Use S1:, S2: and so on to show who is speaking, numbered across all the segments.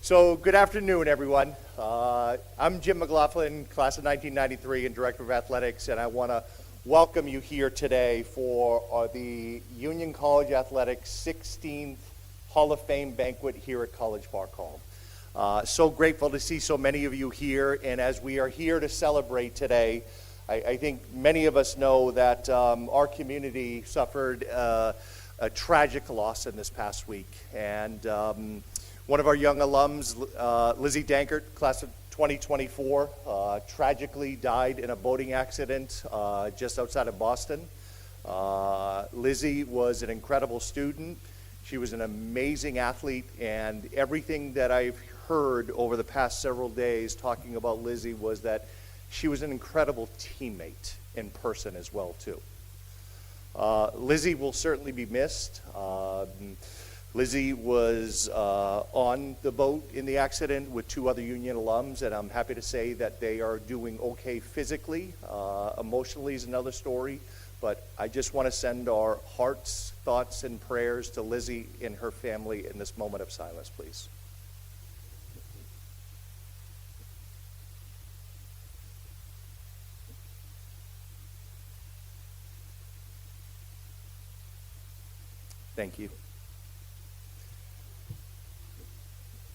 S1: So good afternoon, everyone. I'm Jim McLaughlin, class of 1993 and Director of Athletics, and I want to welcome you here today for the Union College Athletics 16th Hall of Fame banquet here at College Park Hall. So grateful to see so many of you here, and as we are here to celebrate today, I think many of us know that our community suffered a tragic loss in this past week, and one of our young alums, Lizzie Dankert, class of 2024, tragically died in a boating accident just outside of Boston. Lizzie was an incredible student. She was an amazing athlete, and everything that I've heard over the past several days talking about Lizzie was that she was an incredible teammate in person as well, too. Lizzie will certainly be missed. Lizzie was on the boat in the accident with two other Union alums, and I'm happy to say that they are doing okay physically. Emotionally is another story, but I just want to send our hearts, thoughts, and prayers to Lizzie and her family in this moment of silence, please. Thank you.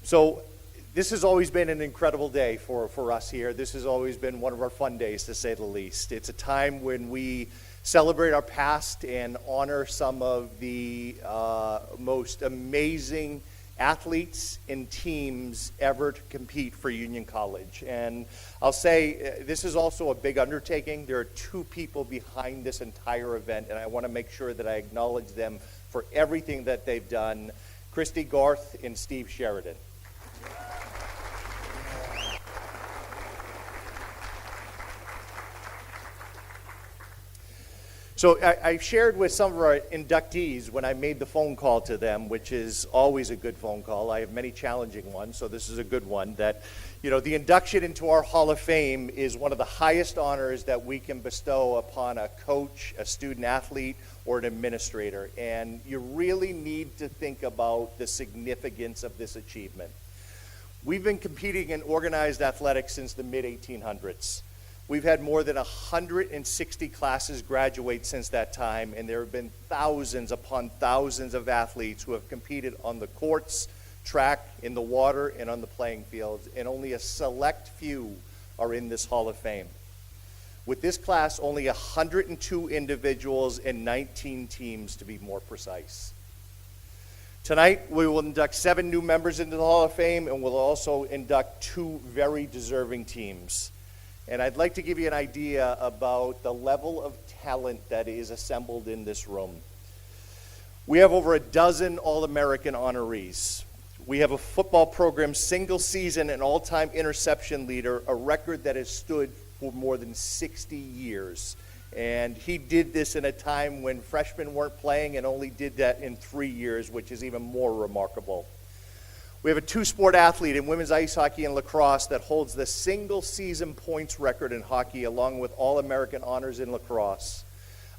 S1: So this has always been an incredible day for us here. This has always been one of our fun days, to say the least. It's a time when we celebrate our past and honor some of the most amazing athletes and teams ever to compete for Union College. And I'll say this is also a big undertaking. There are two people behind this entire event, and I want to make sure that I acknowledge them for everything that they've done. Christy Garth and Steve Sheridan. So I shared with some of our inductees when I made the phone call to them, which is always a good phone call. I have many challenging ones, so this is a good one, that the induction into our Hall of Fame is one of the highest honors that we can bestow upon a coach, a student athlete, or an administrator. And you really need to think about the significance of this achievement. We've been competing in organized athletics since the mid-1800s. We've had more than 160 classes graduate since that time, and there have been thousands upon thousands of athletes who have competed on the courts, track, in the water, and on the playing fields, and only a select few are in this Hall of Fame. With this class, only 102 individuals and 19 teams, to be more precise. Tonight, we will induct 7 new members into the Hall of Fame, and we'll also induct 2 very deserving teams. And I'd like to give you an idea about the level of talent that is assembled in this room. We have over a dozen All-American honorees. We have a football program single season and all-time interception leader, a record that has stood for more than 60 years. And he did this in a time when freshmen weren't playing and only did that in 3 years, which is even more remarkable. We have a 2-sport athlete in women's ice hockey and lacrosse that holds the single-season points record in hockey, along with All-American honors in lacrosse.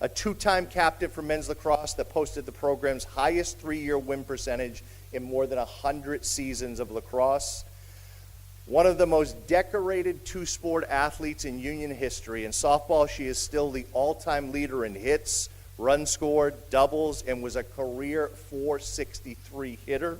S1: A 2-time captain for men's lacrosse that posted the program's highest 3-year win percentage in more than 100 seasons of lacrosse. One of the most decorated 2-sport athletes in Union history. In softball, she is still the all-time leader in hits, runs scored, doubles, and was a career .463 hitter.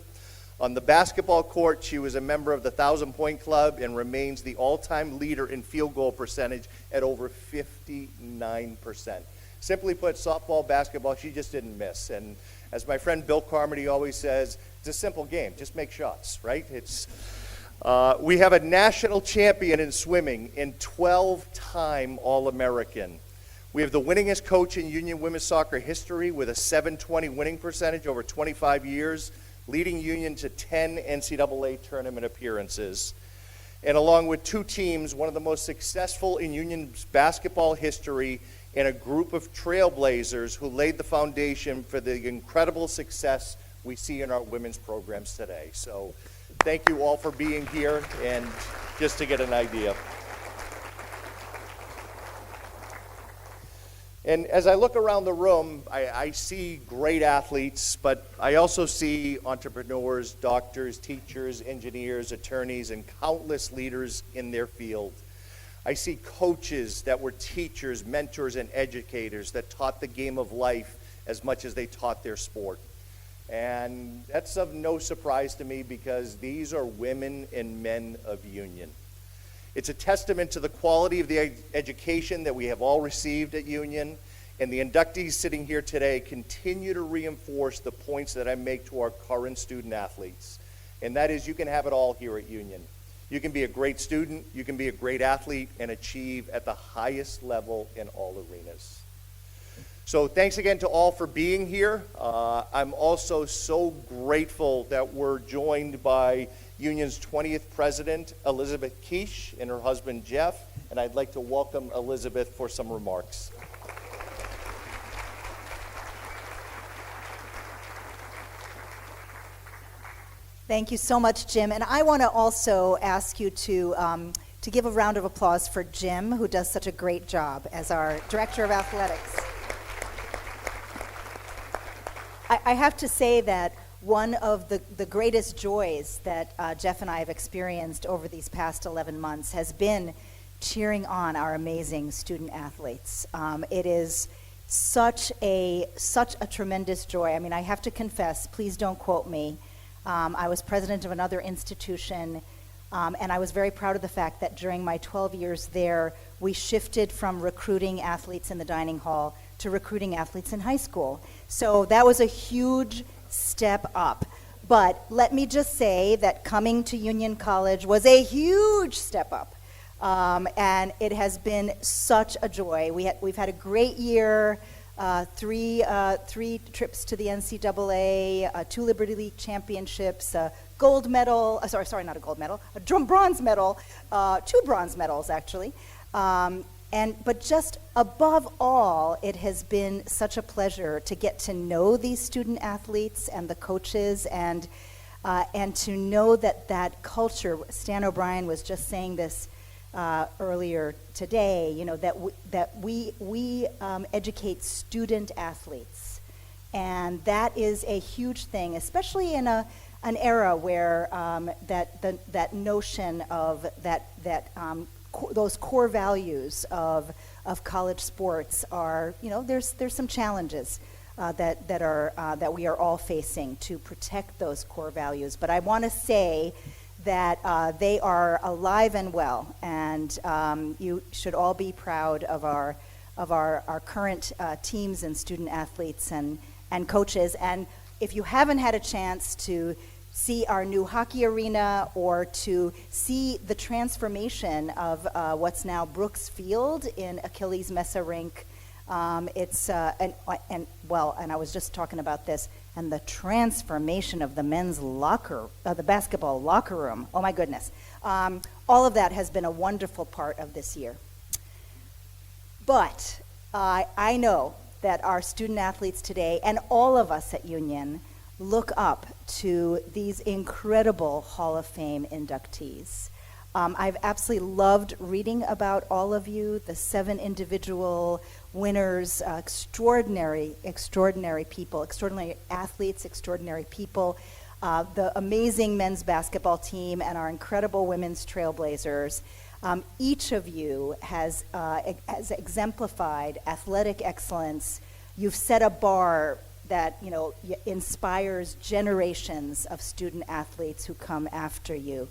S1: On the basketball court, she was a member of the 1,000-point club and remains the all-time leader in field goal percentage at over 59%. Simply put, softball, basketball, she just didn't miss. And as my friend Bill Carmody always says, it's a simple game. Just make shots, right? We have a national champion in swimming and 12-time All-American. We have the winningest coach in Union women's soccer history with a .720 winning percentage over 25 years, leading Union to 10 NCAA tournament appearances. And along with 2 teams, one of the most successful in Union's basketball history, and a group of trailblazers who laid the foundation for the incredible success we see in our women's programs today. So thank you all for being here, and just to get an idea. And as I look around the room, I see great athletes, but I also see entrepreneurs, doctors, teachers, engineers, attorneys, and countless leaders in their field. I see coaches that were teachers, mentors, and educators that taught the game of life as much as they taught their sport. And that's of no surprise to me because these are women and men of Union. It's a testament to the quality of the education that we have all received at Union, and the inductees sitting here today continue to reinforce the points that I make to our current student athletes. And that is, you can have it all here at Union. You can be a great student, you can be a great athlete, and achieve at the highest level in all arenas. So thanks again to all for being here. I'm also so grateful that we're joined by Union's 20th president, Elizabeth Quiche, and her husband, Jeff, and I'd like to welcome Elizabeth for some remarks.
S2: Thank you so much, Jim. And I want to also ask you to give a round of applause for Jim, who does such a great job as our Director of Athletics. I have to say that one of the greatest joys that Jeff and I have experienced over these past 11 months has been cheering on our amazing student athletes. It is such a tremendous joy. I mean, I have to confess, please don't quote me. I was president of another institution, and I was very proud of the fact that during my 12 years there, we shifted from recruiting athletes in the dining hall to recruiting athletes in high school. So that was a huge step up. But let me just say that coming to Union College was a huge step up. And it has been such a joy. We've had a great year, three trips to the NCAA, 2 Liberty League championships, a gold medal, sorry, not a gold medal, a bronze medal, 2 bronze medals actually. But just above all, it has been such a pleasure to get to know these student athletes and the coaches, and to know that culture. Stan O'Brien was just saying this earlier today. You know, that we educate student athletes, and that is a huge thing, especially in an era where that notion of those core values of college sports are, you know, there's some challenges that we are all facing to protect those core values. But I want to say that they are alive and well, and you should all be proud of our current teams and student athletes and coaches. And if you haven't had a chance to see our new hockey arena or to see the transformation of what's now Brooks Field in Achilles Mesa Rink, and I was just talking about this, and the transformation of the men's the basketball locker room. Oh my goodness. All of that has been a wonderful part of this year. But I know that our student athletes today, and all of us at Union, look up to these incredible Hall of Fame inductees. I've absolutely loved reading about all of you, the 7 individual winners, extraordinary people, extraordinary athletes, extraordinary people, the amazing men's basketball team, and our incredible women's trailblazers. Each of you has exemplified athletic excellence. You've set a bar that, you know, inspires generations of student athletes who come after you.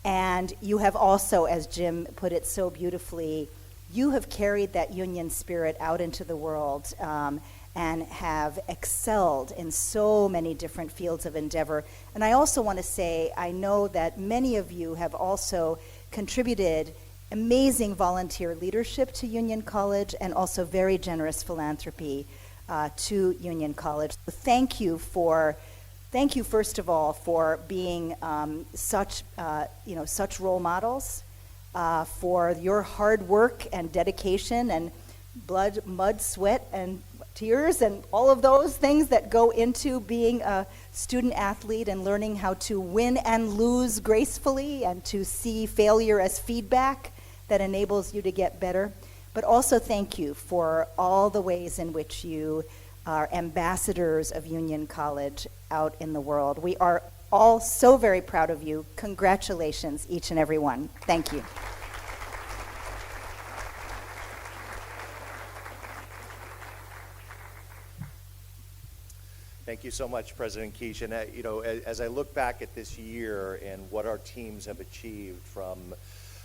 S2: And you have also, as Jim put it so beautifully, you have carried that Union spirit out into the world and have excelled in so many different fields of endeavor. And I also want to say, I know that many of you have also contributed amazing volunteer leadership to Union College and also very generous philanthropy to Union College. So thank you first of all for being such role models, for your hard work and dedication and blood, mud, sweat, and tears, and all of those things that go into being a student athlete and learning how to win and lose gracefully and to see failure as feedback that enables you to get better. but also thank you for all the ways in which you are ambassadors of Union College out in the world. We are all so very proud of you. Congratulations, each and every one. Thank you.
S1: Thank you so much, President Keish. And as I look back at this year and what our teams have achieved, from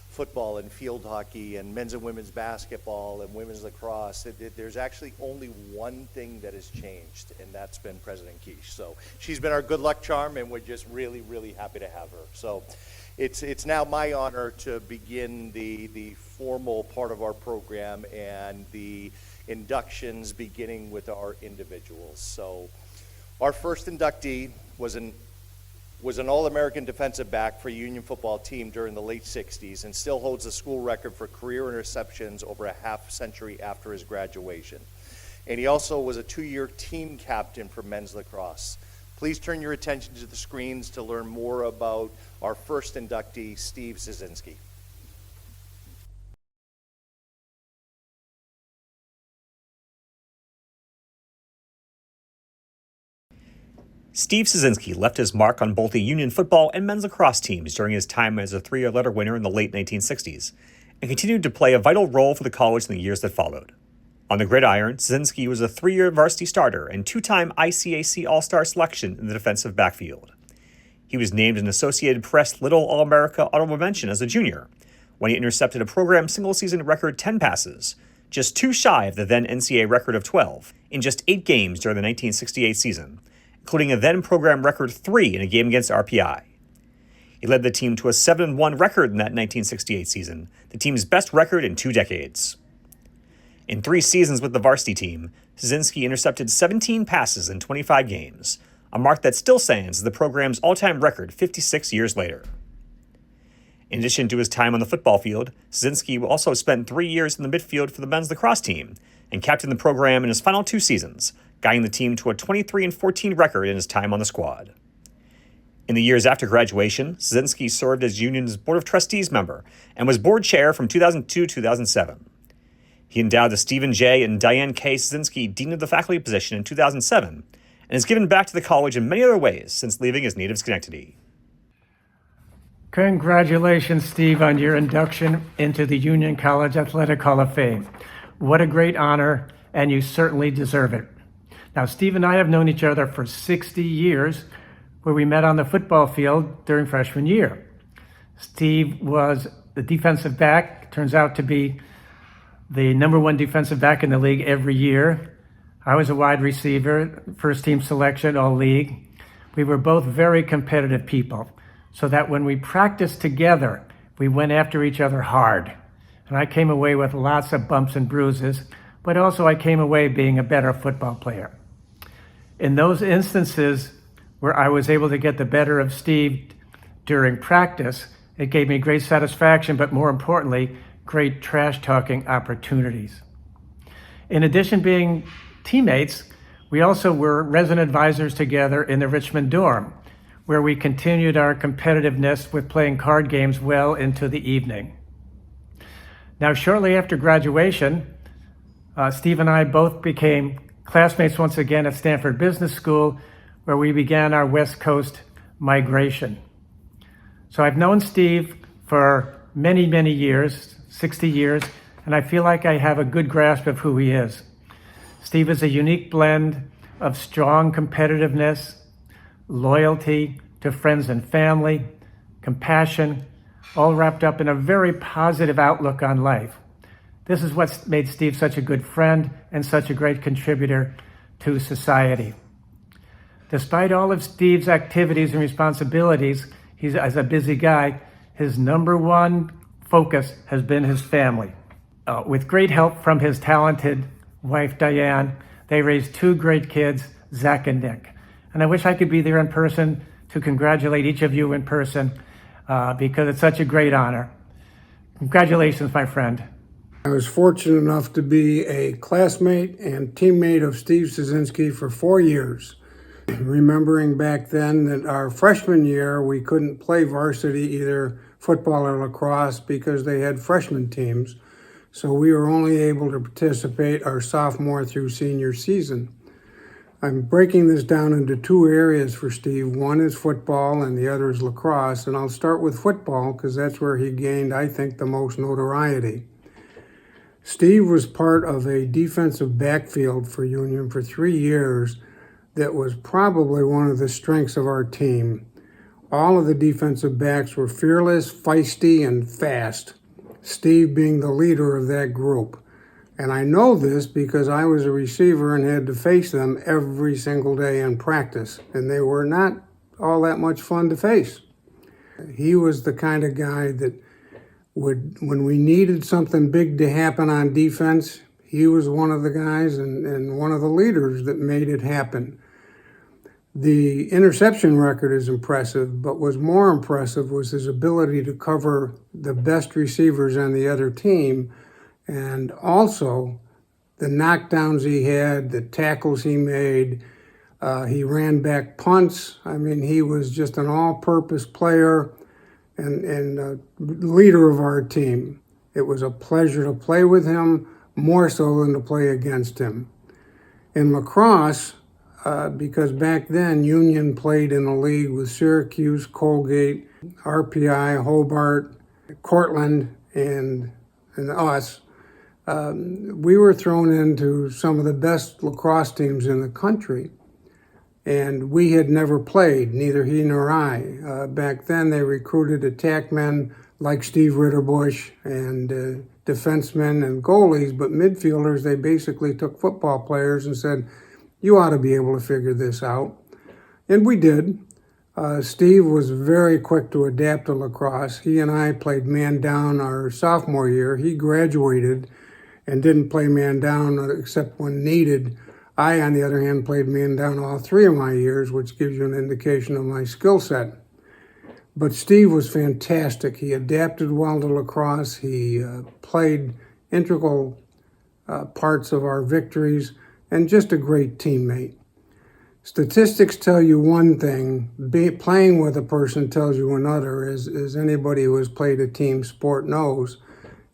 S1: football and field hockey and men's and women's basketball and women's lacrosse, there's actually only one thing that has changed, and that's been President Keish. So she's been our good luck charm, and we're just really, really happy to have her. So it's now my honor to begin the formal part of our program and the inductions, beginning with our individuals. So our first inductee was an All-American defensive back for a Union football team during the late 60s and still holds the school record for career interceptions over a half century after his graduation. And he also was a 2-year team captain for men's lacrosse. Please turn your attention to the screens to learn more about our first inductee, Steve Ciesinski.
S3: Steve Ciesinski left his mark on both the Union football and men's lacrosse teams during his time as a 3-year letter winner in the late 1960s, and continued to play a vital role for the college in the years that followed. On the gridiron, Ciesinski was a 3-year varsity starter and 2-time ICAC All-Star selection in the defensive backfield. He was named an Associated Press Little All-America Honorable Mention as a junior, when he intercepted a program single-season record 10 passes, just 2 shy of the then NCAA record of 12, in just 8 games during the 1968 season, including a then-program record 3 in a game against RPI. He led the team to a 7-1 record in that 1968 season, the team's best record in 2 decades. In 3 seasons with the varsity team, Ciesinski intercepted 17 passes in 25 games, a mark that still stands as the program's all-time record 56 years later. In addition to his time on the football field, Ciesinski also spent 3 years in the midfield for the men's lacrosse team and captained the program in his final 2 seasons, guiding the team to a 23-14 record in his time on the squad. In the years after graduation, Ciesinski served as Union's Board of Trustees member and was board chair from 2002 to 2007. He endowed the Stephen J. and Diane K. Ciesinski Dean of the Faculty position in 2007 and has given back to the college in many other ways since leaving his native Schenectady.
S4: Congratulations, Steve, on your induction into the Union College Athletic Hall of Fame. What a great honor, and you certainly deserve it. Now, Steve and I have known each other for 60 years, where we met on the football field during freshman year. Steve was the defensive back, turns out to be the #1 defensive back in the league every year. I was a wide receiver, first team selection, all league. We were both very competitive people, so that when we practiced together, we went after each other hard. And I came away with lots of bumps and bruises, but also I came away being a better football player. In those instances where I was able to get the better of Steve during practice, it gave me great satisfaction, but more importantly, great trash-talking opportunities. In addition to being teammates, we also were resident advisors together in the Richmond dorm, where we continued our competitiveness with playing card games well into the evening. Now, shortly after graduation, Steve and I both became classmates once again at Stanford Business School, where we began our West Coast migration. So I've known Steve for many, many years, 60 years, and I feel like I have a good grasp of who he is. Steve is a unique blend of strong competitiveness, loyalty to friends and family, compassion, all wrapped up in a very positive outlook on life. This is what's made Steve such a good friend and such a great contributor to society. Despite all of Steve's activities and responsibilities, he's as a busy guy, his #1 focus has been his family. With great help from his talented wife, Diane, they raised 2 great kids, Zach and Nick. And I wish I could be there in person to congratulate each of you in person because it's such a great honor. Congratulations, my friend.
S5: I was fortunate enough to be a classmate and teammate of Steve Ciesinski for 4 years. Remembering back then that our freshman year, we couldn't play varsity, either football or lacrosse, because they had freshman teams. so we were only able to participate our sophomore through senior season. I'm breaking this down into two areas for Steve. One is football and the other is lacrosse, and I'll start with football because that's where he gained, I think, the most notoriety. Steve was part of a defensive backfield for Union for 3 years that was probably one of the strengths of our team. All of the defensive backs were fearless, feisty, and fast, Steve being the leader of that group. And I know this because I was a receiver and had to face them every single day in practice, and they were not all that much fun to face. He was the kind of guy that would, when we needed something big to happen on defense, he was one of the guys and one of the leaders that made it happen. The interception record is impressive, but what's more impressive was his ability to cover the best receivers on the other team, and also the knockdowns he had, the tackles he made. He ran back punts. I mean, he was just an all-purpose player and leader of our team. It was a pleasure to play with him, more so than to play against him. In lacrosse, because back then Union played in a league with Syracuse, Colgate, RPI, Hobart, Cortland, and us. We were thrown into some of the best lacrosse teams in the country, and we had never played, neither he nor I. Back then they recruited attackmen like Steve Ritterbush and defensemen and goalies, but midfielders, they basically took football players and said, you ought to be able to figure this out. And we did. Steve was very quick to adapt to lacrosse. He and I played man down our sophomore year. He graduated and didn't play man down except when needed. I, on the other hand, played man down all 3 of my years, which gives you an indication of my skill set. But Steve was fantastic. He adapted well to lacrosse. He played integral parts of our victories, and just a great teammate. Statistics tell you one thing, playing with a person tells you another, as anybody who has played a team sport knows.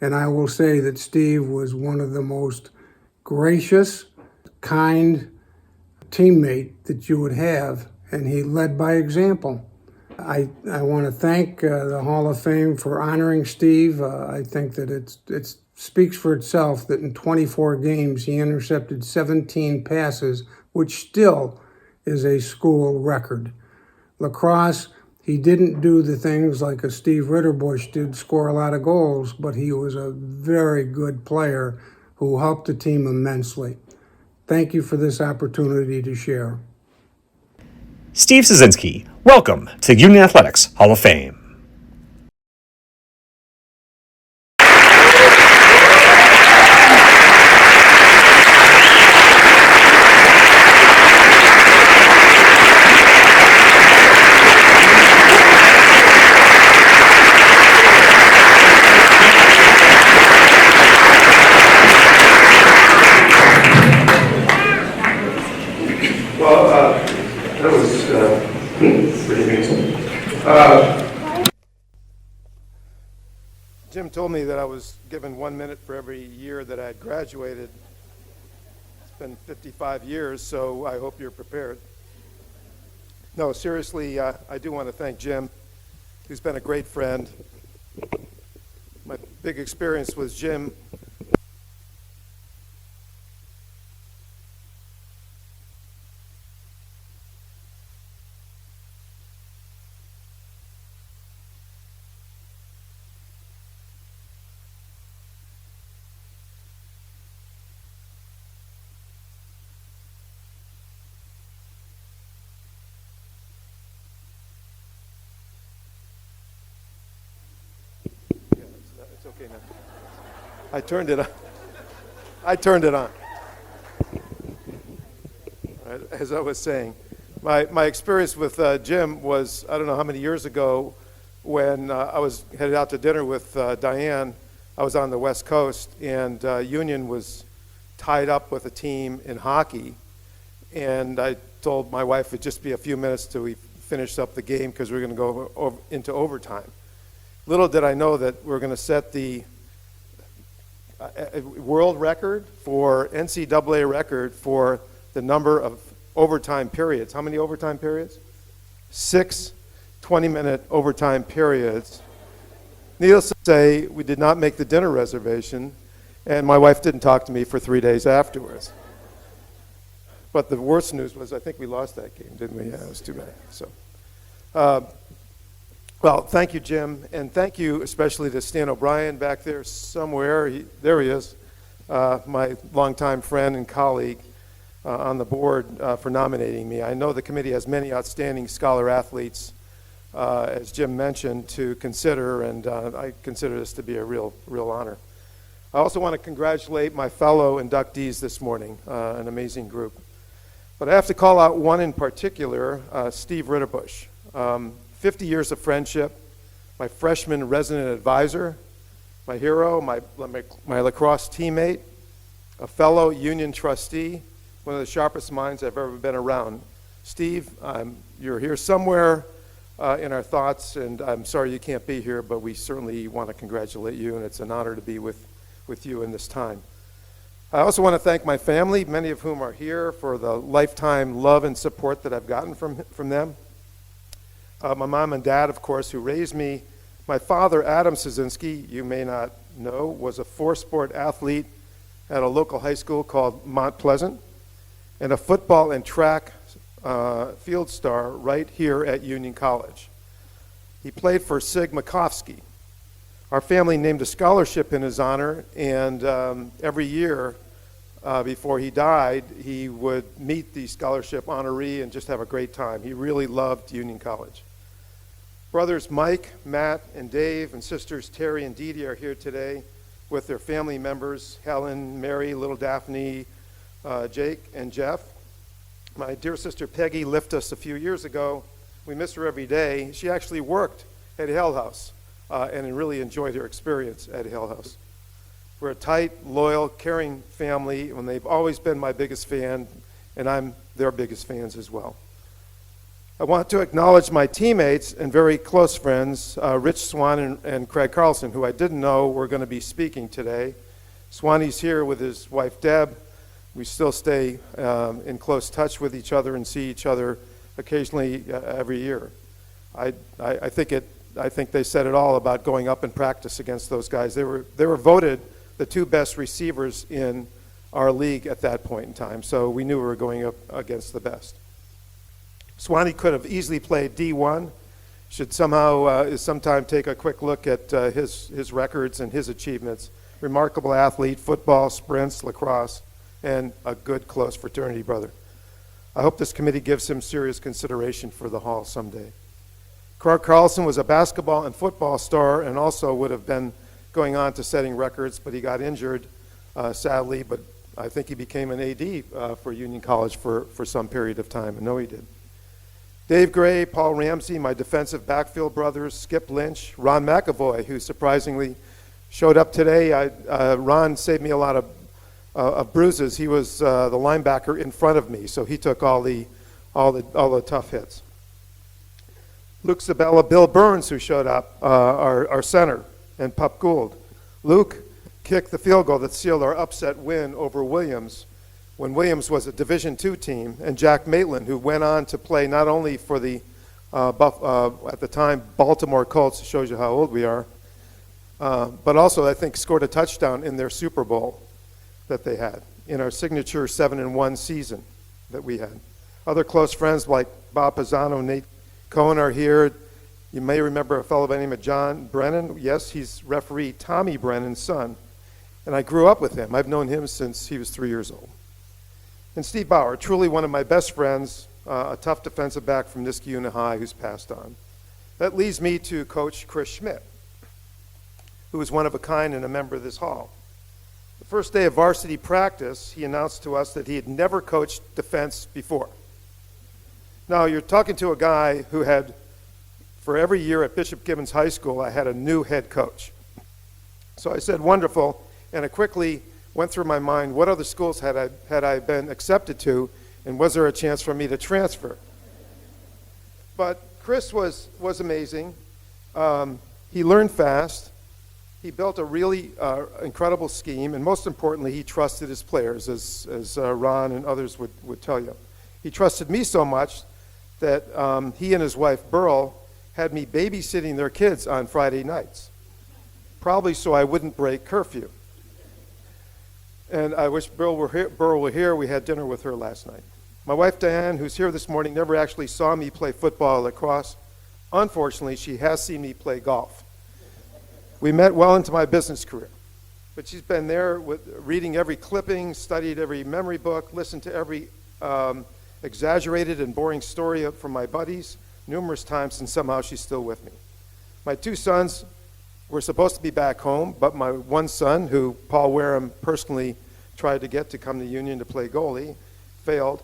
S5: And I will say that Steve was one of the most gracious, kind teammate that you would have, and he led by example. I want to thank the Hall of Fame for honoring Steve. I think that it speaks for itself that in 24 games he intercepted 17 passes, which still is a school record. Lacrosse, he didn't do the things like a Steve Ritterbush did, score a lot of goals, but he was a very good player who helped the team immensely. Thank you for this opportunity to share.
S3: Steve Ciesinski, welcome to Union Athletics Hall of Fame.
S6: That was pretty amazing. Jim told me that I was given 1 minute for every year that I had graduated. It's been 55 years, so I hope you're prepared. No, seriously, I do want to thank Jim. He's been a great friend. My big experience with Jim It's okay now. I turned it on. Right, as I was saying, my experience with Jim was, I don't know how many years ago, when I was headed out to dinner with Diane. I was on the West Coast, and Union was tied up with a team in hockey, and I told my wife it'd just be a few minutes till we finished up the game because we were going to go into overtime. Little did I know that we're going to set the a world record for NCAA record for the number of overtime periods. How many overtime periods? 6 20-minute overtime periods. Needless to say, we did not make the dinner reservation, and my wife didn't talk to me for 3 days afterwards. But the worst news was I think we lost that game, didn't we? Yeah, it was too bad. So, well, thank you, Jim, and thank you especially to Stan O'Brien back there somewhere. There he is, my longtime friend and colleague on the board for nominating me. I know the committee has many outstanding scholar athletes, as Jim mentioned, to consider, and I consider this to be a real honor. I also want to congratulate my fellow inductees this morning, an amazing group. But I have to call out one in particular, Steve Ritterbush. 50 years of friendship, my freshman resident advisor, my hero, my lacrosse teammate, a fellow union trustee, one of the sharpest minds I've ever been around. Steve, you're here somewhere in our thoughts, and I'm sorry you can't be here, but we certainly want to congratulate you, and it's an honor to be with you in this time. I also want to thank my family, many of whom are here, for the lifetime love and support that I've gotten from them. My mom and dad, of course, who raised me. My father, Adam Ciesinski, you may not know, was a four-sport athlete at a local high school called Mount Pleasant, and a football and track field star right here at Union College. He played for Sig Makovsky. Our family named a scholarship in his honor, and every year before he died, he would meet the scholarship honoree and just have a great time. He really loved Union College. Brothers Mike, Matt, and Dave, and sisters Terry and Dee Dee are here today with their family members, Helen, Mary, little Daphne, Jake, and Jeff. My dear sister Peggy left us a few years ago. We miss her every day. She actually worked at Hale House and really enjoyed her experience at Hale House. We're a tight, loyal, caring family, and they've always been my biggest fan, and I'm their biggest fans as well. I want to acknowledge my teammates and very close friends, Rich Swan and Craig Carlson, who I didn't know were going to be speaking today. Swanee's here with his wife, Deb. We still stay in close touch with each other and see each other occasionally every year. I think they said it all about going up in practice against those guys. They were voted the two best receivers in our league at that point in time, so we knew we were going up against the best. Swanee could have easily played D1. Should sometime take a quick look at his records and his achievements. Remarkable athlete, football, sprints, lacrosse, and a good close fraternity brother. I hope this committee gives him serious consideration for the Hall someday. Craig Carlson was a basketball and football star and also would have been going on to setting records, but he got injured, sadly, but I think he became an AD for Union College for some period of time. I know he did. Dave Gray, Paul Ramsey, my defensive backfield brothers, Skip Lynch, Ron McAvoy, who surprisingly showed up today. Ron saved me a lot of bruises. He was the linebacker in front of me, so he took all the tough hits. Luke Sabella, Bill Burns, who showed up, our center, and Pup Gould. Luke kicked the field goal that sealed our upset win over Williams when Williams was a Division II team, and Jack Maitland, who went on to play not only for the, at the time, Baltimore Colts, shows you how old we are, but also I think scored a touchdown in their Super Bowl that they had, in our signature 7-1 season that we had. Other close friends like Bob Pisano, Nate Cohen are here. You may remember a fellow by the name of John Brennan. Yes, he's referee Tommy Brennan's son, and I grew up with him. I've known him since he was 3 years old. And Steve Bauer, truly one of my best friends, a tough defensive back from Niskayuna High who's passed on. That leads me to Coach Chris Schmidt, who is one of a kind and a member of this hall. The first day of varsity practice, he announced to us that he had never coached defense before. Now, you're talking to a guy who had, for every year at Bishop Gibbons High School, I had a new head coach. So I said, wonderful, and I quickly went through my mind, what other schools had I been accepted to, and was there a chance for me to transfer? But Chris was amazing. He learned fast. He built a really incredible scheme, and most importantly, he trusted his players, as Ron and others would tell you. He trusted me so much that he and his wife, Burl, had me babysitting their kids on Friday nights, probably so I wouldn't break curfew. And I wish Burl were here. We had dinner with her last night. My wife, Diane, who's here this morning, never actually saw me play football or lacrosse. Unfortunately, she has seen me play golf. We met well into my business career, but she's been there reading every clipping, studied every memory book, listened to every exaggerated and boring story from my buddies numerous times, and somehow she's still with me. My two sons were supposed to be back home, but my one son, who Paul Wareham personally tried to get to come to Union to play goalie, failed.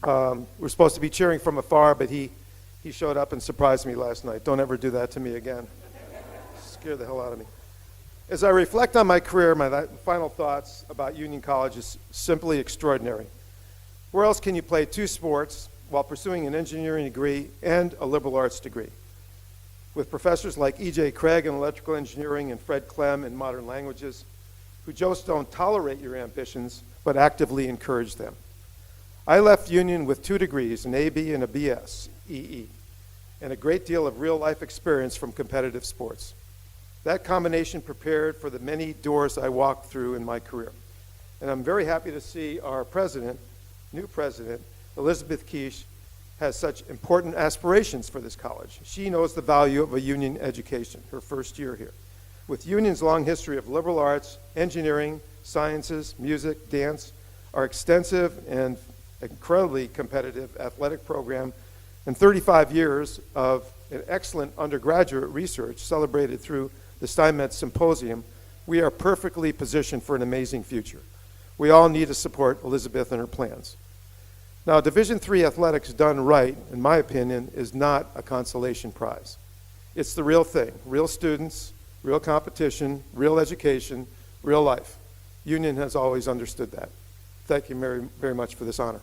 S6: We're supposed to be cheering from afar, but he showed up and surprised me last night. Don't ever do that to me again. Scared the hell out of me. As I reflect on my career, my final thoughts about Union College is simply extraordinary. Where else can you play two sports while pursuing an engineering degree and a liberal arts degree? With professors like E.J. Craig in electrical engineering and Fred Clem in modern languages, who just don't tolerate your ambitions, but actively encourage them. I left Union with 2 degrees, an AB and a BS, EE, and a great deal of real-life experience from competitive sports. That combination prepared for the many doors I walked through in my career. And I'm very happy to see our president, new president, Elizabeth Quiche, has such important aspirations for this college. She knows the value of a Union education, her first year here. With Union's long history of liberal arts, engineering, sciences, music, dance, our extensive and incredibly competitive athletic program, and 35 years of an excellent undergraduate research celebrated through the Steinmetz Symposium, we are perfectly positioned for an amazing future. We all need to support Elizabeth and her plans. Now, Division III athletics done right, in my opinion, is not a consolation prize. It's the real thing, real students, real competition, real education, real life. Union has always understood that. Thank you very, very much for this honor.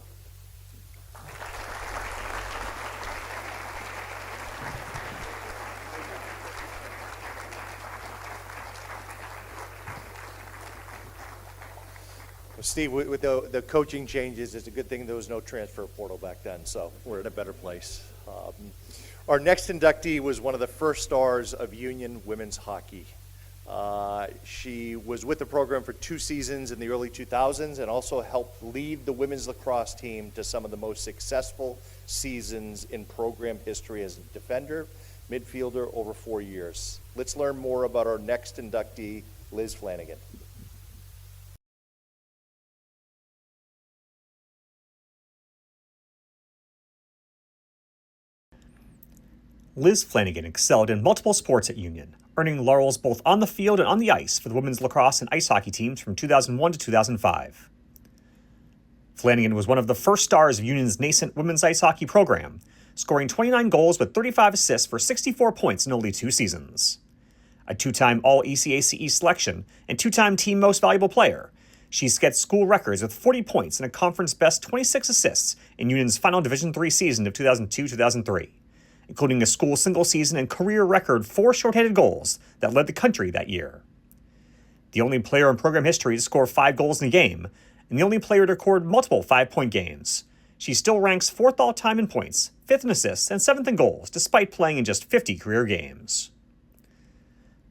S1: Steve, with the coaching changes, it's a good thing there was no transfer portal back then, so we're in a better place. Our next inductee was one of the first stars of Union women's hockey. She was with the program for 2 seasons in the early 2000s and also helped lead the women's lacrosse team to some of the most successful seasons in program history as a defender, midfielder over 4 years. Let's learn more about our next inductee, Liz Flanagan.
S3: Liz Flanagan excelled in multiple sports at Union, earning laurels both on the field and on the ice for the women's lacrosse and ice hockey teams from 2001 to 2005. Flanagan was one of the first stars of Union's nascent women's ice hockey program, scoring 29 goals with 35 assists for 64 points in only 2 seasons. A 2-time All-ECACE selection and 2-time Team Most Valuable Player, she set school records with 40 points and a conference-best 26 assists in Union's final Division III season of 2002-2003. Including a school single season and career record 4 shorthanded goals that led the country that year. The only player in program history to score 5 goals in a game, and the only player to record multiple 5-point games. She still ranks 4th all-time in points, 5th in assists, and 7th in goals, despite playing in just 50 career games.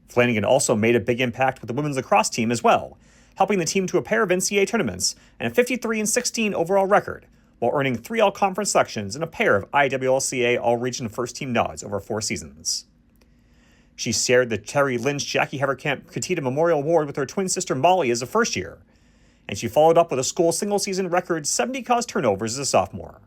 S3: Flanagan also made a big impact with the women's lacrosse team as well, helping the team to a pair of NCAA tournaments and a 53-16 overall record, while earning 3 all-conference selections and a pair of IWLCA all-region first-team nods over 4 seasons. She shared the Terry Lynch Jackie Haverkamp Katita Memorial Award with her twin sister Molly as a first year, and she followed up with a school single-season record 70 caused turnovers as a sophomore.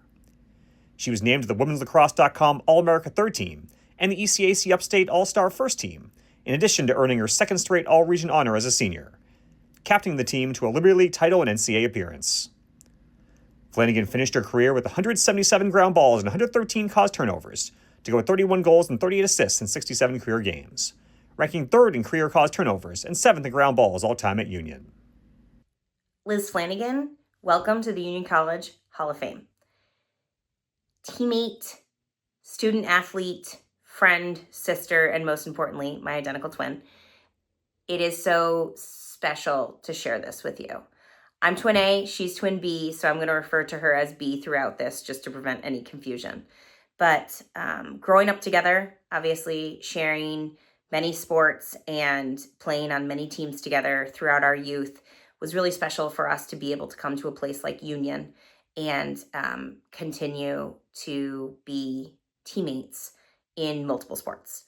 S3: She was named to the Women'sLacrosse.com All-America Third Team and the ECAC Upstate All-Star First Team, in addition to earning her 2nd straight all-region honor as a senior, captaining the team to a Liberty League title and NCAA appearance. Flanagan finished her career with 177 ground balls and 113 caused turnovers, to go with 31 goals and 38 assists in 67 career games, ranking 3rd in career caused turnovers and 7th in ground balls all-time at Union.
S7: Liz Flanagan, welcome to the Union College Hall of Fame. Teammate, student athlete, friend, sister, and most importantly, my identical twin. It is so special to share this with you. I'm twin A, she's twin B, so I'm going to refer to her as B throughout this just to prevent any confusion. But growing up together, obviously sharing many sports and playing on many teams together throughout our youth was really special for us to be able to come to a place like Union and continue to be teammates in multiple sports.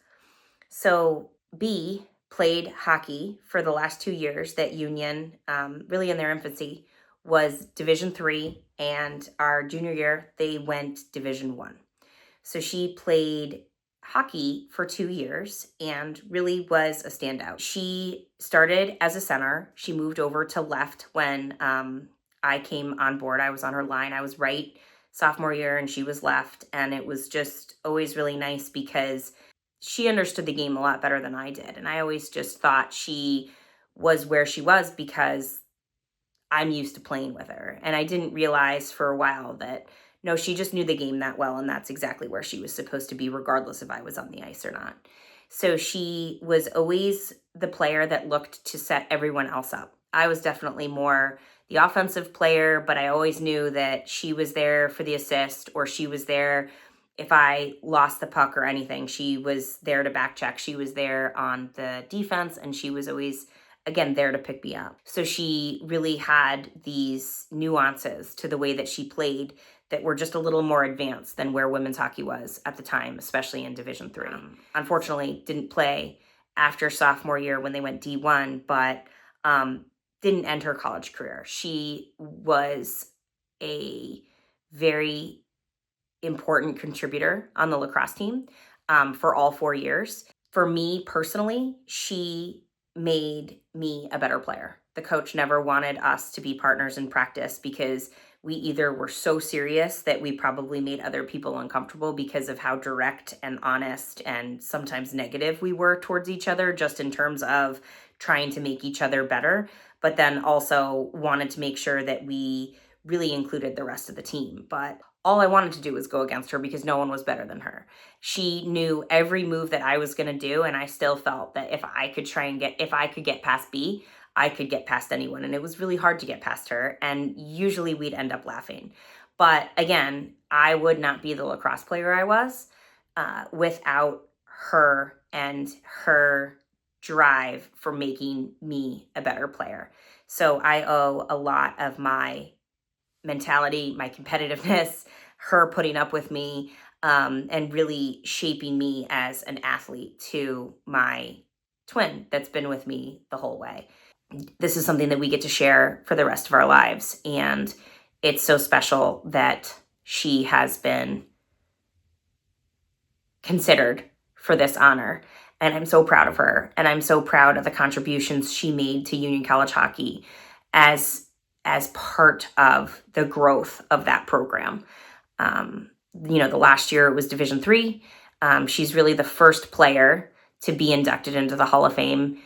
S7: So B played hockey for the last 2 years that Union, really in their infancy, was Division III, and our junior year, they went Division I. So she played hockey for 2 years and really was a standout. She started as a center. She moved over to left when I came on board. I was on her line. I was right sophomore year and she was left. And it was just always really nice because she understood the game a lot better than I did. And I always just thought she was where she was because I'm used to playing with her. And I didn't realize for a while that, no, she just knew the game that well. And that's exactly where she was supposed to be, regardless if I was on the ice or not. So she was always the player that looked to set everyone else up. I was definitely more the offensive player, but I always knew that she was there for the assist, or she was there if I lost the puck or anything. She was there to back check. She was there on the defense, and she was always, again, there to pick me up. So she really had these nuances to the way that she played that were just a little more advanced than where women's hockey was at the time, especially in Division III. Unfortunately, didn't play after sophomore year when they went D1, but didn't end her college career. She was a very important contributor on the lacrosse team for all 4 years. For me personally, she made me a better player. The coach never wanted us to be partners in practice because we either were so serious that we probably made other people uncomfortable because of how direct and honest and sometimes negative we were towards each other, just in terms of trying to make each other better, but then also wanted to make sure that we really included the rest of the team. But all I wanted to do was go against her because no one was better than her. She knew every move that I was going to do, and I still felt that if I could get past B, I could get past anyone. And it was really hard to get past her, and usually we'd end up laughing. But again, I would not be the lacrosse player I was without her and her drive for making me a better player. So I owe a lot of my mentality, my competitiveness, her putting up with me, and really shaping me as an athlete to my twin that's been with me the whole way. This is something that we get to share for the rest of our lives. And it's so special that she has been considered for this honor. And I'm so proud of her. And I'm so proud of the contributions she made to Union College hockey as part of the growth of that program. The last year it was Division III. She's really the first player to be inducted into the Hall of Fame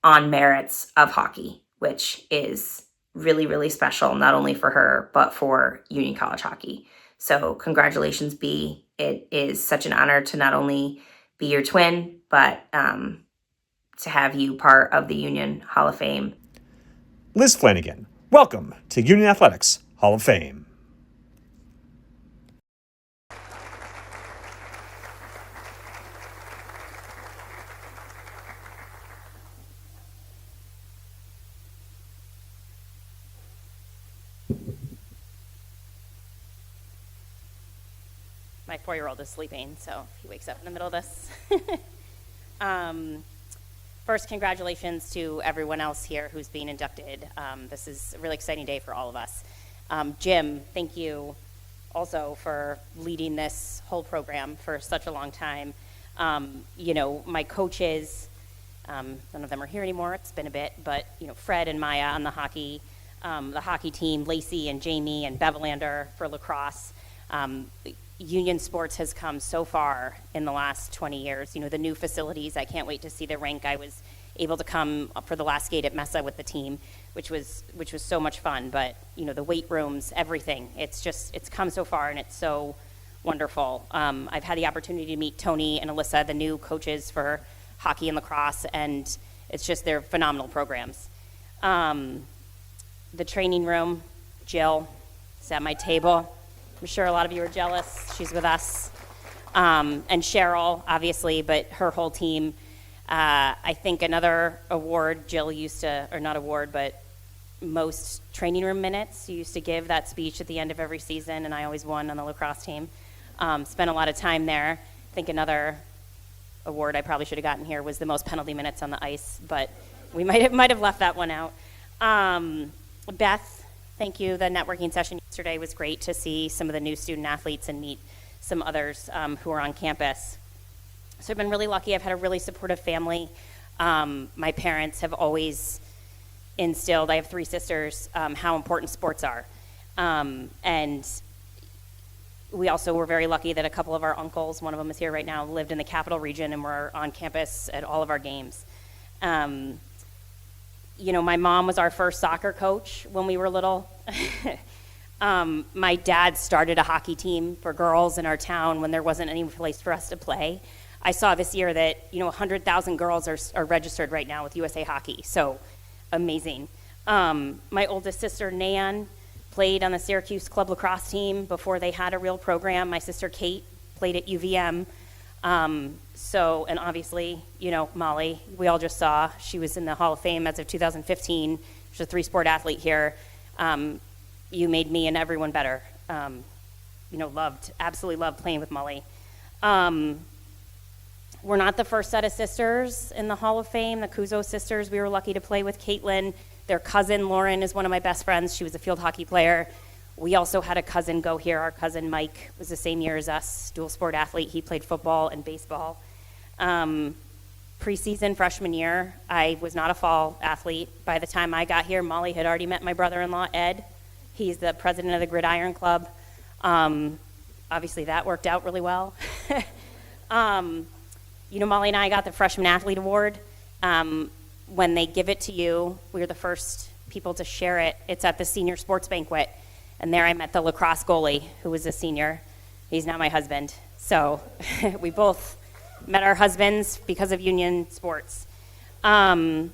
S7: on merits of hockey, which is really, really special, not only for her, but for Union College hockey. So congratulations, B. It is such an honor to not only be your twin, but to have you part of the Union Hall of Fame.
S3: Liz Flanagan, welcome to Union Athletics Hall of Fame.
S8: My 4-year-old is sleeping, so he wakes up in the middle of this. First, congratulations to everyone else here who's being inducted. This is a really exciting day for all of us. Jim, thank you also for leading this whole program for such a long time. My coaches, none of them are here anymore, it's been a bit, but Fred and Maya on the hockey team, Lacey and Jamie and Bevelander for lacrosse. Union sports has come so far in the last 20 years. The new facilities, I can't wait to see the rink. I was able to come for the last skate at Mesa with the team, which was so much fun. But, the weight rooms, everything, it's come so far and it's so wonderful. I've had the opportunity to meet Tony and Alyssa, the new coaches for hockey and lacrosse, and it's just, they're phenomenal programs. The training room, Jill is at my table. I'm sure a lot of you are jealous. She's with us. And Cheryl, obviously, but her whole team. I think another award Jill used to, or not award, but most training room minutes. You used to give that speech at the end of every season, and I always won on the lacrosse team. Spent a lot of time there. I think another award I probably should have gotten here was the most penalty minutes on the ice, but we might have left that one out. Beth, thank you. The networking session yesterday was great to see some of the new student athletes and meet some others who are on campus. So I've been really lucky. I've had a really supportive family. My parents have always instilled, I have 3 sisters, how important sports are. And we also were very lucky that a couple of our uncles, one of them is here right now, lived in the capital region and were on campus at all of our games. You know, my mom was our first soccer coach when we were little. My dad started a hockey team for girls in our town when there wasn't any place for us to play. I saw this year that, you know, 100,000 girls are registered right now with USA Hockey, so amazing. My oldest sister, Nan, played on the Syracuse Club lacrosse team before they had a real program. My sister, Kate, played at UVM. And obviously, you know, Molly, we all just saw, she was in the Hall of Fame as of 2015. She's a 3-sport athlete here. You made me and everyone better. You know, absolutely loved playing with Molly. We're not the first set of sisters in the Hall of Fame, the Kuzo sisters. We were lucky to play with Caitlin. Their cousin, Lauren, is one of my best friends. She was a field hockey player. We also had a cousin go here. Our cousin, Mike, was the same year as us, dual sport athlete. He played football and baseball. Preseason freshman year, I was not a fall athlete. By the time I got here, Molly had already met my brother-in-law, Ed. He's the president of the Gridiron Club. Obviously, that worked out really well. You know, Molly and I got the Freshman Athlete Award. When they give it to you, we were the first people to share it. It's at the senior sports banquet. And there I met the lacrosse goalie, who was a senior. He's now my husband. So we both met our husbands because of union sports. Pat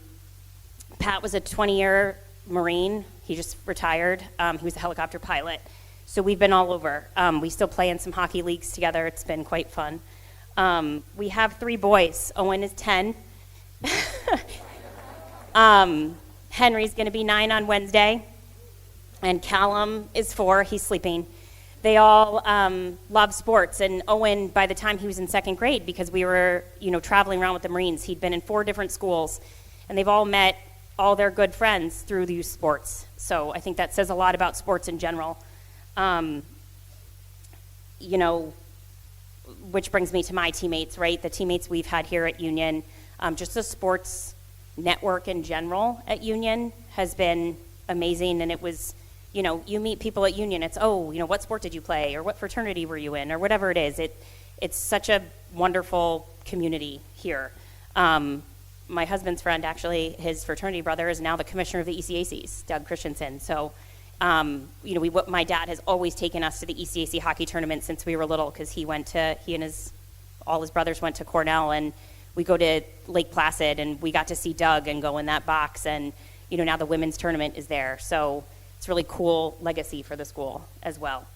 S8: was a 20-year Marine. He just retired. He was a helicopter pilot. So we've been all over. We still play in some hockey leagues together. It's been quite fun. We have 3 boys. Owen is 10. Henry's going to be 9 on Wednesday. And Callum is 4. He's sleeping. They all love sports. And Owen, by the time he was in 2nd grade, because we were, you know, traveling around with the Marines, he'd been in 4 different schools. And they've all met all their good friends through the youth sports. So I think that says a lot about sports in general. You know, which brings me to my teammates, right? The teammates we've had here at Union. Just the sports network in general at Union has been amazing. And it was, you know, you meet people at Union, it's, oh, you know, what sport did you play? Or what fraternity were you in? Or whatever it is. It's such a wonderful community here. My husband's friend, actually, his fraternity brother is now the commissioner of the ECACs, Doug Christensen. So, you know, my dad has always taken us to the ECAC hockey tournament since we were little, because he and all his brothers went to Cornell, and we go to Lake Placid, and we got to see Doug and go in that box, and, you know, now the women's tournament is there. So it's really cool legacy for the school as well.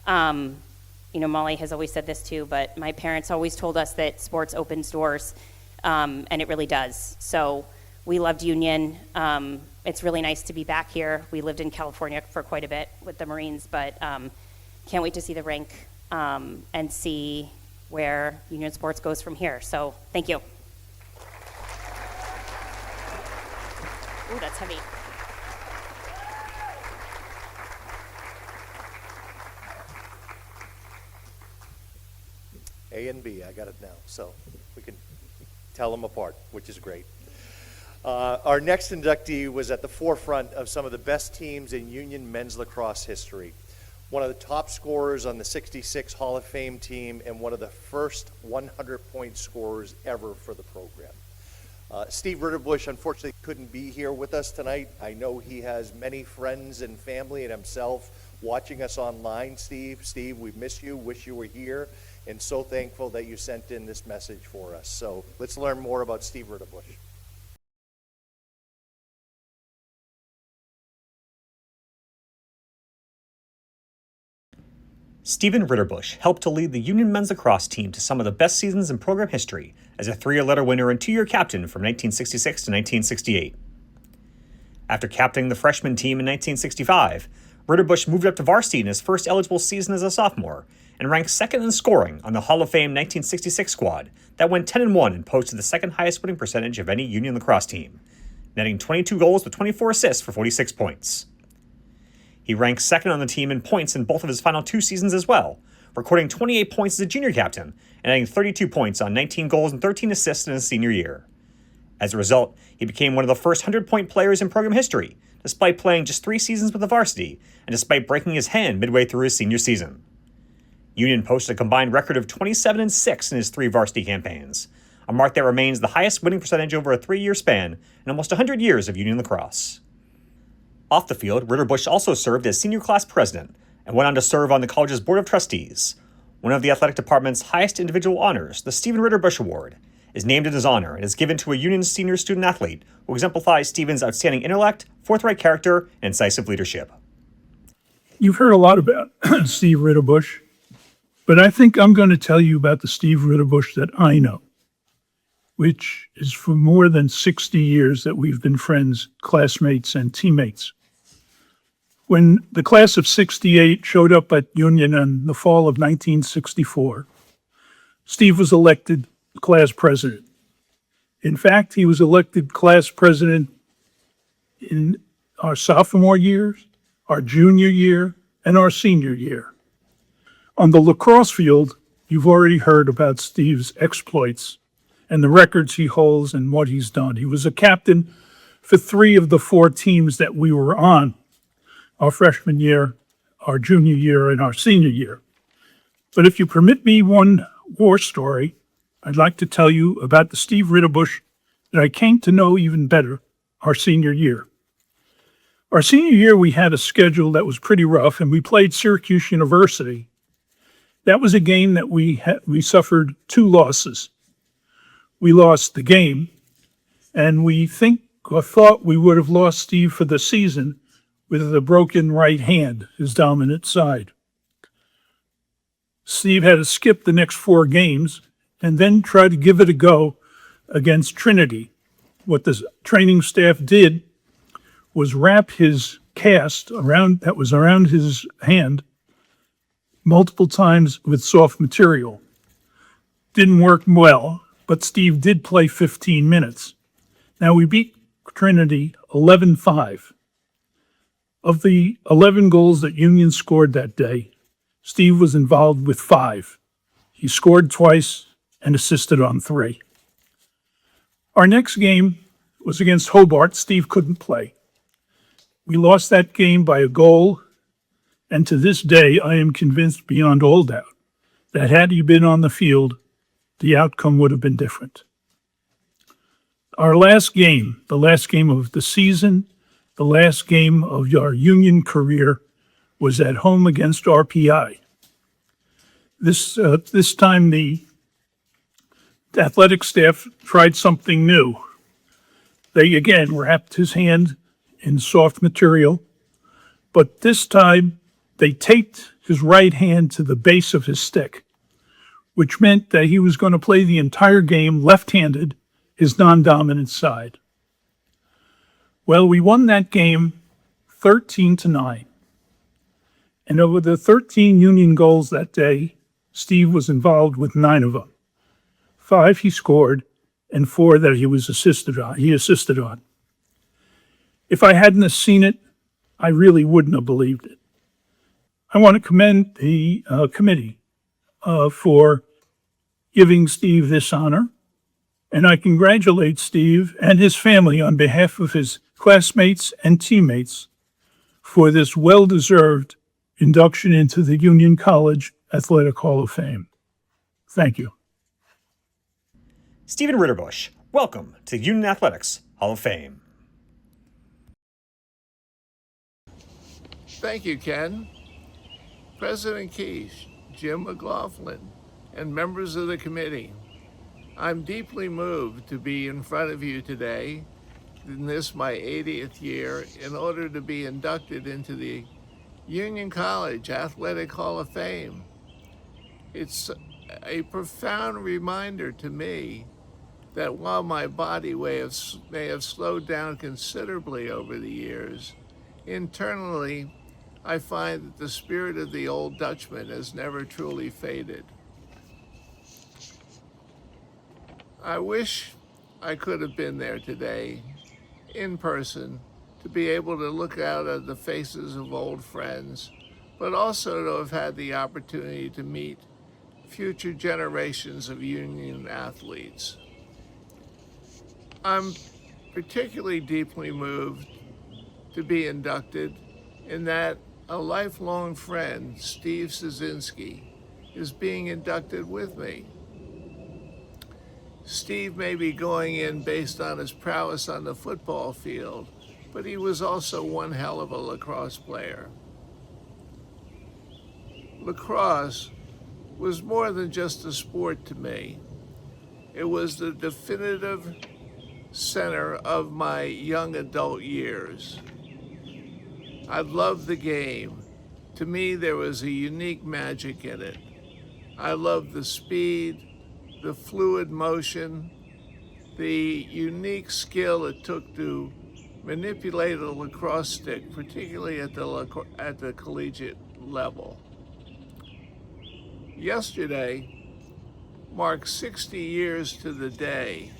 S8: You know, Molly has always said this too, but my parents always told us that sports opens doors, and it really does. So we loved Union. It's really nice to be back here. We lived in California for quite a bit with the Marines, but can't wait to see the rink and see where Union sports goes from here. So thank you. Ooh, that's heavy.
S1: A and B, I got it now, so we can tell them apart, which is great. Our next inductee was at the forefront of some of the best teams in Union men's lacrosse history. One of the top scorers on the '66 Hall of Fame team and one of the first 100-point scorers ever for the program. Steve Ritterbush, unfortunately, couldn't be here with us tonight. I know he has many friends and family and himself watching us online. Steve, we miss you, wish you were here. and so thankful that you sent in this message for us. So let's learn more about Steve Ritterbush.
S3: Stephen Ritterbush helped to lead the Union men's lacrosse team to some of the best seasons in program history as a 3-year letter winner and 2-year captain from 1966 to 1968. After captaining the freshman team in 1965, Ritterbush moved up to varsity in his first eligible season as a sophomore and ranked second in scoring on the Hall of Fame 1966 squad that went 10-1 and posted the second highest winning percentage of any Union lacrosse team, netting 22 goals with 24 assists for 46 points. He ranked second on the team in points in both of his final 2 seasons as well, recording 28 points as a junior captain and adding 32 points on 19 goals and 13 assists in his senior year. As a result, he became one of the first 100-point players in program history, despite playing just 3 seasons with the varsity and despite breaking his hand midway through his senior season. Union posted a combined record of 27-6 in his 3 varsity campaigns, a mark that remains the highest winning percentage over a 3-year span in almost 100 years of Union lacrosse. Off the field, Ritterbush also served as senior class president and went on to serve on the college's board of trustees. One of the athletic department's highest individual honors, the Stephen Ritterbush Award, is named in his honor and is given to a Union senior student athlete who exemplifies Stephen's outstanding intellect, forthright character, and incisive leadership.
S9: You've heard a lot about Steve Ritterbush, but I think I'm going to tell you about the Steve Ritterbush that I know, which is for more than 60 years that we've been friends, classmates, and teammates. When the class of '68 showed up at Union in the fall of 1964, Steve was elected class president. In fact, he was elected class president in our sophomore years, our junior year, and our senior year. On the lacrosse field, you've already heard about Steve's exploits and the records he holds and what he's done. He was a captain for 3 of the 4 teams that we were on, our freshman year, our junior year, and our senior year. But if you permit me one war story, I'd like to tell you about the Steve Ritterbush that I came to know even better our senior year. Our senior year, we had a schedule that was pretty rough, and we played Syracuse University. That was a game that we suffered 2 losses. We lost the game, and we thought we would have lost Steve for the season with a broken right hand, his dominant side. Steve had to skip the next 4 games and then try to give it a go against Trinity. What the training staff did was wrap his cast that was around his hand multiple times with soft material. Didn't work well, but Steve did play 15 minutes. Now, we beat Trinity 11-5. Of the 11 goals that Union scored that day, Steve was involved with 5. He scored twice and assisted on 3. Our next game was against Hobart. Steve couldn't play. We lost that game by a goal, and to this day, I am convinced beyond all doubt that had he been on the field, the outcome would have been different. Our last game, the last game of the season, the last game of our Union career, was at home against RPI. This time, the athletic staff tried something new. They again wrapped his hand in soft material, but this time they taped his right hand to the base of his stick, which meant that he was going to play the entire game left-handed, his non-dominant side. Well, we won that game 13-9. And over the 13 Union goals that day, Steve was involved with 9 of them. 5 he scored, and 4 that he assisted on. If I hadn't have seen it, I really wouldn't have believed it. I want to commend the committee for giving Steve this honor, and I congratulate Steve and his family on behalf of his classmates and teammates for this well-deserved induction into the Union College Athletic Hall of Fame. Thank you.
S3: Stephen Ritterbush, welcome to the Union Athletics Hall of Fame.
S10: Thank you, Ken. President Keish, Jim McLaughlin, and members of the committee. I'm deeply moved to be in front of you today in this my 80th year in order to be inducted into the Union College Athletic Hall of Fame. It's a profound reminder to me that while my body may have slowed down considerably over the years, internally I find that the spirit of the old Dutchman has never truly faded. I wish I could have been there today, in person, to be able to look out at the faces of old friends, but also to have had the opportunity to meet future generations of Union athletes. I'm particularly deeply moved to be inducted in that a lifelong friend, Steve Ciesinski, is being inducted with me. Steve may be going in based on his prowess on the football field, but he was also one hell of a lacrosse player. Lacrosse was more than just a sport to me. It was the definitive center of my young adult years. I loved the game. To me, there was a unique magic in it. I loved the speed, the fluid motion, the unique skill it took to manipulate a lacrosse stick, particularly at the collegiate level. Yesterday marked 60 years to the day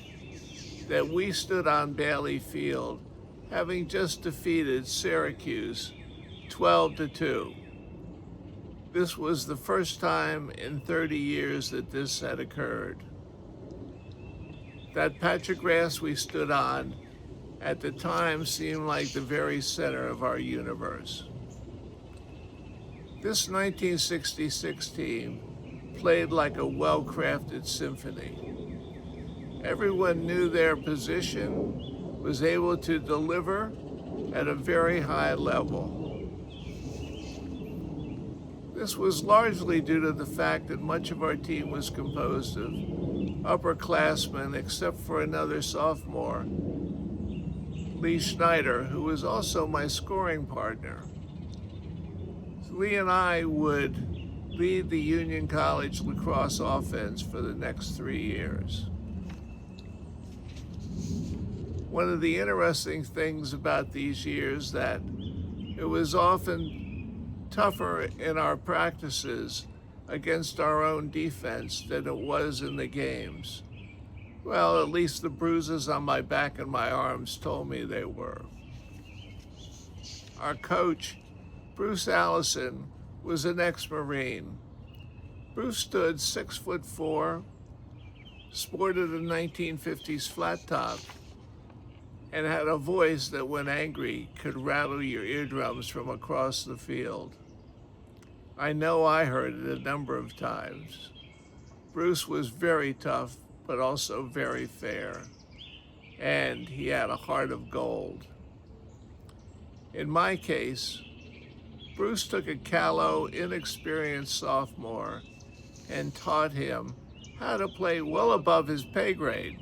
S10: that we stood on Bailey Field, having just defeated Syracuse 12-2. This was the first time in 30 years that this had occurred. That patch of grass we stood on at the time seemed like the very center of our universe. This 1966 team played like a well-crafted symphony. Everyone knew their position, was able to deliver at a very high level. This was largely due to the fact that much of our team was composed of upperclassmen, except for another sophomore, Lee Schneider, who was also my scoring partner. Lee and I would lead the Union College lacrosse offense for the next 3 years. One of the interesting things about these years that it was often tougher in our practices against our own defense than it was in the games. Well, at least the bruises on my back and my arms told me they were. Our coach, Bruce Allison, was an ex-Marine. Bruce stood 6'4", sported a 1950s flat top, and had a voice that, when angry, could rattle your eardrums from across the field. I know I heard it a number of times. Bruce was very tough, but also very fair, and he had a heart of gold. In my case, Bruce took a callow, inexperienced sophomore and taught him how to play well above his pay grade.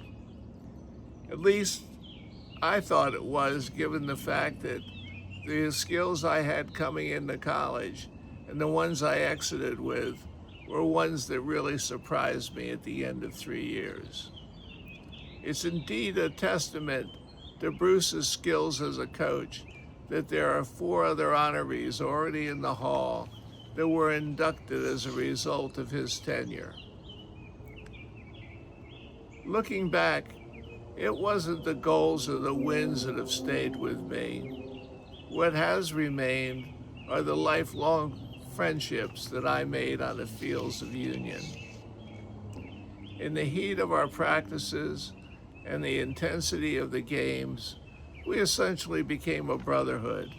S10: At least I thought it was, given the fact that the skills I had coming into college and the ones I exited with were ones that really surprised me at the end of 3 years. It's indeed a testament to Bruce's skills as a coach that there are 4 other honorees already in the hall that were inducted as a result of his tenure. Looking back, it wasn't the goals or the wins that have stayed with me. What has remained are the lifelong friendships that I made on the fields of Union. In the heat of our practices and the intensity of the games, we essentially became a brotherhood.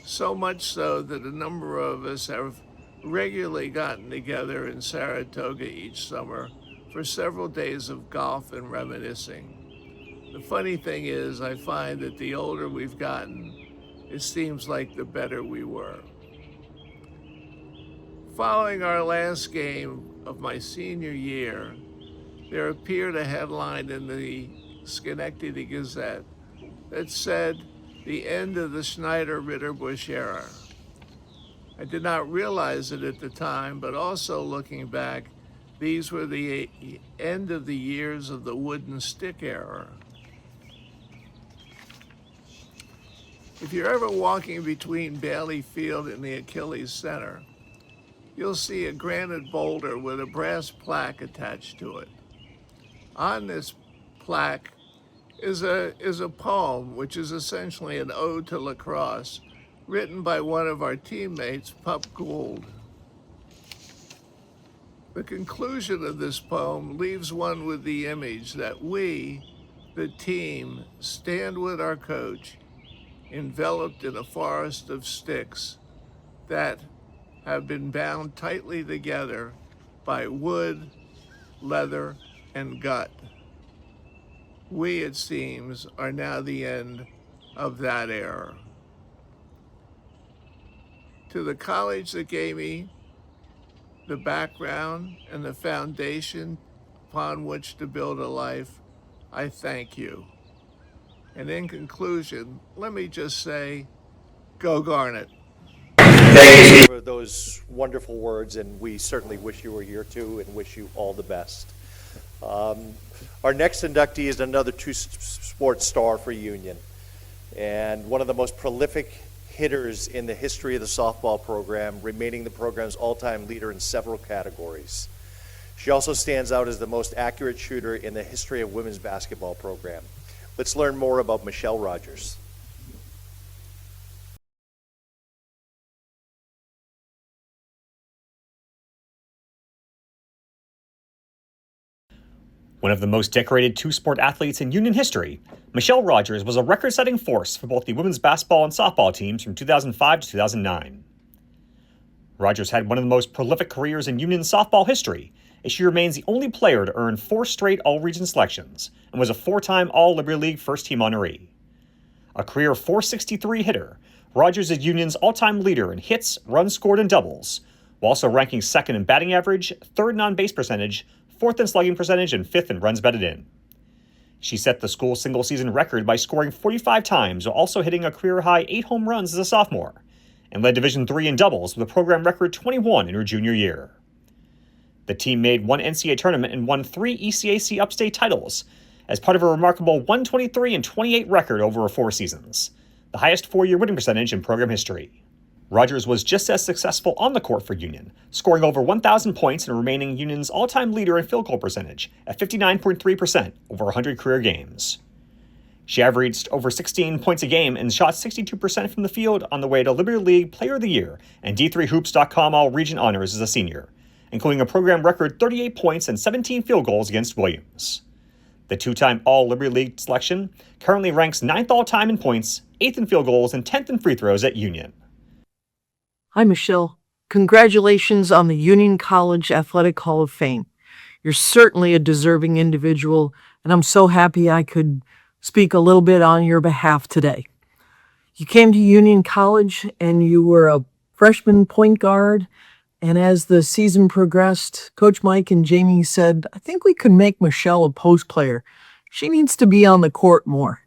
S10: So much so that a number of us have regularly gotten together in Saratoga each summer for several days of golf and reminiscing. The funny thing is, I find that the older we've gotten, it seems like the better we were. Following our last game, of my senior year, there appeared a headline in the Schenectady Gazette that said, "The end of the Snyder-Ritterbush era." I did not realize it at the time, but also looking back, these were the end of the years of the wooden stick era. If you're ever walking between Bailey Field and the Achilles Center, you'll see a granite boulder with a brass plaque attached to it. On this plaque is a poem, which is essentially an ode to lacrosse, written by one of our teammates, Pup Gould. The conclusion of this poem leaves one with the image that we, the team, stand with our coach, enveloped in a forest of sticks that have been bound tightly together by wood, leather, and gut. We, it seems, are now the end of that era. To the college that gave me the background and the foundation upon which to build a life, I thank you. And in conclusion, let me just say, go Garnet.
S1: Thank you for those wonderful words, and we certainly wish you were here too and wish you all the best. Our next inductee is another two-sport star for Union and one of the most prolific hitters in the history of the softball program, remaining the program's all-time leader in several categories. She also stands out as the most accurate shooter in the history of women's basketball program. Let's learn more about Michelle Rogers.
S3: One of the most decorated two-sport athletes in Union history, Michelle Rogers was a record-setting force for both the women's basketball and softball teams from 2005 to 2009. Rogers had one of the most prolific careers in Union softball history, as she remains the only player to earn 4 straight All-Region selections and was a 4-time All-Liberty League first-team honoree. A career .463 hitter, Rogers is Union's all-time leader in hits, runs scored, and doubles, while also ranking second in batting average, third in on-base percentage, fourth in slugging percentage, and fifth in runs batted in. She set the school single-season record by scoring 45 times while also hitting a career-high 8 home runs as a sophomore, and led Division III in doubles with a program record 21 in her junior year. The team made 1 NCAA tournament and won 3 ECAC upstate titles as part of a remarkable 123 and 28 record over 4 seasons, the highest 4-year winning percentage in program history. Rogers was just as successful on the court for Union, scoring over 1,000 points and remaining Union's all-time leader in field goal percentage at 59.3% over 100 career games. She averaged over 16 points a game and shot 62% from the field on the way to Liberty League Player of the Year and D3Hoops.com All-Region honors as a senior, including a program record 38 points and 17 field goals against Williams. The 2-time All-Liberty League selection currently ranks 9th all-time in points, 8th in field goals, and 10th in free throws at Union.
S11: Hi, Michelle. Congratulations on the Union College Athletic Hall of Fame. You're certainly a deserving individual, and I'm so happy I could speak a little bit on your behalf today. You came to Union College, and you were a freshman point guard, and as the season progressed, Coach Mike and Jamie said, I think we could make Michelle a post player. She needs to be on the court more.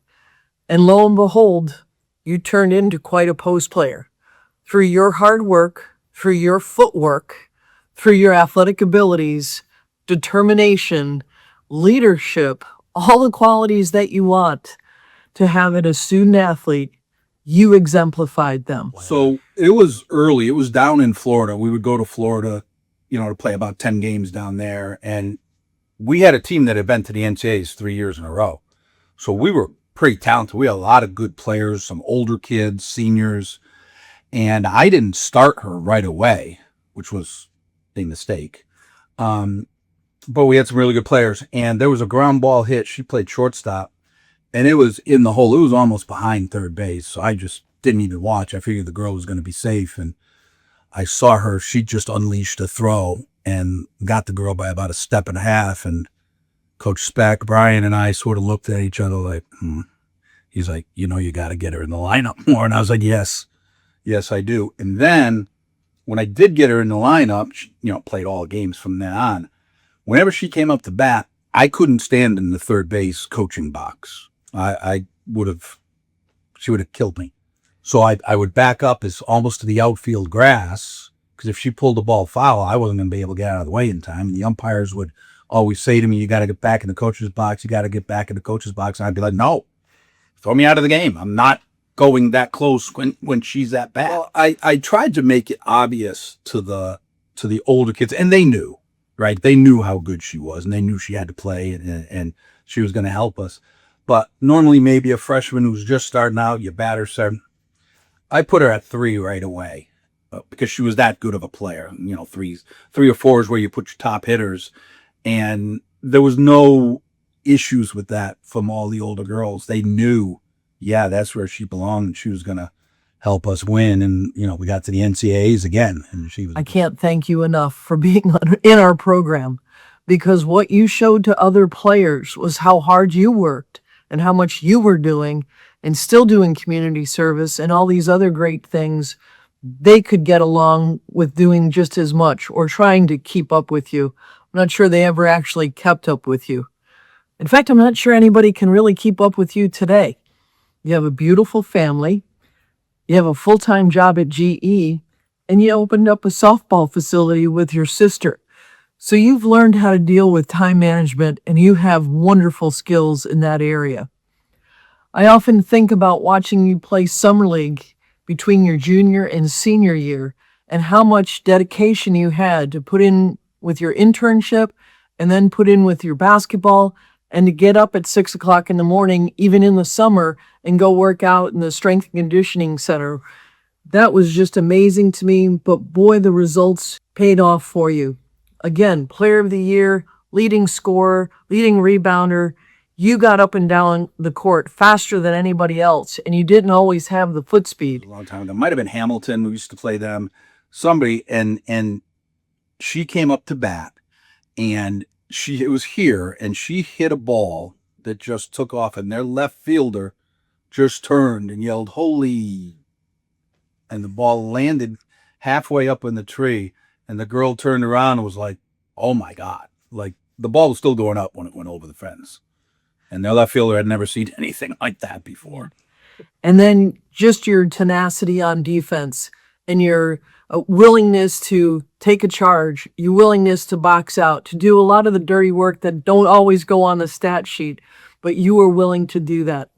S11: And lo and behold, you turned into quite a post player. Through your hard work, through your footwork, through your athletic abilities, determination, leadership, all the qualities that you want to have in a student athlete, you exemplified them.
S12: So it was early. It was down in Florida. We would go to Florida, to play about 10 games down there. And we had a team that had been to the NCAAs 3 years in a row. So we were pretty talented. We had a lot of good players, some older kids, seniors. And I didn't start her right away, which was a mistake. But we had some really good players. And there was a ground ball hit. She played shortstop. And it was in the hole. It was almost behind third base. So I just didn't even watch. I figured the girl was going to be safe. And I saw her. She just unleashed a throw and got the girl by about a step and a half. And Coach Speck, Brian, and I sort of looked at each other like, He's like, you got to get her in the lineup more. And I was like, yes, I do. And then when I did get her in the lineup, she, played all games from then on. Whenever she came up to bat, I couldn't stand in the third base coaching box. She would have killed me. So I would back up as almost to the outfield grass, because if she pulled the ball foul, I wasn't going to be able to get out of the way in time. And the umpires would always say to me, you got to get back in the coach's box. You got to get back in the coach's box. And I'd be like, no, throw me out of the game. I'm not going that close when she's at bat. Well, I tried to make it obvious to the older kids, and they knew, right? They knew how good she was, and they knew she had to play, and she was going to help us. But normally maybe a freshman who's just starting out, you bat her 7. I put her at 3 right away because she was that good of a player. 3 or 4 is where you put your top hitters. And there was no issues with that from all the older girls. They knew, yeah, that's where she belonged, and she was going to help us win. And, we got to the NCAAs again. And she was.
S11: I can't thank you enough for being in our program, because what you showed to other players was how hard you worked and how much you were doing and still doing community service and all these other great things. They could get along with doing just as much or trying to keep up with you. I'm not sure they ever actually kept up with you. In fact, I'm not sure anybody can really keep up with you today. You have a beautiful family. You have a full-time job at GE, and you opened up a softball facility with your sister. So you've learned how to deal with time management, and you have wonderful skills in that area. I often think about watching you play Summer League between your junior and senior year and how much dedication you had to put in with your internship and then put in with your basketball, and to get up at 6 o'clock in the morning, even in the summer, and go work out in the strength and conditioning center. That was just amazing to me, but boy, the results paid off for you. Again, player of the year, leading scorer, leading rebounder. You got up and down the court faster than anybody else, and you didn't always have the foot speed.
S12: A long time ago. Might have been Hamilton. We used to play them. Somebody, and she came up to bat, and it was here, and she hit a ball that just took off, and their left fielder just turned and yelled, "Holy!" And the ball landed halfway up in the tree, and the girl turned around and was like, "Oh my God." Like, the ball was still going up when it went over the fence. And their left fielder had never seen anything like that before.
S11: And then just your tenacity on defense and your willingness to take a charge, your willingness to box out, to do a lot of the dirty work that don't always go on the stat sheet, but you were willing to do that.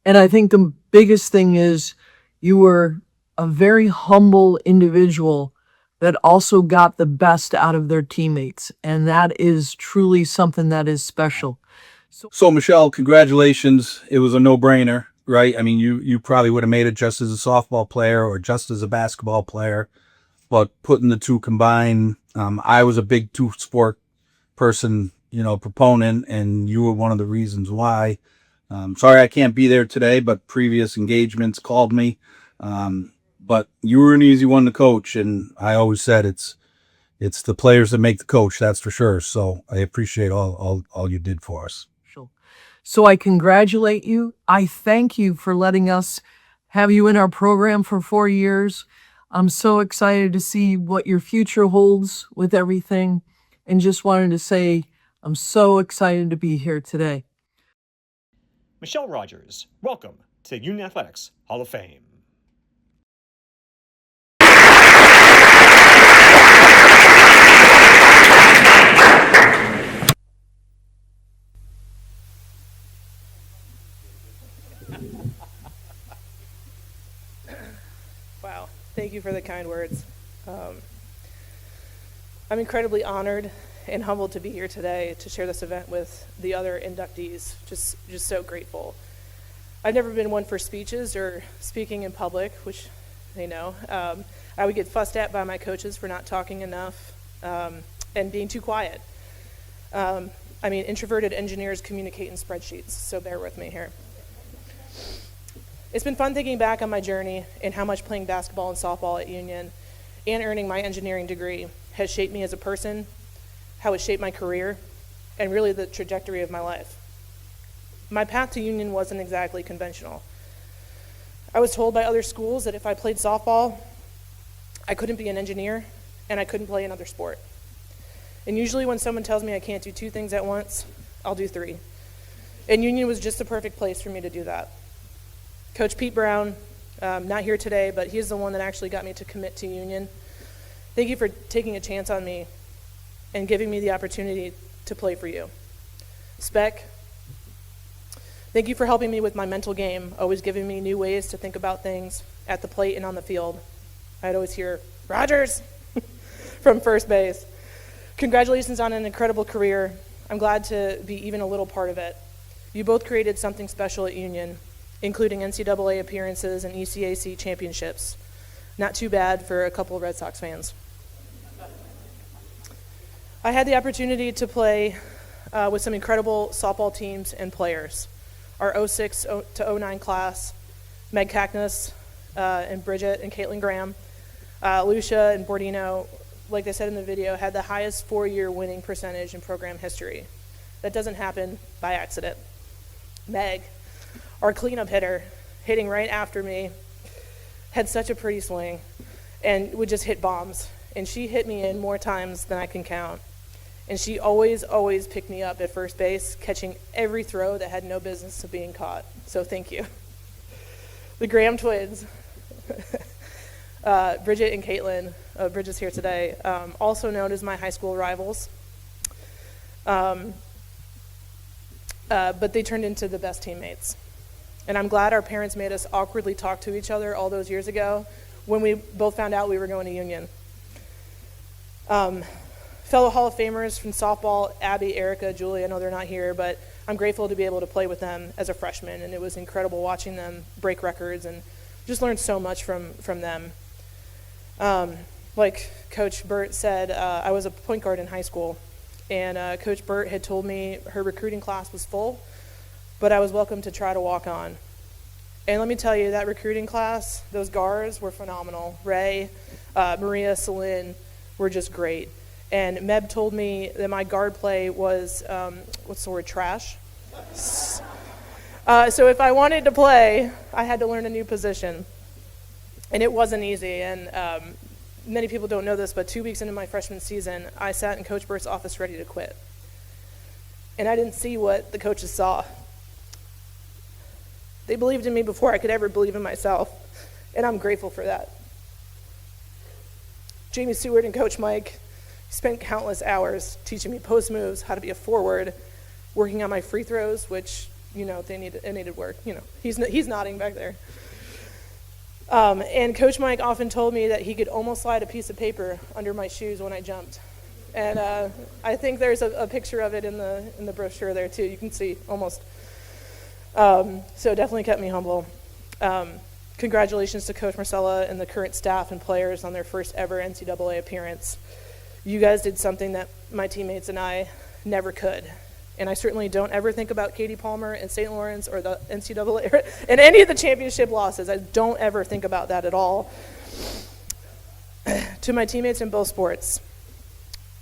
S11: And I think the biggest thing is you were a very humble individual that also got the best out of their teammates. And that is truly something that is special.
S12: So Michelle, congratulations. It was a no-brainer, right? I mean, you probably would have made it just as a softball player or just as a basketball player, but putting the two combined, I was a big two-sport person, proponent, and you were one of the reasons why. Sorry I can't be there today, but previous engagements called me. But you were an easy one to coach, and I always said it's the players that make the coach, that's for sure. So I appreciate all you did for us.
S11: So I congratulate you. I thank you for letting us have you in our program for 4 years. I'm so excited to see what your future holds with everything, and just wanted to say I'm so excited to be here today.
S3: Michelle Rogers, welcome to Union Athletics Hall of Fame.
S13: Wow, thank you for the kind words. I'm incredibly honored and humbled to be here today to share this event with the other inductees. Just so grateful. I've never been one for speeches or speaking in public, which they know. I would get fussed at by my coaches for not talking enough and being too quiet. Introverted engineers communicate in spreadsheets, so bear with me here. It's been fun thinking back on my journey and how much playing basketball and softball at Union and earning my engineering degree has shaped me as a person, how it shaped my career, and really the trajectory of my life. My path to Union wasn't exactly conventional. I was told by other schools that if I played softball, I couldn't be an engineer, and I couldn't play another sport. And usually when someone tells me I can't do 2 things at once, I'll do 3. And Union was just the perfect place for me to do that. Coach Pete Brown, not here today, but he's the one that actually got me to commit to Union. Thank you for taking a chance on me and giving me the opportunity to play for you. Speck, thank you for helping me with my mental game, always giving me new ways to think about things at the plate and on the field. I'd always hear, "Rogers," from first base. Congratulations on an incredible career. I'm glad to be even a little part of it. You both created something special at Union, including NCAA appearances and ECAC championships. Not too bad for a couple of Red Sox fans. I had the opportunity to play with some incredible softball teams and players. Our 06 to 09 class, Meg Cackness and Bridget and Caitlin Graham, Lucia and Bordino, like they said in the video, had the highest 4-year winning percentage in program history. That doesn't happen by accident. Meg, our cleanup hitter, hitting right after me, had such a pretty swing and would just hit bombs. And she hit me in more times than I can count. And she always picked me up at first base, catching every throw that had no business of being caught. So thank you. The Graham twins, Bridget and Caitlin, Bridget's here today, also known as my high school rivals. But they turned into the best teammates. And I'm glad our parents made us awkwardly talk to each other all those years ago when we both found out we were going to Union. Fellow Hall of Famers from softball, Abby, Erica, Julie, I know they're not here, but I'm grateful to be able to play with them as a freshman, and it was incredible watching them break records and just learned so much from them. Like Coach Burt said, I was a point guard in high school, and Coach Burt had told me her recruiting class was full, but I was welcome to try to walk on. And let me tell you, that recruiting class, those guards were phenomenal. Ray, Maria, Celine were just great. And Meb told me that my guard play was, what's the word, trash? So if I wanted to play, I had to learn a new position. And it wasn't easy. And many people don't know this, but 2 weeks into my freshman season, I sat in Coach Burt's office ready to quit. And I didn't see what the coaches saw. They believed in me before I could ever believe in myself, and I'm grateful for that. Jamie Seward and Coach Mike spent countless hours teaching me post moves, how to be a forward, working on my free throws, which, you know, it needed work. You know, he's nodding back there. And Coach Mike often told me that he could almost slide a piece of paper under my shoes when I jumped. And I think there's a picture of it in the brochure there too. You can see almost. So it definitely kept me humble. Congratulations to Coach Marcella and the current staff and players on their first ever NCAA appearance. You guys did something that my teammates and I never could. And I certainly don't ever think about Katie Palmer and St. Lawrence or the NCAA and any of the championship losses. I don't ever think about that at all. To my teammates in both sports,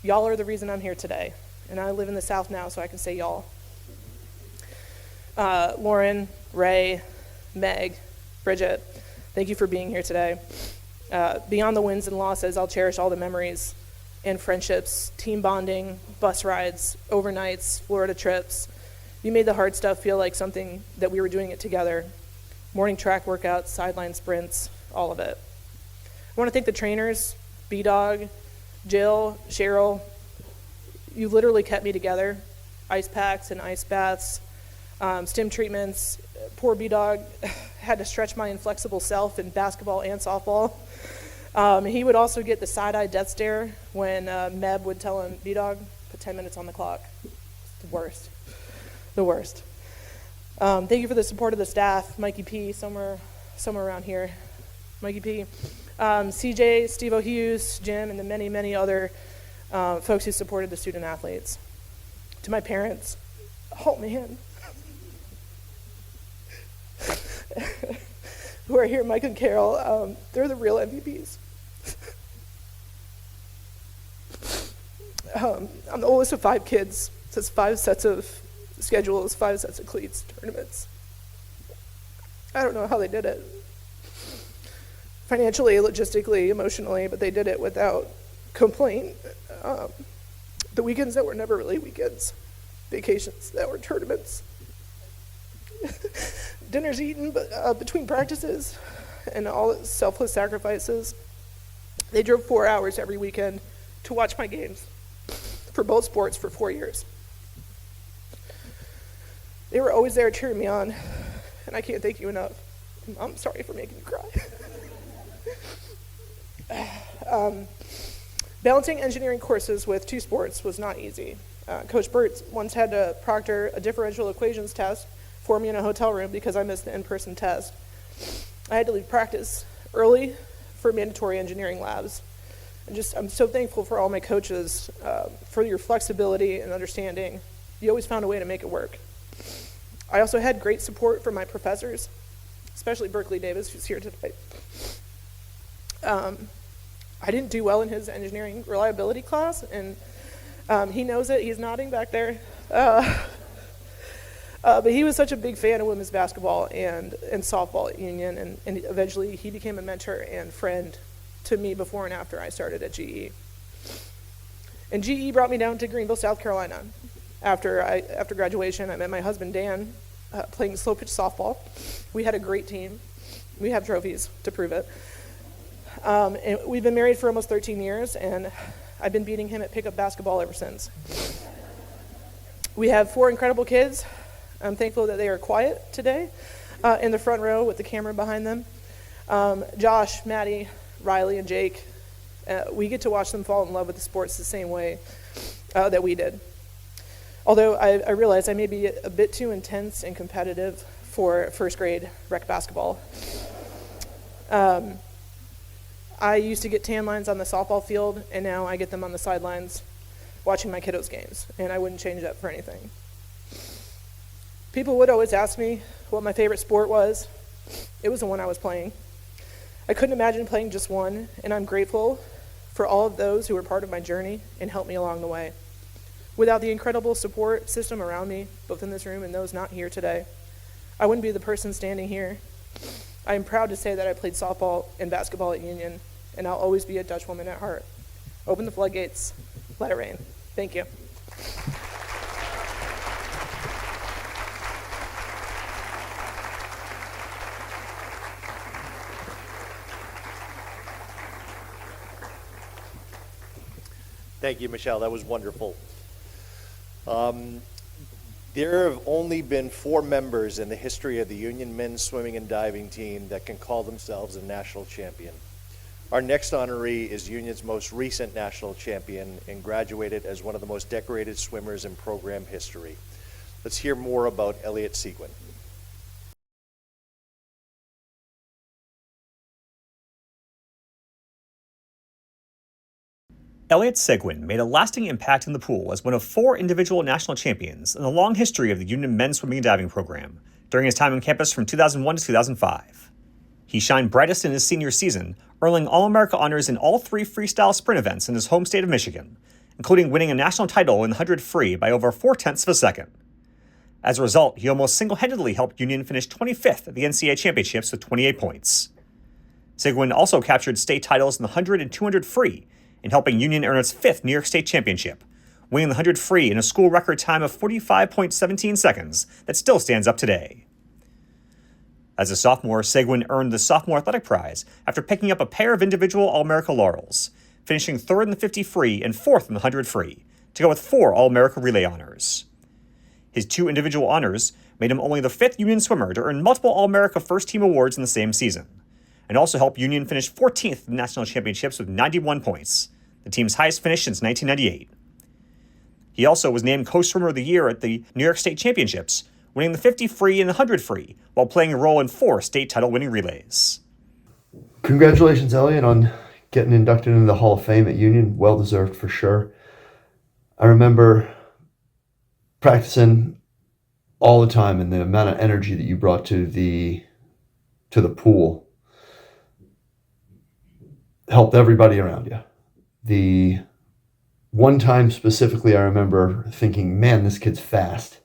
S13: y'all are the reason I'm here today. And I live in the South now, so I can say y'all. Lauren, Ray, Meg, Bridget, thank you for being here today. Beyond the wins and losses, I'll cherish all the memories and friendships, team bonding, bus rides, overnights, Florida trips. You made the hard stuff feel like something that we were doing it together. Morning track workouts, sideline sprints, all of it. I want to thank the trainers, B-Dog, Jill, Cheryl. You literally kept me together. Ice packs and ice baths, stim treatments. Poor B-Dog had to stretch my inflexible self in basketball and softball. He would also get the side-eye death stare when Meb would tell him, B-Dog, put 10 minutes on the clock. The worst. The worst. Thank you for the support of the staff. Mikey P, somewhere around here. Mikey P. CJ, Steve O'Hughes, Jim, and the many, many other folks who supported the student athletes. To my parents, oh man, who are here, Mike and Carol, they're the real MVPs. I'm the oldest of 5 kids, so it's 5 sets of schedules, 5 sets of cleats, tournaments. I don't know how they did it. financially, logistically, emotionally, but they did it without complaint. The weekends that were never really weekends, vacations that were tournaments, dinners eaten between practices, and all selfless sacrifices. They drove 4 hours every weekend to watch my games for both sports for 4 years. They were always there cheering me on, and I can't thank you enough. I'm sorry for making you cry. Balancing engineering courses with 2 sports was not easy. Coach Burt once had to proctor a differential equations test for me in a hotel room because I missed the in-person test. I had to leave practice early for mandatory engineering labs. I'm so thankful for all my coaches, for your flexibility and understanding. You always found a way to make it work. I also had great support from my professors, especially Berkeley Davis, who's here today. I didn't do well in his engineering reliability class, and he knows it. He's nodding back there. But he was such a big fan of women's basketball and softball at Union, and eventually he became a mentor and friend to me before and after I started at GE. And GE brought me down to Greenville, South Carolina. After graduation, I met my husband, Dan, playing slow pitch softball. We had a great team. We have trophies to prove it. And we've been married for almost 13 years, and I've been beating him at pickup basketball ever since. We have 4 incredible kids. I'm thankful that they are quiet today in the front row with the camera behind them. Josh, Maddie, Riley, and Jake, we get to watch them fall in love with the sports the same way that we did. Although I realize I may be a bit too intense and competitive for first grade rec basketball. I used to get tan lines on the softball field, and now I get them on the sidelines watching my kiddos' games, and I wouldn't change that for anything. People would always ask me what my favorite sport was. It was the one I was playing. I couldn't imagine playing just one, and I'm grateful for all of those who were part of my journey and helped me along the way. Without the incredible support system around me, both in this room and those not here today, I wouldn't be the person standing here. I am proud to say that I played softball and basketball at Union, and I'll always be a Dutch woman at heart. Open the floodgates, let it rain. Thank you.
S1: Thank you, Michelle. That was wonderful. There have only been 4 members in the history of the Union men's swimming and diving team that can call themselves a national champion. Our next honoree is Union's most recent national champion and graduated as one of the most decorated swimmers in program history. Let's hear more about Elliot Seguin.
S3: Elliot Seguin made a lasting impact in the pool as one of 4 individual national champions in the long history of the Union men's swimming and diving program during his time on campus from 2001 to 2005. He shined brightest in his senior season, earning All-America honors in all 3 freestyle sprint events in his home state of Michigan, including winning a national title in the 100 free by over 0.4 of a second. As a result, he almost single-handedly helped Union finish 25th at the NCAA championships with 28 points. Seguin also captured state titles in the 100 and 200 free, in helping Union earn its 5th New York State championship, winning the 100 free in a school record time of 45.17 seconds that still stands up today. As a sophomore, Seguin earned the Sophomore Athletic Prize after picking up a pair of individual All-America laurels, finishing 3rd in the 50 free and 4th in the 100 free, to go with 4 All-America relay honors. His 2 individual honors made him only the 5th Union swimmer to earn multiple All-America first-team awards in the same season, and also helped Union finish 14th in the national championships with 91 points, the team's highest finish since 1998. He also was named Co-Swimmer of the Year at the New York State Championships, winning the 50 free and the 100 free, while playing a role in 4 state title-winning relays.
S14: Congratulations, Elliot, on getting inducted into the Hall of Fame at Union. Well-deserved for sure. I remember practicing all the time, and the amount of energy that you brought to the pool helped everybody around you. The one time specifically, I remember thinking, man, this kid's fast.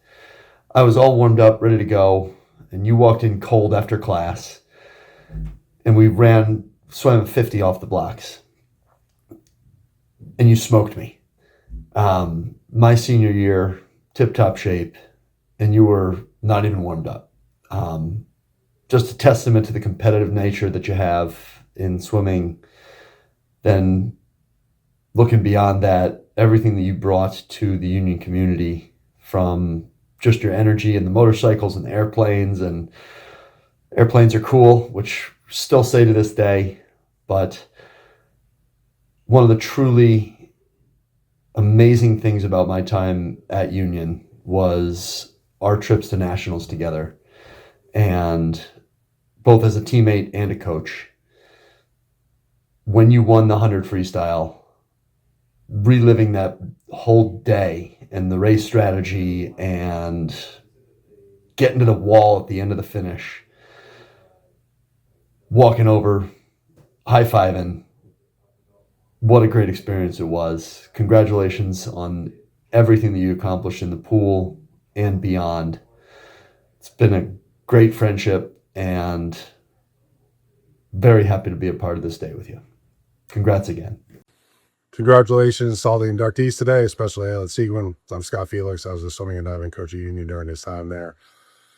S14: I was all warmed up, ready to go, and you walked in cold after class, and we ran swam 50 off the blocks, and you smoked me. My senior year, tip-top shape, and you were not even warmed up. Just a testament to the competitive nature that you have in swimming. Then looking beyond that, everything that you brought to the Union community, from just your energy and the motorcycles and the airplanes, and airplanes are cool, which we still say to this day, but one of the truly amazing things about my time at Union was our trips to nationals together. And both as a teammate and a coach, when you won the 100 freestyle, reliving that whole day and the race strategy and getting to the wall at the end of the finish, walking over, high-fiving, what a great experience it was. Congratulations on everything that you accomplished in the pool and beyond. It's been a great friendship, and very happy to be a part of this day with you. Congrats again.
S15: Congratulations to all the inductees today, especially Elliot Seguin. I'm Scott Felix. I was the swimming and diving coach at Union during this time there.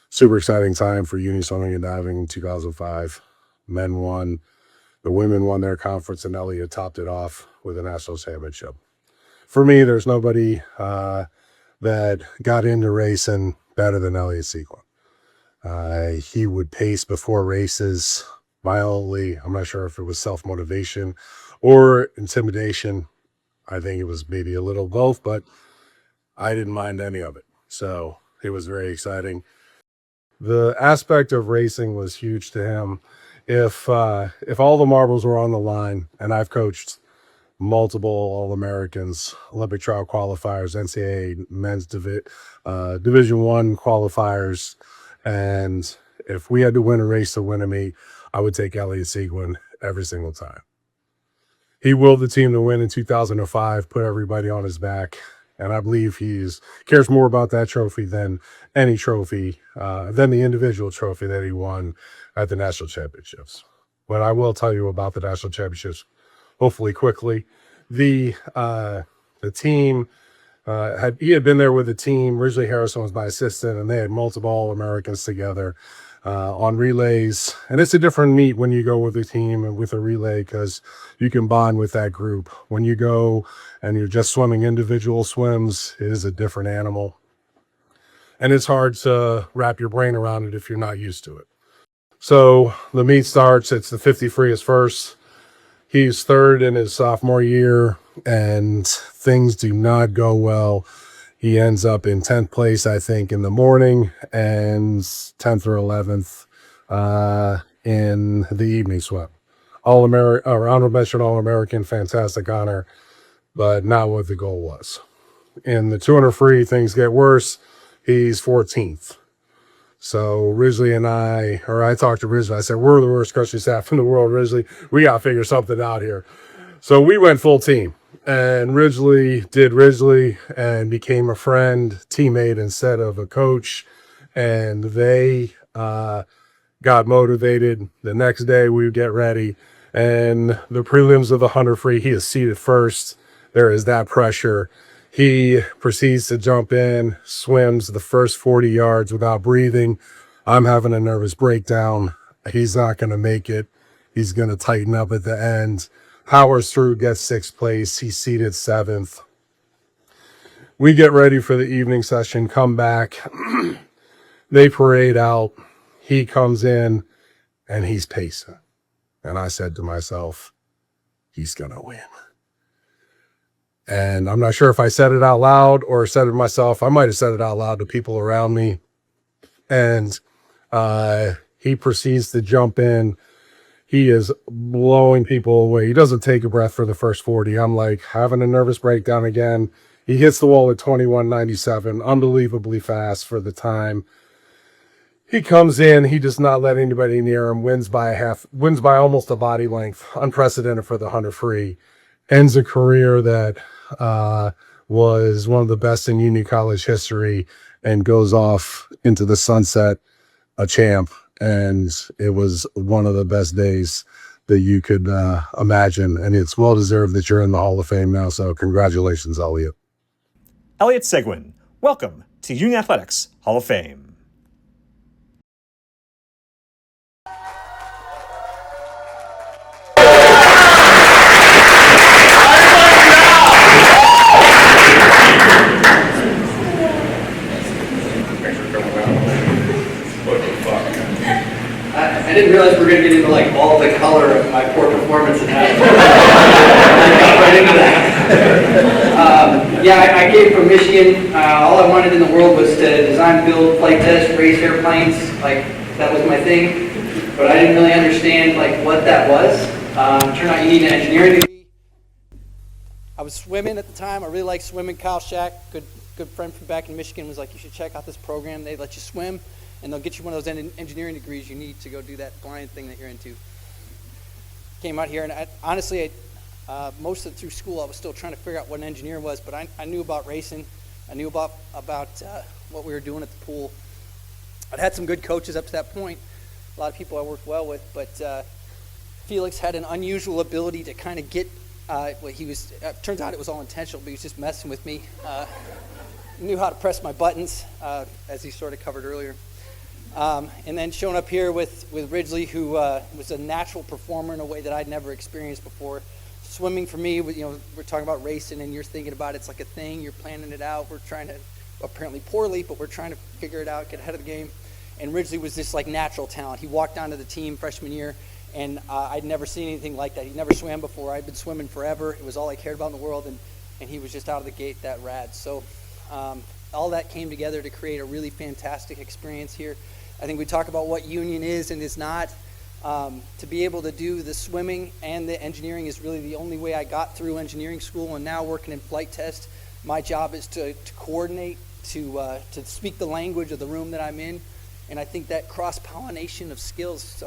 S15: Super exciting time for Union swimming and diving in 2005. Men won. The women won their conference, and Elliot topped it off with a national championship. For me, there's nobody that got into racing better than Elliot Seguin. He would pace before races violently. I'm not sure if it was self-motivation or intimidation. I think it was maybe a little both, but I didn't mind any of it. So it was very exciting. The aspect of racing was huge to him. If all the marbles were on the line, and I've coached multiple All-Americans, Olympic trial qualifiers, NCAA men's Division I qualifiers, and if we had to win a race to win a meet, I would take Elliot Seguin every single time. He willed the team to win in 2005, put everybody on his back, and I believe he cares more about that trophy than any trophy, than the individual trophy that he won at the national championships. But I will tell you about the national championships, hopefully quickly. The team, he had been there with the team. Originally, Harrison was my assistant, and they had multiple All-Americans together on relays. And it's a different meet when you go with a team and with a relay, because you can bond with that group. When you go and you're just swimming individual swims, it is a different animal. And it's hard to wrap your brain around it if you're not used to it. So the meet starts. It's the 50 free is first. He's third in his sophomore year, and things do not go well. He ends up in 10th place, I think, in the morning, and 10th or 11th in the evening swim. All-American, or honorable mention All-American, fantastic honor, but not what the goal was. In the 200 free, things get worse. He's 14th. So Ridgely and I talked to Ridgely. I said, we're the worst coaching staff in the world, Ridgely. We got to figure something out here. So we went full team. And Ridgely did Ridgely and became a friend, teammate instead of a coach. And they got motivated. The next day we would get ready. And the prelims of the 100 free, he is seated first. There is that pressure. He proceeds to jump in, swims the first 40 yards without breathing. I'm having a nervous breakdown. He's not going to make it. He's going to tighten up at the end. Powers through, gets 6th place. He's seated 7th. We get ready for the evening session, come back. They parade out. He comes in, and he's pacing. And I said to myself, he's going to win. And I'm not sure if I said it out loud or said it myself. I might have said it out loud to people around me. And he proceeds to jump in. He is blowing people away. He doesn't take a breath for the first 40. I'm like having a nervous breakdown again. He hits the wall at 21:97, unbelievably fast for the time. He comes in. He does not let anybody near him. Wins by almost a body length. Unprecedented for the 100 free. Ends a career that was one of the best in Union College history, and goes off into the sunset a champ. And it was one of the best days that you could imagine. And it's well deserved that you're in the Hall of Fame now. So congratulations, Elliot.
S3: Elliot Seguin, welcome to Union Athletics Hall of Fame.
S16: I didn't realize we were going to get into like all the color of my poor performance and that. I got right into that. Yeah, I came from Michigan. All I wanted in the world was to design, build, flight test, race airplanes. Like that was my thing. But I didn't really understand like what that was. Turned out you need an engineering degree. I was swimming at the time. I really liked swimming. Kyle Shack, good friend from back in Michigan, was like, you should check out this program. They let you swim, and they'll get you one of those engineering degrees you need to go do that blind thing that you're into. Came out here, and honestly, most of through school, I was still trying to figure out what an engineer was, but I knew about racing. I knew about what we were doing at the pool. I'd had some good coaches up to that point, a lot of people I worked well with, but Felix had an unusual ability to kind of get turns out it was all intentional, but he was just messing with me. Knew how to press my buttons, as he sort of covered earlier. And then showing up here with Ridgely, who was a natural performer in a way that I'd never experienced before. Swimming for me, we're talking about racing, and you're thinking about it's like a thing. You're planning it out. We're trying to, apparently poorly, but we're trying to figure it out, get ahead of the game. And Ridgely was this like natural talent. He walked onto the team freshman year, and I'd never seen anything like that. He'd never swam before. I'd been swimming forever. It was all I cared about in the world, and he was just out of the gate that rad. So all that came together to create a really fantastic experience here. I think we talk about what Union is and is not. To be able to do the swimming and the engineering is really the only way I got through engineering school, and now working in flight test, my job is to coordinate, to speak the language of the room that I'm in, and I think that cross-pollination of skills,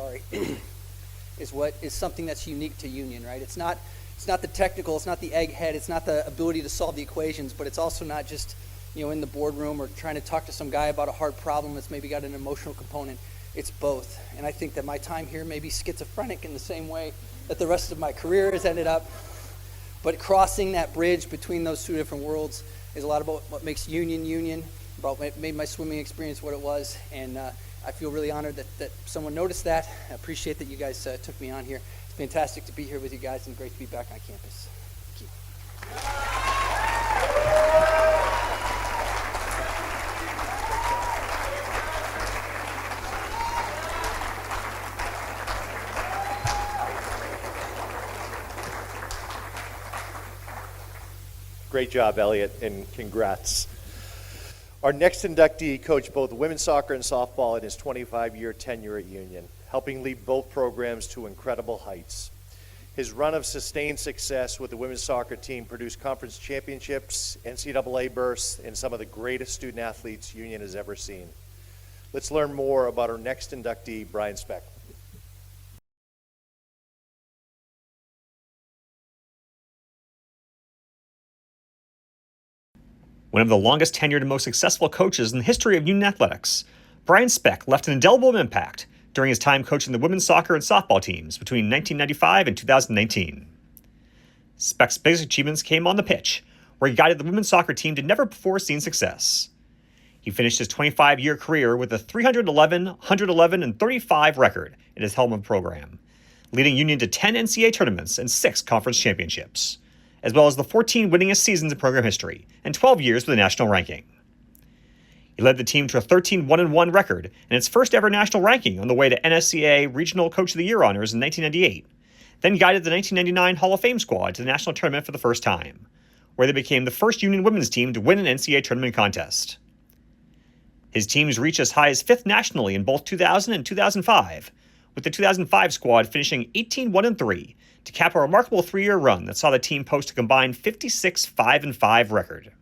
S16: is something that's unique to Union, right? It's not the technical, it's not the egghead, it's not the ability to solve the equations, but it's also not just in the boardroom or trying to talk to some guy about a hard problem that's maybe got an emotional component. It's both. And I think that my time here may be schizophrenic in the same way that the rest of my career has ended up. But crossing that bridge between those two different worlds is a lot about what makes Union, about what made my swimming experience what it was. And I feel really honored that someone noticed that. I appreciate that you guys took me on here. It's fantastic to be here with you guys and great to be back on campus. Thank you.
S1: Great job, Elliot, and congrats. Our next inductee coached both women's soccer and softball in his 25-year tenure at Union, helping lead both programs to incredible heights. His run of sustained success with the women's soccer team produced conference championships, NCAA berths, and some of the greatest student athletes Union has ever seen. Let's learn more about our next inductee, Brian Speck.
S3: One of the longest tenured and most successful coaches in the history of Union athletics, Brian Speck left an indelible impact during his time coaching the women's soccer and softball teams between 1995 and 2019. Speck's biggest achievements came on the pitch, where he guided the women's soccer team to never-before-seen success. He finished his 25-year career with a 311, 111, and 35 record in his helm of program, leading Union to 10 NCAA tournaments and 6 conference championships, as well as the 14 winningest seasons in program history and 12 years with a national ranking. He led the team to a 13-1-1 record and its first ever national ranking on the way to NSCAA Regional Coach of the Year honors in 1998, then guided the 1999 Hall of Fame squad to the national tournament for the first time, where they became the first Union women's team to win an NCAA tournament contest. His teams reached as high as 5th nationally in both 2000 and 2005, with the 2005 squad finishing 18-1-3 to cap a remarkable 3-year run that saw the team post a combined 56-5-5 record.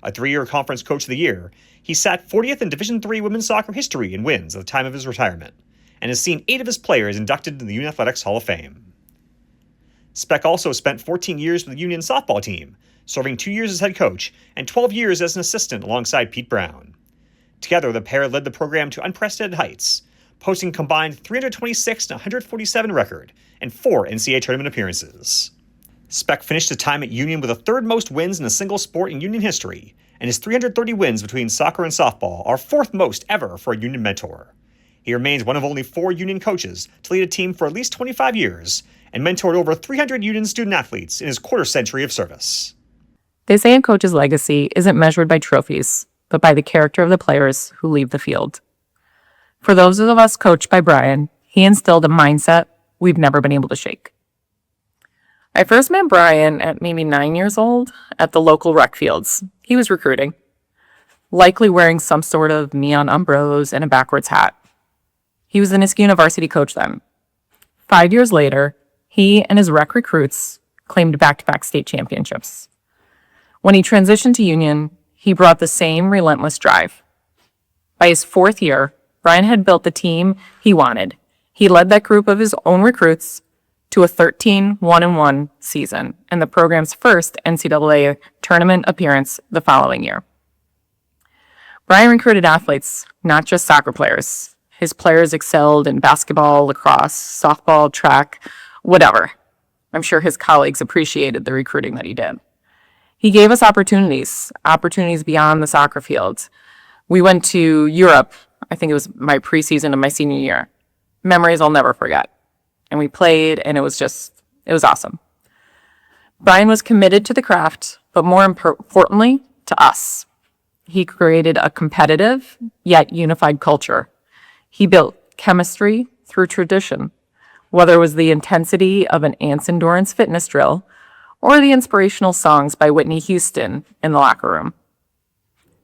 S3: A 3-year conference coach of the year, he sat 40th in Division III women's soccer history in wins at the time of his retirement, and has seen 8 of his players inducted into the Union Athletics Hall of Fame. Speck also spent 14 years with the Union softball team, serving 2 years as head coach and 12 years as an assistant alongside Pete Brown. Together, the pair led the program to unprecedented heights, posting a combined 326 and 147 record and 4 NCAA tournament appearances. Speck finished his time at Union with the third most wins in a single sport in Union history, and his 330 wins between soccer and softball are fourth most ever for a Union mentor. He remains one of only 4 Union coaches to lead a team for at least 25 years and mentored over 300 Union student-athletes in his quarter-century of service.
S17: They say a coach's legacy isn't measured by trophies, but by the character of the players who leave the field. For those of us coached by Brian, he instilled a mindset we've never been able to shake. I first met Brian at maybe 9 years old at the local rec fields. He was recruiting, likely wearing some sort of neon Umbros and a backwards hat. He was the Niskayuna varsity coach then. 5 years later, he and his rec recruits claimed back-to-back state championships. When he transitioned to Union, he brought the same relentless drive. By his 4th year, Brian had built the team he wanted. He led that group of his own recruits to a 13-1-1 season and the program's first NCAA tournament appearance the following year. Brian recruited athletes, not just soccer players. His players excelled in basketball, lacrosse, softball, track, whatever. I'm sure his colleagues appreciated the recruiting that he did. He gave us opportunities beyond the soccer field. We went to Europe. I think it was my preseason of my senior year. Memories I'll never forget. And we played, and it was awesome. Brian was committed to the craft, but more importantly, to us. He created a competitive, yet unified culture. He built chemistry through tradition, whether it was the intensity of an ants endurance fitness drill or the inspirational songs by Whitney Houston in the locker room.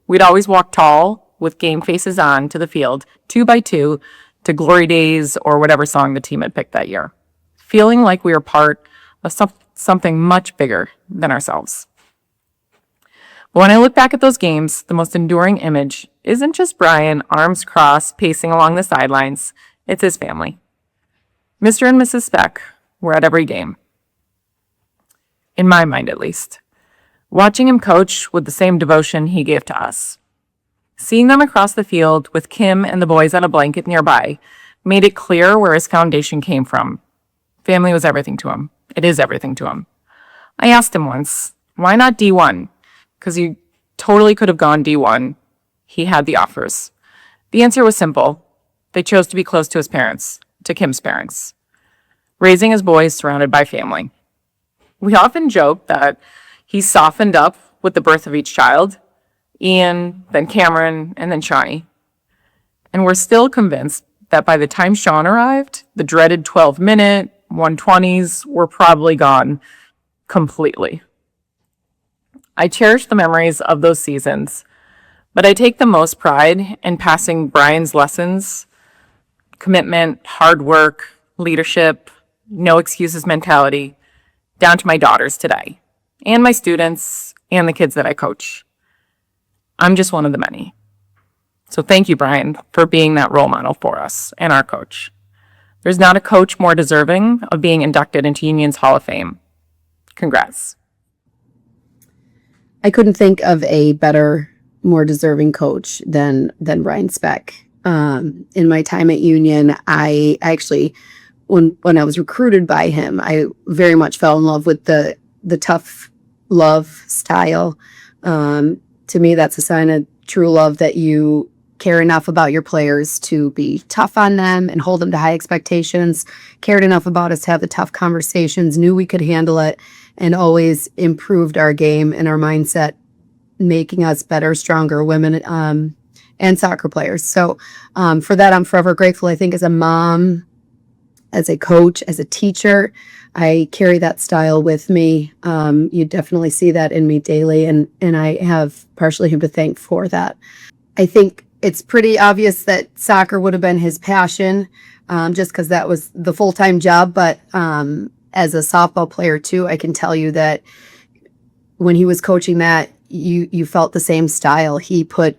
S17: We'd always walk tall with game faces on to the field, 2 by 2, to Glory Days or whatever song the team had picked that year, feeling like we were part of something much bigger than ourselves. But when I look back at those games, the most enduring image isn't just Brian, arms crossed, pacing along the sidelines. It's his family. Mr. and Mrs. Speck were at every game. In my mind, at least. Watching him coach with the same devotion he gave to us. Seeing them across the field with Kim and the boys on a blanket nearby made it clear where his foundation came from. Family was everything to him. It is everything to him. I asked him once, why not D1? Because he totally could have gone D1. He had the offers. The answer was simple. They chose to be close to his parents, to Kim's parents, raising his boys surrounded by family. We often joke that he softened up with the birth of each child, Ian, then Cameron, and then Shawnee. And we're still convinced that by the time Sean arrived, the dreaded 12-minute 120s were probably gone completely. I cherish the memories of those seasons, but I take the most pride in passing Brian's lessons, commitment, hard work, leadership, no excuses mentality, down to my daughters today, and my students, and the kids that I coach. I'm just one of the many. So thank you, Brian, for being that role model for us and our coach. There's not a coach more deserving of being inducted into Union's Hall of Fame. Congrats.
S18: I couldn't think of a better, more deserving coach than Brian Speck. In my time at Union, I actually, when I was recruited by him, I very much fell in love with the tough love style. To me, that's a sign of true love, that you care enough about your players to be tough on them and hold them to high expectations, cared enough about us to have the tough conversations, knew we could handle it, and always improved our game and our mindset, making us better, stronger women and soccer players. So for that, I'm forever grateful. I think as a mom, as a coach, as a teacher, I carry that style with me. You definitely see that in me daily, and I have partially him to thank for that. I think it's pretty obvious that soccer would have been his passion, just because that was the full-time job. But as a softball player too, I can tell you that when he was coaching that, you felt the same style. He put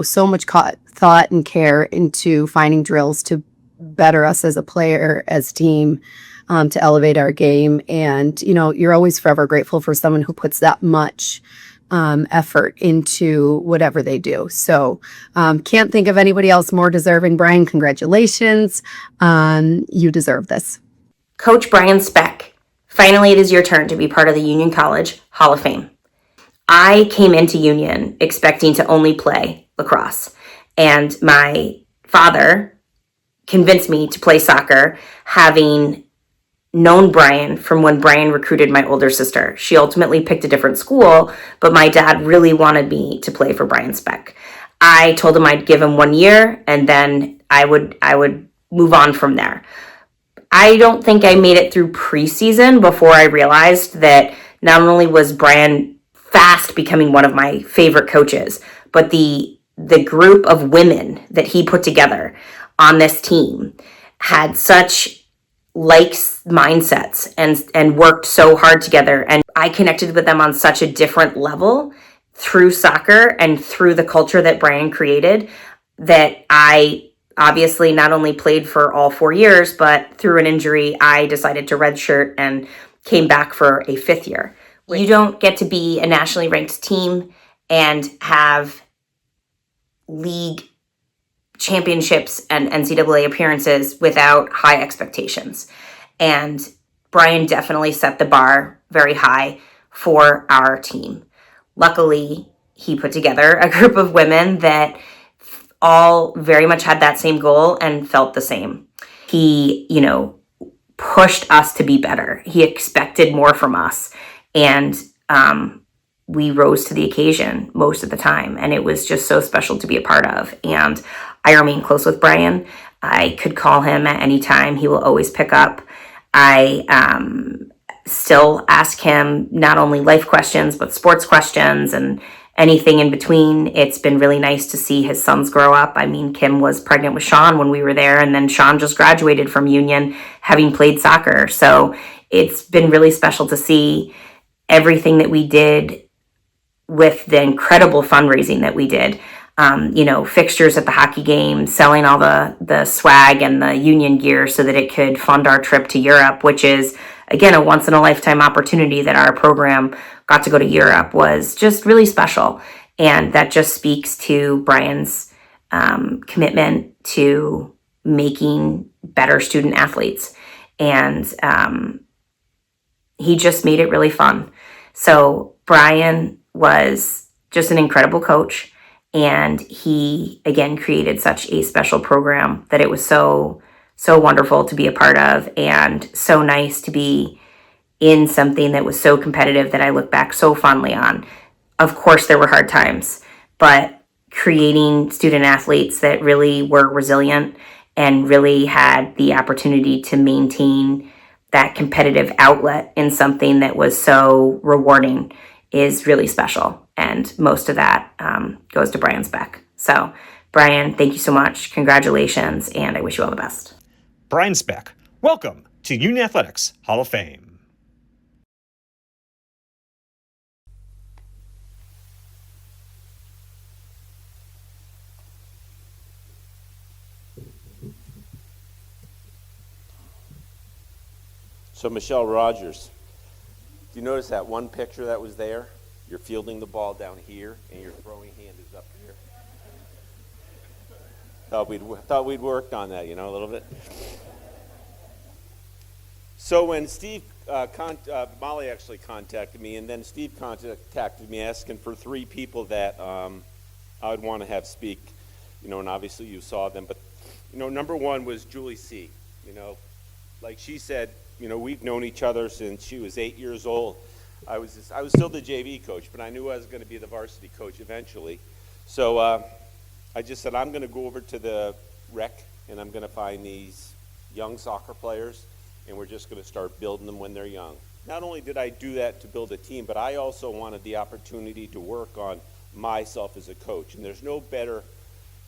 S18: so much thought and care into finding drills to better us as a player, as a team, to elevate our game. And you're always forever grateful for someone who puts that much effort into whatever they do. So can't think of anybody else more deserving. Brian, congratulations. You deserve this.
S7: Coach Brian Speck, finally it is your turn to be part of the Union College Hall of Fame. I came into Union expecting to only play lacrosse, and my father convinced me to play soccer, having known Brian from when Brian recruited my older sister. She ultimately picked a different school, but my dad really wanted me to play for Brian Speck. I told him I'd give him 1 year, and then I would move on from there. I don't think I made it through preseason before I realized that not only was Brian fast becoming one of my favorite coaches, but the group of women that he put together on this team had such like mindsets and worked so hard together. And I connected with them on such a different level through soccer and through the culture that Brian created, that I obviously not only played for all 4 years, but through an injury, I decided to redshirt and came back for a 5th year. You don't get to be a nationally ranked team and have league championships and NCAA appearances without high expectations. And Brian definitely set the bar very high for our team. Luckily, he put together a group of women that all very much had that same goal and felt the same. He, pushed us to be better. He expected more from us. And we rose to the occasion most of the time. And it was just so special to be a part of. And I remain close with Brian. I could call him at any time. He will always pick up. I still ask him not only life questions, but sports questions and anything in between. It's been really nice to see his sons grow up. I mean, Kim was pregnant with Sean when we were there, and then Sean just graduated from Union having played soccer. So it's been really special to see everything that we did with the incredible fundraising that we did. Fixtures at the hockey game, selling all the swag and the Union gear so that it could fund our trip to Europe, which is, again, a once-in-a-lifetime opportunity that our program got to go to Europe, was just really special. And that just speaks to Brian's commitment to making better student athletes. And he just made it really fun. So Brian was just an incredible coach. And he, again, created such a special program that it was so wonderful to be a part of, and so nice to be in something that was so competitive that I look back so fondly on. Of course, there were hard times, but creating student athletes that really were resilient and really had the opportunity to maintain that competitive outlet in something that was so rewarding is really special. And most of that goes to Brian Speck. So, Brian, thank you so much. Congratulations, and I wish you all the best.
S3: Brian Speck, welcome to Union Athletics Hall of Fame.
S19: So, Michelle Rogers, do you notice that one picture that was there? You're fielding the ball down here, and your throwing hand is up here. Thought we'd worked on that, a little bit. So when Steve, Molly actually contacted me, and then Steve contacted me asking for 3 people that I would want to have speak, and obviously you saw them. But, number 1 was Julie C. Like she said, we've known each other since she was 8 years old. I was still the JV coach, but I knew I was going to be the varsity coach eventually. So I just said, I'm going to go over to the rec, and I'm going to find these young soccer players, and we're just going to start building them when they're young. Not only did I do that to build a team, but I also wanted the opportunity to work on myself as a coach. And there's no better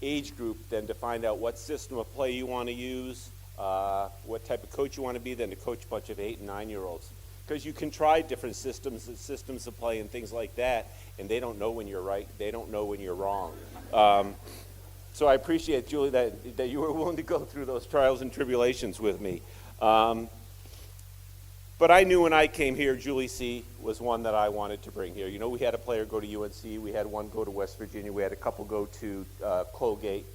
S19: age group than to find out what system of play you want to use, what type of coach you want to be, than to coach a bunch of 8 and 9-year-olds. Because you can try different systems of play and things like that, and they don't know when you're right. They don't know when you're wrong. So I appreciate, Julie, that you were willing to go through those trials and tribulations with me. But I knew when I came here, Julie C. was one that I wanted to bring here. You know, we had a player go to UNC, we had one go to West Virginia, we had a couple go to Colgate.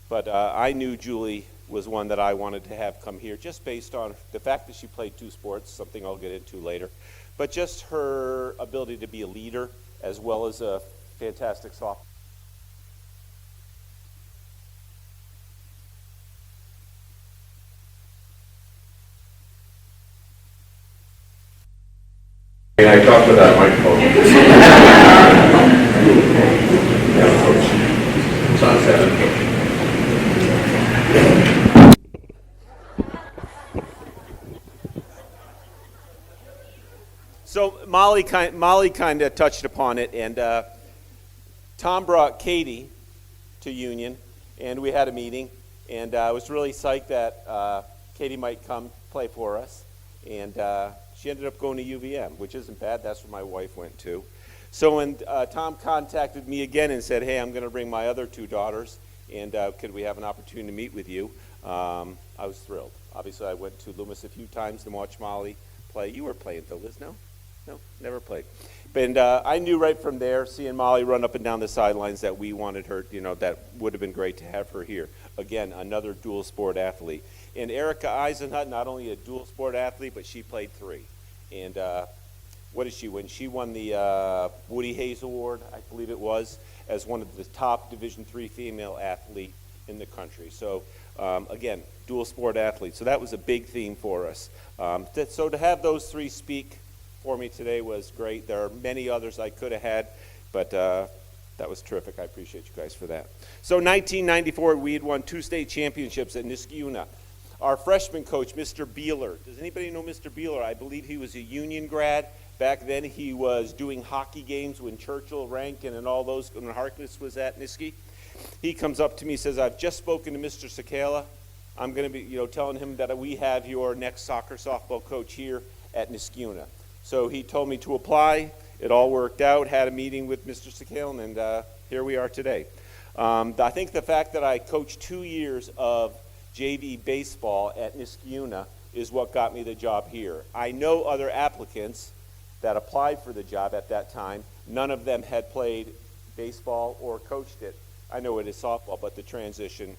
S19: But I knew Julie was one that I wanted to have come here, just based on the fact that she played 2 sports, something I'll get into later, but just her ability to be a leader as well as a fantastic sophomore.
S20: And I talked to that microphone. It's on 7.
S19: So Molly kind of touched upon it, and Tom brought Katie to Union, and we had a meeting, and I was really psyched that Katie might come play for us, and she ended up going to UVM, which isn't bad. That's where my wife went to. So when Tom contacted me again and said, hey, I'm going to bring my other 2 daughters, and could we have an opportunity to meet with you, I was thrilled. Obviously, I went to Loomis a few times to watch Molly play. You were playing, Phil, Liz, no? No, never played. And I knew right from there, seeing Molly run up and down the sidelines, that we wanted her, you know, that would have been great to have her here. Again, another dual sport athlete. And Erica Eisenhut, not only a dual sport athlete, but she played 3. And what did she win? She won the Woody Hayes Award, I believe it was, as one of the top Division III female athlete in the country. So again, dual sport athlete. So that was a big theme for us. So to have those 3 speak for me today was great. There are many others I could have had, but that was terrific. I appreciate you guys for that. So 1994, we had won 2 state championships at Niskayuna. Our freshman coach, Mr. Beeler. Does anybody know Mr. Beeler? I believe he was a Union grad. Back then, he was doing hockey games when Churchill, Rankin, and all those, when Harkness was at Niskay. He comes up to me and says, I've just spoken to Mr. Sakala. I'm going to be, telling him that we have your next softball coach here at Niskayuna. So he told me to apply. It all worked out. Had a meeting with Mr. Sakala, and here we are today. I think the fact that I coached 2 years of JV baseball at Niskayuna is what got me the job here. I know other applicants that applied for the job at that time. None of them had played baseball or coached it. I know it is softball, but the transition,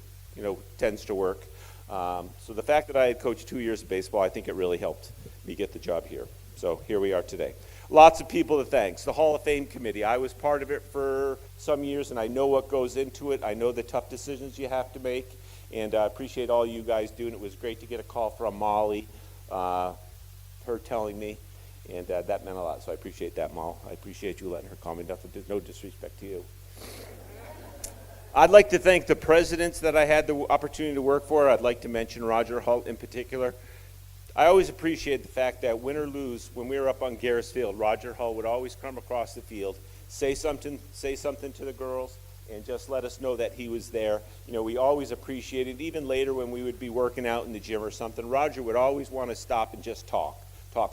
S19: tends to work. So the fact that I had coached 2 years of baseball, I think it really helped me get the job here. So here we are today. Lots of people to thank. The Hall of Fame committee. I was part of it for some years, and I know what goes into it. I know the tough decisions you have to make, and I appreciate all you guys doing. It was great to get a call from Molly, her telling me, and that meant a lot. So I appreciate that, Molly. I appreciate you letting her call me. No disrespect to you. I'd like to thank the presidents that I had the opportunity to work for. I'd like to mention Roger Holt in particular. I always appreciate the fact that win or lose, when we were up on Garris Field, Roger Hull would always come across the field, say something to the girls, and just let us know that he was there. We always appreciated, even later when we would be working out in the gym or something, Roger would always want to stop and just talk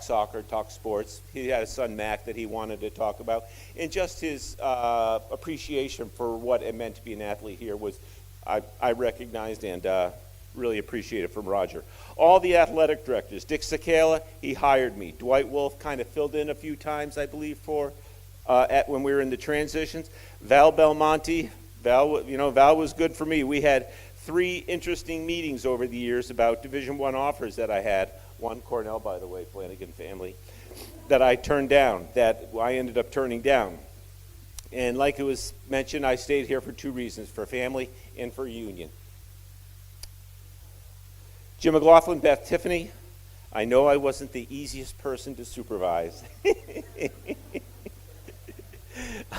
S19: soccer, talk sports. He had a son, Mac, that he wanted to talk about, and just his appreciation for what it meant to be an athlete here was, I recognized and really appreciated from Roger. All the athletic directors, Dick Sakala, he hired me. Dwight Wolf kind of filled in a few times, I believe, for when we were in the transitions. Val Belmonte, Val was good for me. We had 3 interesting meetings over the years about Division I offers that I had. One, Cornell, by the way, Flanagan family, that I turned down, that I ended up turning down. And like it was mentioned, I stayed here for 2 reasons, for family and for Union. Jim McLaughlin, Beth Tiffany, I know I wasn't the easiest person to supervise. I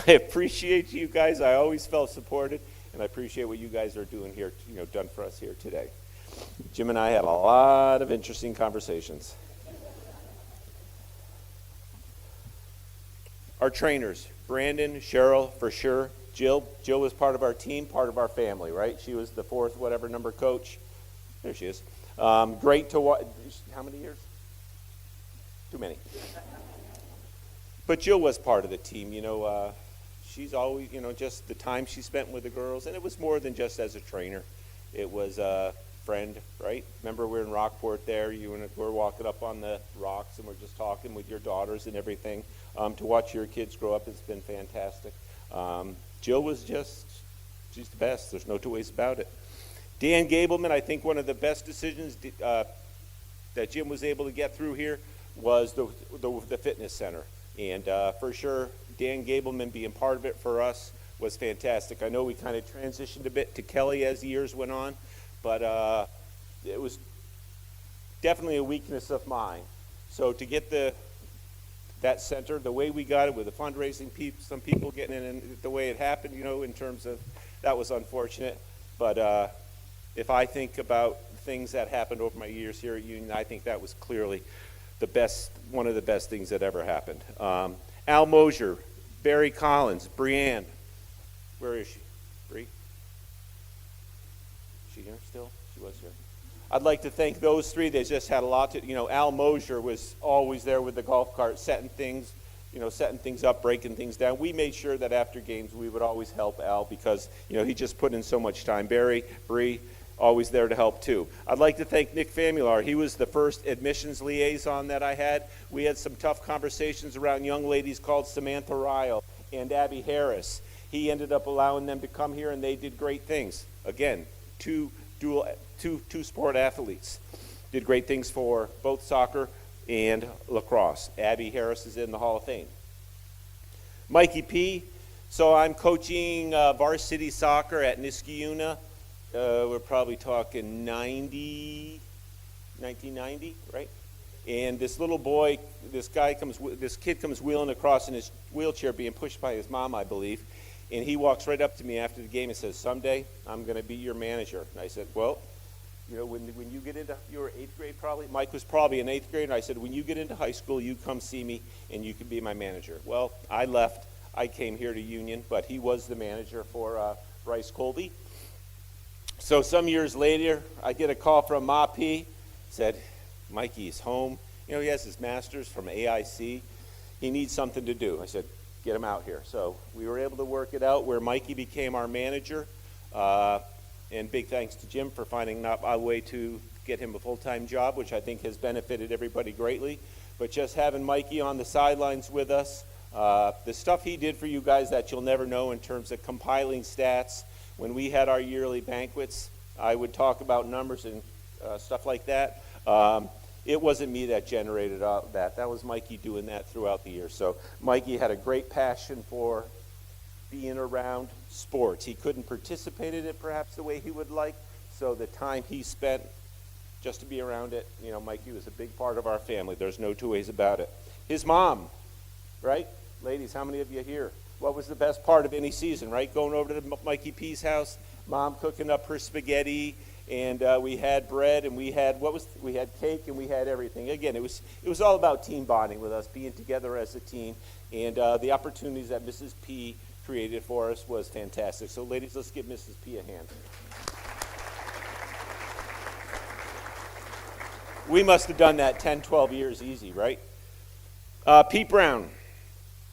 S19: appreciate you guys. I always felt supported, and I appreciate what you guys are doing here, done for us here today. Jim and I had a lot of interesting conversations. Our trainers, Brandon, Cheryl, for sure. Jill was part of our team, part of our family, right? She was the 4th whatever number coach. There she is. Great to watch. How many years? Too many. But Jill was part of the team. She's always, just the time she spent with the girls, and it was more than just as a trainer. It was friend, right? Remember we're in Rockport there, we're walking up on the rocks and we're just talking with your daughters and everything. To watch your kids grow up, it's been fantastic. Jill was she's the best. There's no two ways about it. Dan Gableman, I think one of the best decisions that Jim was able to get through here was the fitness center. And for sure, Dan Gableman being part of it for us was fantastic. I know we kind of transitioned a bit to Kelly as the years went on, but it was definitely a weakness of mine. So to get that center, the way we got it with the fundraising, some people getting in and the way it happened, in terms of, that was unfortunate. But if I think about things that happened over my years here at Union, I think that was clearly one of the best things that ever happened. Al Mosier, Barry Collins, Brianne. Where is she? Bree? Is she here still? She was here. I'd like to thank those three. They just had a lot to, Al Mosier was always there with the golf cart, setting things up, breaking things down. We made sure that after games we would always help Al because, he just put in so much time. Barry, Bree, always there to help too. I'd like to thank Nick Famular. He was the first admissions liaison that I had. We had some tough conversations around young ladies called Samantha Ryle and Abby Harris. He ended up allowing them to come here and they did great things. Again, two sport athletes. Did great things for both soccer and lacrosse. Abby Harris is in the Hall of Fame. Mikey P. So I'm coaching varsity soccer at Niskayuna. We're probably talking 1990, right? And this little boy, this kid comes wheeling across in his wheelchair being pushed by his mom, I believe. And he walks right up to me after the game and says, "Someday I'm going to be your manager." And I said, "Well, when you get into, you were 8th grade probably? Mike was probably in 8th grade. And I said, when you get into high school, you come see me and you can be my manager." Well, I left. I came here to Union, but he was the manager for Bryce Colby. So some years later, I get a call from Ma P. Said, "Mikey's home. He has his master's from AIC. He needs something to do." I said, "Get him out here." So we were able to work it out where Mikey became our manager. And big thanks to Jim for finding a way to get him a full-time job, which I think has benefited everybody greatly. But just having Mikey on the sidelines with us, the stuff he did for you guys that you'll never know in terms of compiling stats. When we had our yearly banquets, I would talk about numbers and stuff like that. It wasn't me that generated all that. That was Mikey doing that throughout the year. So Mikey had a great passion for being around sports. He couldn't participate in it perhaps the way he would like. So the time he spent just to be around it, Mikey was a big part of our family. There's no two ways about it. His mom, right? Ladies, how many of you here? What was the best part of any season, right? Going over to Mikey P's house, mom cooking up her spaghetti, and we had bread, and we had cake, and we had everything. Again, it was all about team bonding with us, being together as a team, and the opportunities that Mrs. P created for us was fantastic. So, ladies, let's give Mrs. P a hand. We must have done that 10, 12 years easy, right? Pete Brown,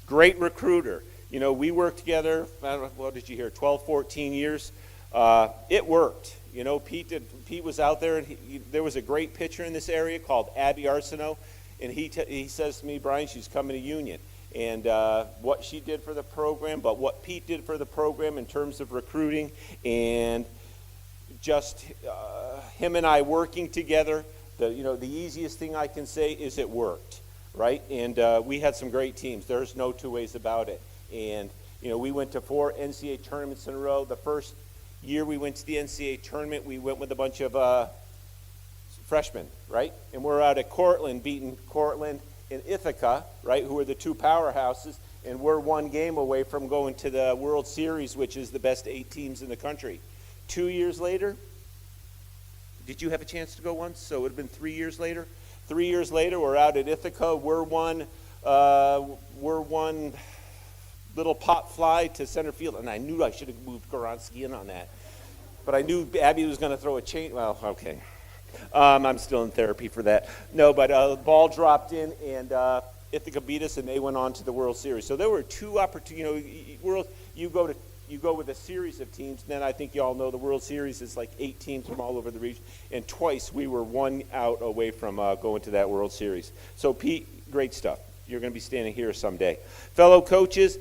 S19: great recruiter. We worked together, I don't know, what did you hear, 12, 14 years. It worked. Pete was out there, and there was a great pitcher in this area called Abby Arsenault, and he says to me, "Brian, she's coming to Union." And what she did for the program, but what Pete did for the program in terms of recruiting, and just him and I working together, the easiest thing I can say is it worked, right? And we had some great teams. There's no two ways about it. And we went to 4 NCAA tournaments in a row. The first year we went to the NCAA tournament, we went with a bunch of freshmen, right? And we're out at Cortland, beating Cortland and Ithaca, right, who are the two powerhouses, and we're one game away from going to the World Series, which is the best 8 teams in the country. 2 years later, did you have a chance to go once? So it would have been 3 years later. 3 years later, we're out at Ithaca. We're one little pop fly to center field, and I knew I should have moved Goronski in on that. But I knew Abby was going to throw a chain. Well, okay. I'm still in therapy for that. No, but the ball dropped in, and Ithaca beat us, and they went on to the World Series. So there were 2 opportunities. You go to you go with a series of teams. And then I think you all know the World Series is like 8 teams from all over the region. And twice we were 1 out away from going to that World Series. So Pete, great stuff. You're going to be standing here someday. Fellow coaches,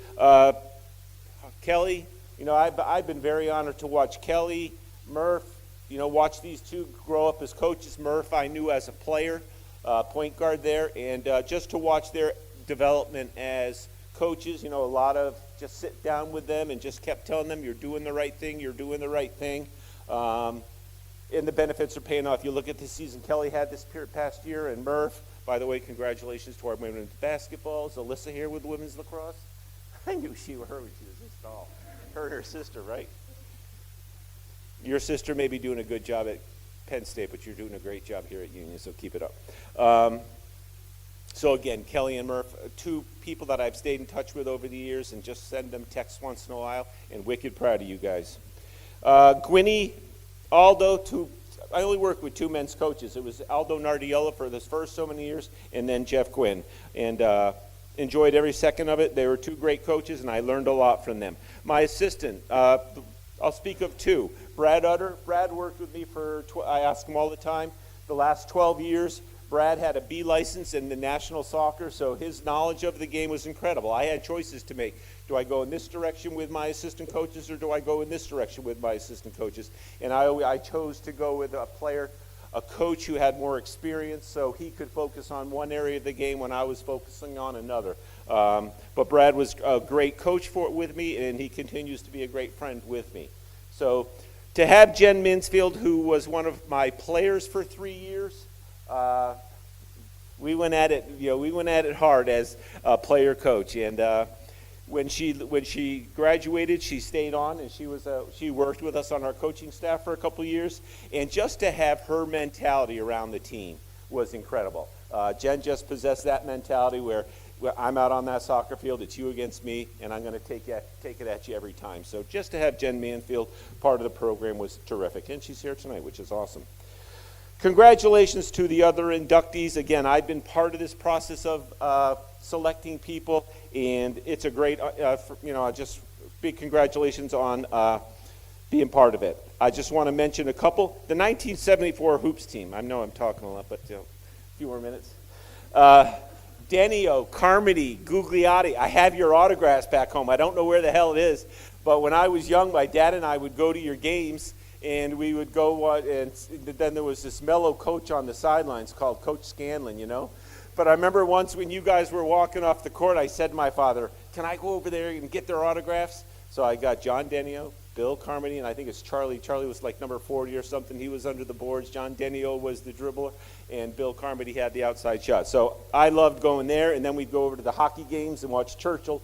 S19: Kelly, I've been very honored to watch Kelly, Murph, watch these two grow up as coaches. Murph I knew as a player, point guard there, and just to watch their development as coaches, a lot of just sit down with them and just kept telling them, you're doing the right thing, and the benefits are paying off. You look at the season Kelly had this past year, and Murph, by the way, congratulations to our women's basketball. Is Alyssa here with women's lacrosse? I knew she was her when she was this tall. Her and her sister, right? Your sister may be doing a good job at Penn State, but you're doing a great job here at Union, so keep it up. So again, Kelly and Murph, two people that I've stayed in touch with over the years and just send them texts once in a while, and wicked proud of you guys. Gwynny, Aldo, I only worked with 2 men's coaches. It was Aldo Nardiella for the first so many years, and then Jeff Gwynn. And enjoyed every second of it. They were 2 great coaches, and I learned a lot from them. My assistant, I'll speak of 2. Brad Utter. Brad worked with me for, I ask him all the time, the last 12 years. Brad had a B license in the national soccer, so his knowledge of the game was incredible. I had choices to make. Do I go in this direction with my assistant coaches, or do I go in this direction with my assistant coaches? And I chose to go with a coach who had more experience, so he could focus on one area of the game when I was focusing on another. But Brad was a great coach with me, and he continues to be a great friend with me. So to have Jen Mansfield, who was one of my players for 3 years, we went at it. We went at it hard as a player coach. And when she graduated, she stayed on, and she worked with us on our coaching staff for a couple of years. And just to have her mentality around the team was incredible. Jen just possessed that mentality where I'm out on that soccer field, it's you against me, and I'm going to take it at you every time. So just to have Jen Mansfield part of the program was terrific. And she's here tonight, which is awesome. Congratulations to the other inductees. Again, I've been part of this process of selecting people, and it's a great, just big congratulations on being part of it. I just want to mention a couple. The 1974 Hoops team. I know I'm talking a lot, but a few more minutes. Denio, Carmody, Gugliotti. I have your autographs back home. I don't know where the hell it is, but when I was young, my dad and I would go to your games, and we would go, and then there was this mellow coach on the sidelines called Coach Scanlon, But I remember once when you guys were walking off the court, I said to my father, can I go over there and get their autographs? So I got John Denio, Bill Carmody, and I think it's Charlie. Charlie was like number 40 or something. He was under the boards. John Denio was the dribbler, and Bill Carmody had the outside shot. So I loved going there, and then we'd go over to the hockey games and watch Churchill,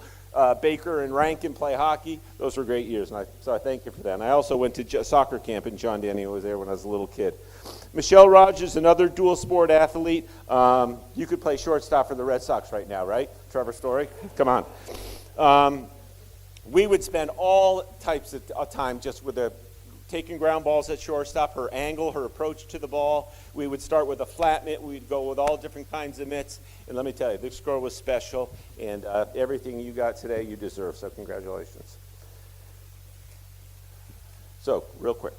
S19: Baker, and Rankin play hockey. Those were great years, and so I thank you for that. And I also went to soccer camp, and John Denio was there when I was a little kid. Michelle Rogers, another dual sport athlete. You could play shortstop for the Red Sox right now, right? Trevor Story? Come on. We would spend all types of time just with taking ground balls at shortstop, her angle, her approach to the ball. We would start with a flat mitt. We'd go with all different kinds of mitts. And let me tell you, this girl was special, and everything you got today, you deserve. So congratulations. So real quick,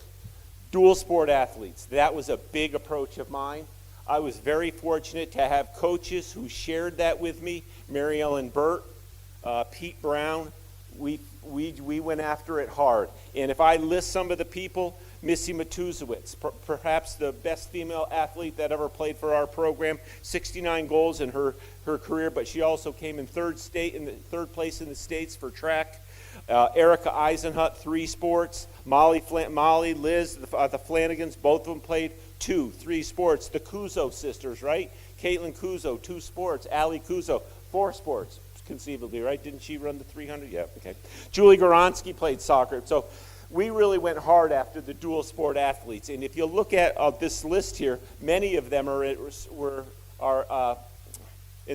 S19: dual sport athletes. That was a big approach of mine. I was very fortunate to have coaches who shared that with me. Mary Ellen Burt, Pete Brown. We went after it hard. And if I list some of the people, Missy Matuzowicz, perhaps the best female athlete that ever played for our program, 69 goals in her career, but she also came in third place in the States for track. Erica Eisenhut, 3 sports. Molly, Liz, the Flanagans, both of them played 2, 3 sports. The Kuzo sisters, right? Caitlin Kuzo, 2 sports. Allie Kuzo, 4 sports. Conceivably, right? Didn't she run the 300? Yeah, okay. Julie Goronsky played soccer. So we really went hard after the dual sport athletes. And if you look at this list here, many of them are in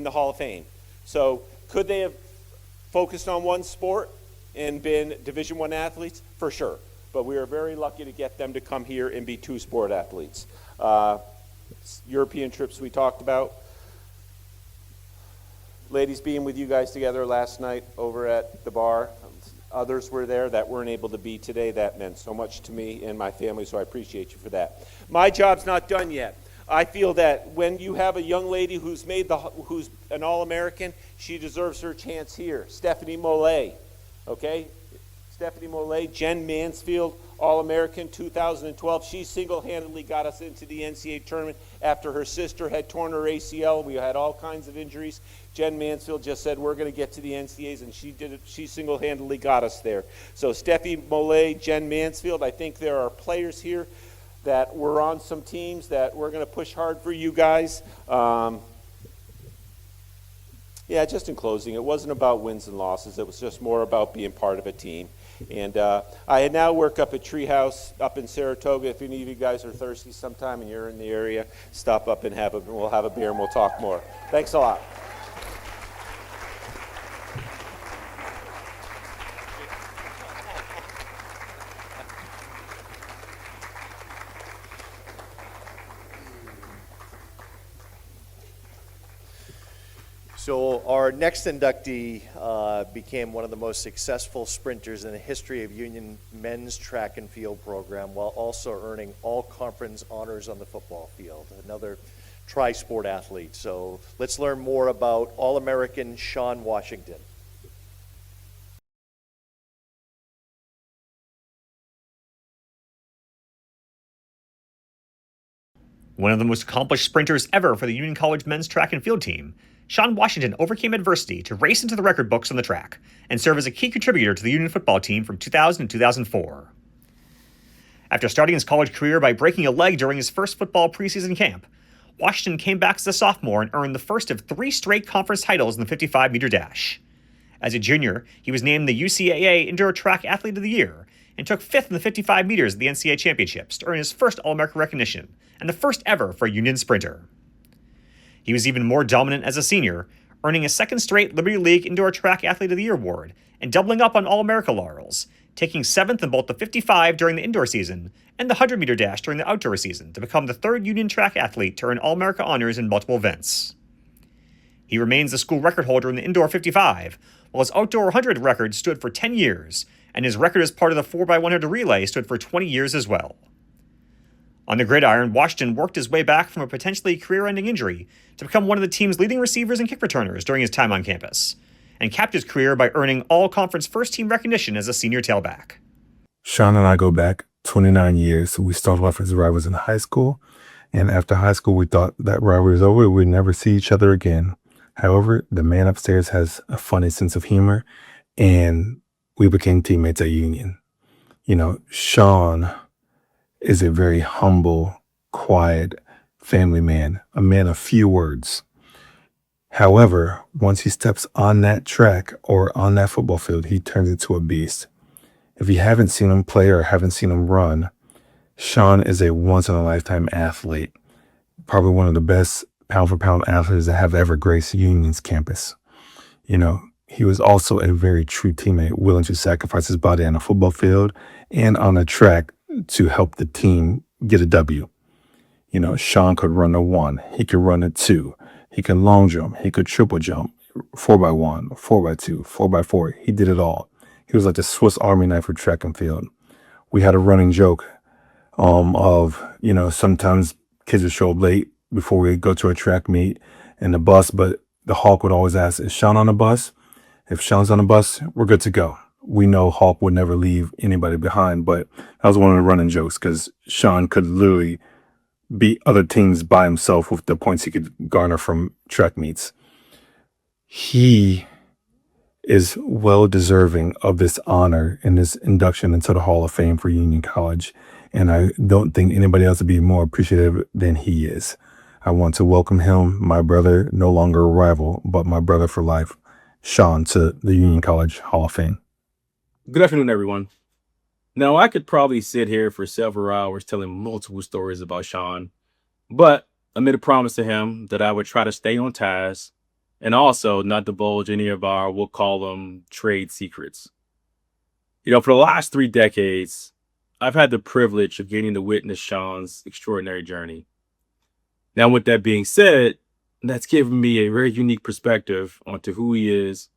S19: the Hall of Fame. So could they have focused on one sport and been Division I athletes? For sure. But we are very lucky to get them to come here and be 2 sport athletes. European trips we talked about. Ladies, being with you guys together last night over at the bar, others were there that weren't able to be today. That meant so much to me and my family, so I appreciate you for that. My job's not done yet. I feel that when you have a young lady who's an All-American, she deserves her chance here. Stephanie Mollet, okay? Stephanie Mollet, Jen Mansfield, All-American 2012. She single-handedly got us into the NCAA tournament after her sister had torn her ACL. We had all kinds of injuries. Jen Mansfield just said, we're going to get to the NCAAs, and she did it. She single-handedly got us there. So Stephanie Mollet, Jen Mansfield, I think there are players here that were on some teams that we're going to push hard for you guys. Yeah, just in closing, it wasn't about wins and losses. It was just more about being part of a team. And I now work up at Treehouse up in Saratoga. If any of you guys are thirsty sometime and you're in the area, stop up and we'll have a beer and we'll talk more. Thanks a lot.
S1: So our next inductee became one of the most successful sprinters in the history of Union men's track and field program, while also earning all conference honors on the football field. Another tri-sport athlete. So let's learn more about All-American Sean Washington.
S3: One of the most accomplished sprinters ever for the Union College men's track and field team, Sean Washington overcame adversity to race into the record books on the track and serve as a key contributor to the Union football team from 2000 to 2004. After starting his college career by breaking a leg during his first football preseason camp, Washington came back as a sophomore and earned the first of 3 straight conference titles in the 55-meter dash. As a junior, he was named the UCAA Indoor Track Athlete of the Year and took 5th in the 55 meters at the NCAA Championships to earn his first All-American recognition and the first ever for a Union sprinter. He was even more dominant as a senior, earning a second straight Liberty League Indoor Track Athlete of the Year award and doubling up on All-America laurels, taking 7th in both the 55 during the indoor season and the 100-meter dash during the outdoor season to become the 3rd Union track athlete to earn All-America honors in multiple events. He remains the school record holder in the indoor 55, while his outdoor 100 record stood for 10 years, and his record as part of the 4x100 relay stood for 20 years as well. On the gridiron, Washington worked his way back from a potentially career-ending injury to become one of the team's leading receivers and kick returners during his time on campus, and capped his career by earning all-conference first-team recognition as a senior tailback.
S15: Sean and I go back 29 years. We started off as rivals in high school, and after high school, we thought that rivalry was over. We'd never see each other again. However, the man upstairs has a funny sense of humor, and we became teammates at Union. You know, Sean is a very humble, quiet family man, a man of few words. However, once he steps on that track or on that football field, he turns into a beast. If you haven't seen him play or haven't seen him run, Sean is a once-in-a-lifetime athlete, probably one of the best pound-for-pound athletes that have ever graced Union's campus. You know, he was also a very true teammate, willing to sacrifice his body on a football field and on a track to help the team get a W. You know, Sean could run a 1, he could run a 2, he could long jump, he could triple jump, 4x1, 4x2, 4x4. He did it all. He was like the Swiss Army knife for track and field. We had a running joke of, you know, sometimes kids would show up late before we go to a track meet in the bus, but the Hawk would always ask, is Sean on the bus? If Sean's on the bus, we're good to go. We know Hawk would never leave anybody behind, but that was one of the running jokes because Sean could literally beat other teams by himself with the points he could garner from track meets. He is well deserving of this honor and this induction into the Hall of Fame for Union College, and I don't think anybody else would be more appreciative than he is. I want to welcome him, my brother, no longer a rival, but my brother for life, Sean, to the Union College Hall of Fame.
S21: Good afternoon, everyone. Now, I could probably sit here for several hours telling multiple stories about Sean, but I made a promise to him that I would try to stay on task and also not divulge any of our, we'll call them, trade secrets. You know, for the last 3 decades, I've had the privilege of getting to witness Sean's extraordinary journey. Now, with that being said, that's given me a very unique perspective onto who he is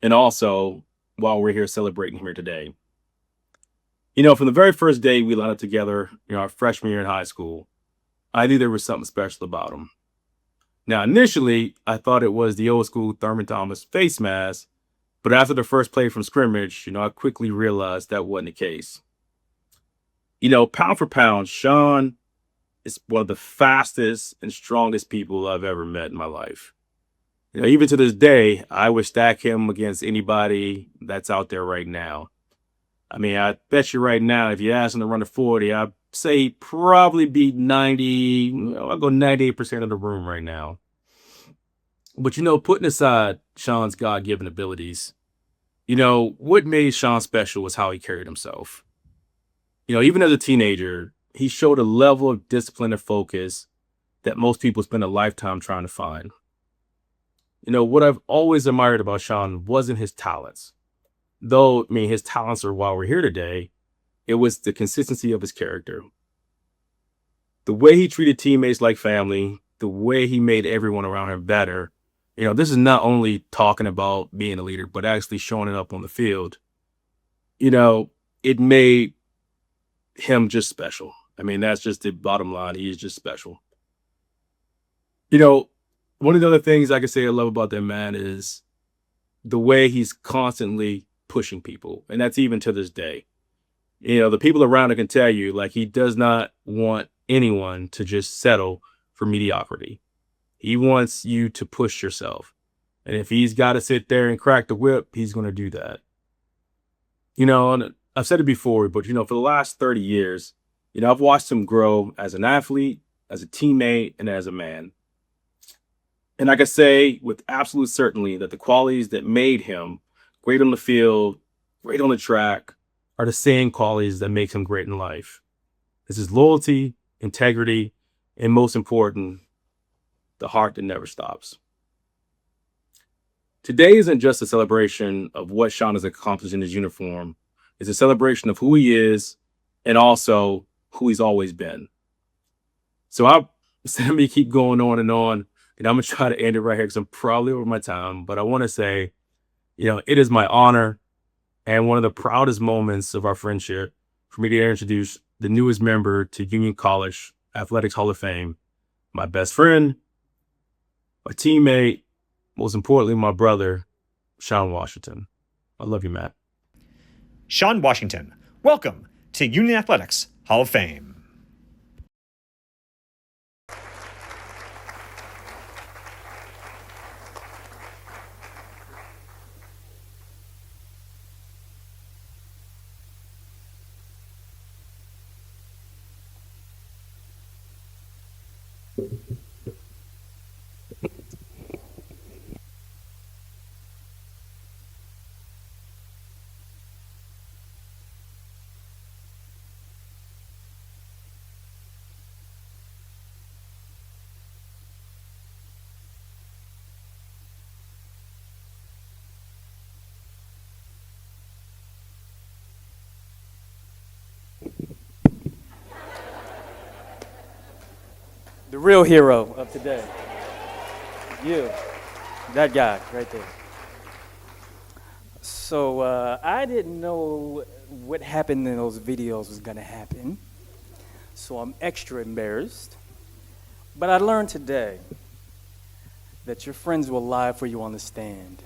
S21: and also while we're here celebrating here today. You know, from the very first day we lined up together, our freshman year in high school, I knew there was something special about him. Now, initially, I thought it was the old school Thurman Thomas face mask, but after the first play from scrimmage, I quickly realized that wasn't the case. Pound for pound, Sean is one of the fastest and strongest people I've ever met in my life. Even to this day, I would stack him against anybody that's out there right now. I mean, I bet you right now, if you ask him to run a 40, I'd say he'd probably beat 90, I'll go 98% of the room right now. But, putting aside Sean's God-given abilities, what made Sean special was how he carried himself. Even as a teenager, he showed a level of discipline and focus that most people spend a lifetime trying to find. What I've always admired about Sean wasn't his talents. Though, his talents are why we're here today. It was the consistency of his character. The way he treated teammates like family, the way he made everyone around him better. This is not only talking about being a leader, but actually showing it up on the field. It made him just special. That's just the bottom line. He is just special. One of the other things I can say I love about that man is the way he's constantly pushing people. And that's even to this day. The people around him can tell you, he does not want anyone to just settle for mediocrity. He wants you to push yourself. And if he's got to sit there and crack the whip, he's going to do that. And I've said it before, but, for the last 30 years, I've watched him grow as an athlete, as a teammate, and as a man. And I can say with absolute certainty that the qualities that made him great on the field, great on the track, are the same qualities that make him great in life. This is loyalty, integrity, and most important, the heart that never stops. Today isn't just a celebration of what Sean has accomplished in his uniform. It's a celebration of who he is and also who he's always been. So instead of me keep going on, and I'm going to try to end it right here because I'm probably over my time. But I want to say, it is my honor and one of the proudest moments of our friendship for me to introduce the newest member to Union College Athletics Hall of Fame, my best friend, my teammate, most importantly, my brother, Sean Washington. I love you, Matt.
S3: Sean Washington, welcome to Union Athletics Hall of Fame.
S2: The real hero of today. You, that guy right there. So I didn't know what happened in those videos was gonna happen. So I'm extra embarrassed. But I learned today that your friends will lie for you on the stand.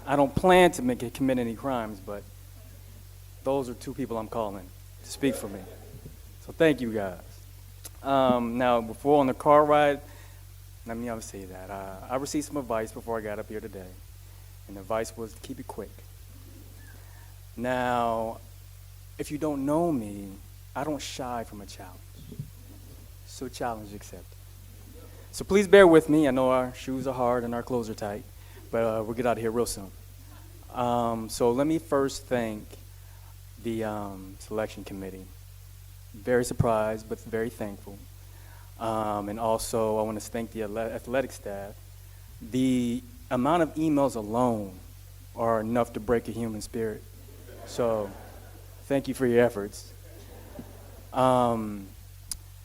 S2: I don't plan to commit any crimes, but those are two people I'm calling to speak for me. So thank you guys. Now, before on the car ride, let me say that I received some advice before I got up here today, and the advice was to keep it quick. Now, if you don't know me, I don't shy from a challenge. So challenge accepted. So please bear with me. I know our shoes are hard and our clothes are tight, but we'll get out of here real soon. So let me first thank the selection committee. Very surprised, but very thankful. And also, I want to thank the athletic staff. The amount of emails alone are enough to break a human spirit. So, thank you for your efforts. So,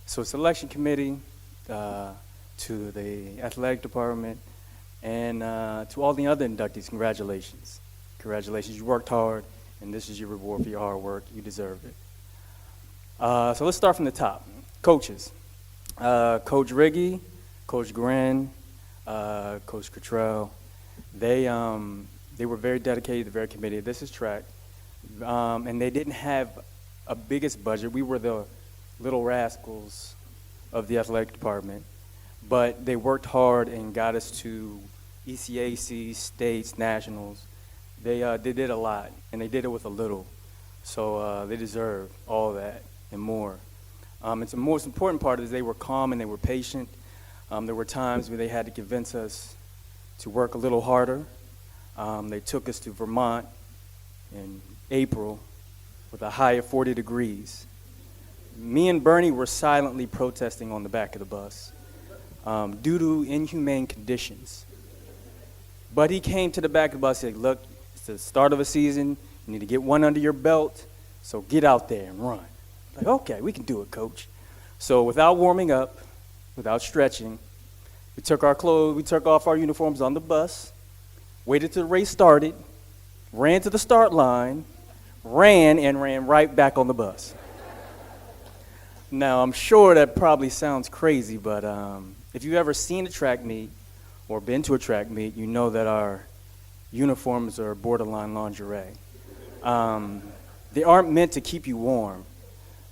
S2: selection committee, to the athletic department, and to all the other inductees, congratulations. Congratulations. You worked hard, and this is your reward for your hard work. You deserve it. So let's start from the top. Coaches. Coach Riggy, Coach Grin, Coach Cottrell. They were very dedicated, very committed. This is track. And they didn't have a biggest budget. We were the little rascals of the athletic department. But they worked hard and got us to ECAC, states, nationals. They did a lot, and they did it with a little. So they deserve all that and more. And the most important part is they were calm and they were patient. There were times where they had to convince us to work a little harder. They took us to Vermont in April with a high of 40 degrees. Me and Bernie were silently protesting on the back of the bus due to inhumane conditions. But he came to the back of the bus and said, look, it's the start of a season. You need to get one under your belt, so get out there and run. Like, okay, we can do it, coach. So without warming up, without stretching, we took our clothes, we took off our uniforms on the bus, waited till the race started, ran to the start line, ran right back on the bus. Now, I'm sure that probably sounds crazy, but if you've ever seen a track meet or been to a track meet, you know that our uniforms are borderline lingerie. They aren't meant to keep you warm,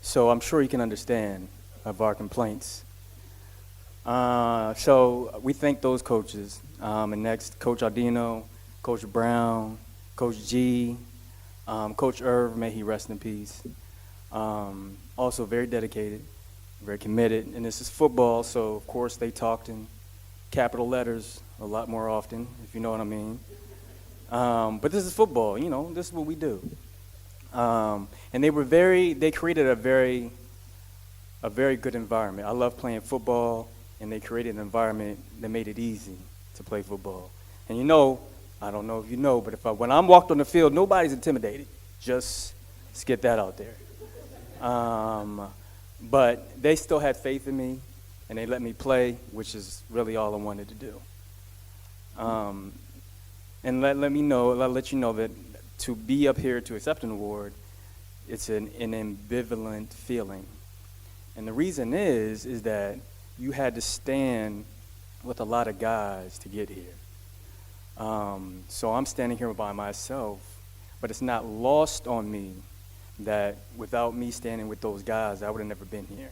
S2: so I'm sure you can understand of our complaints. So we thank those coaches. And next, Coach Aldino, Coach Brown, Coach G, Coach Irv, may he rest in peace. Also very dedicated, very committed, and this is football, so of course they talked in capital letters a lot more often, if you know what I mean. But this is football, you know, this is what we do. And they created a very good environment. I love playing football, and they created an environment that made it easy to play football. And you know, I don't know if you know, but when I'm walked on the field, nobody's intimidated. Just let's get that out there. But they still had faith in me, and they let me play, which is really all I wanted to do. And let you know that to be up here to accept an award, it's an ambivalent feeling. And the reason is that you had to stand with a lot of guys to get here. So I'm standing here by myself, but it's not lost on me that without me standing with those guys, I would have never been here,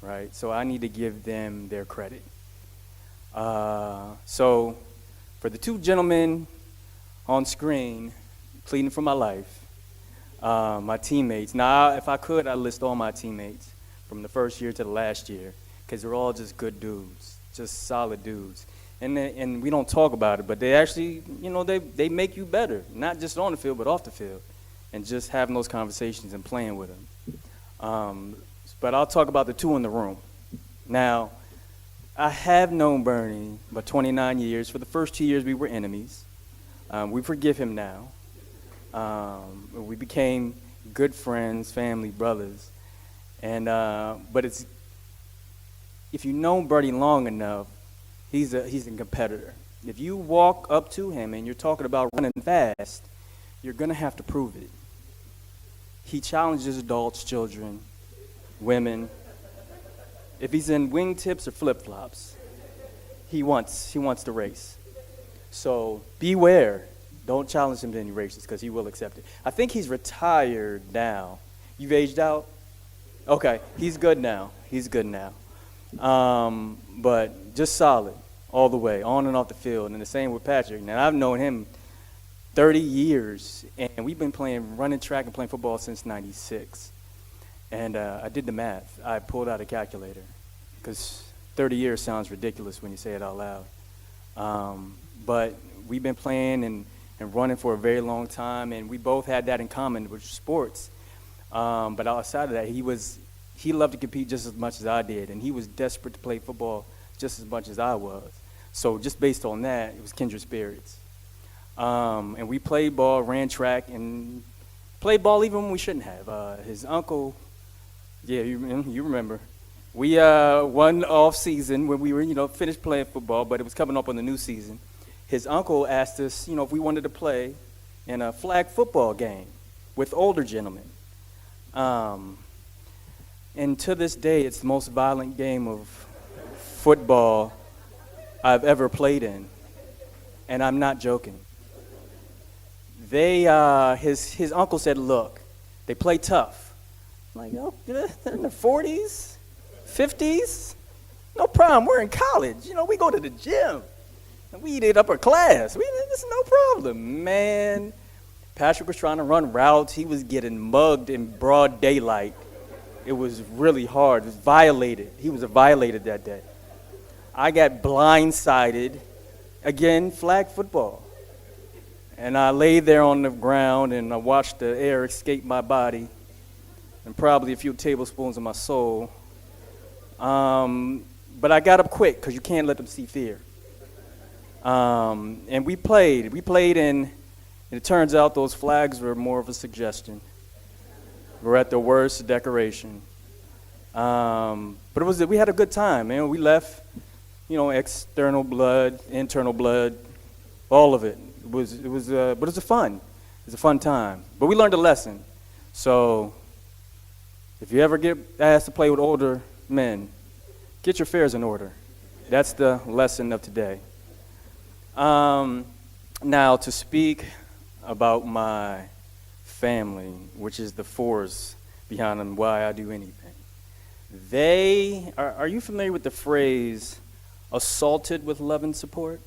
S2: right? So I need to give them their credit. So for the two gentlemen on screen pleading for my life, my teammates. Now, if I could, I'd list all my teammates from the first year to the last year, because they're all just good dudes, just solid dudes. And we don't talk about it, but they actually, you know, they make you better, not just on the field, but off the field, and just having those conversations and playing with them. But I'll talk about the two in the room. Now, I have known Bernie about 29 years. For the first 2 years, we were enemies. We forgive him now. We became good friends, family, brothers. But if you know Bernie long enough, he's a competitor. If you walk up to him and you're talking about running fast, you're going to have to prove it. He challenges adults, children, women. If he's in wingtips or flip-flops, he wants to race. So beware. Don't challenge him to any races because he will accept it. I think he's retired now. You've aged out? Okay, he's good now. But just solid all the way, on and off the field. And the same with Patrick. Now, I've known him 30 years, and we've been running track and playing football since '96. And I did the math. I pulled out a calculator because 30 years sounds ridiculous when you say it out loud. But we've been playing and running for a very long time, and we both had that in common, which was sports. But outside of that, he loved to compete just as much as I did, and he was desperate to play football just as much as I was. So just based on that, it was kindred spirits. And we played ball, ran track, and played ball even when we shouldn't have. His uncle, yeah, you remember. We one off season when we were, finished playing football, but it was coming up on the new season. His uncle asked us, if we wanted to play in a flag football game with older gentlemen. And to this day, it's the most violent game of football I've ever played in. And I'm not joking. His uncle said, look, they play tough. I'm like, oh, they're in their 40s, 50s? No problem, we're in college. We go to the gym. And we eat it upper class. It's no problem, man. Patrick was trying to run routes. He was getting mugged in broad daylight. It was really hard. It was violated. He was violated that day. I got blindsided. Again, flag football. And I lay there on the ground and I watched the air escape my body and probably a few tablespoons of my soul. But I got up quick because you can't let them see fear. And we played and it turns out those flags were more of a suggestion. We're at the worst decoration. But we had a good time, man. We left, external blood, internal blood, all of it. But it was a fun time. But we learned a lesson. So if you ever get asked to play with older men, get your affairs in order. That's the lesson of today. Now to speak about my family, which is the force behind why I do anything. Are you familiar with the phrase, assaulted with love and support?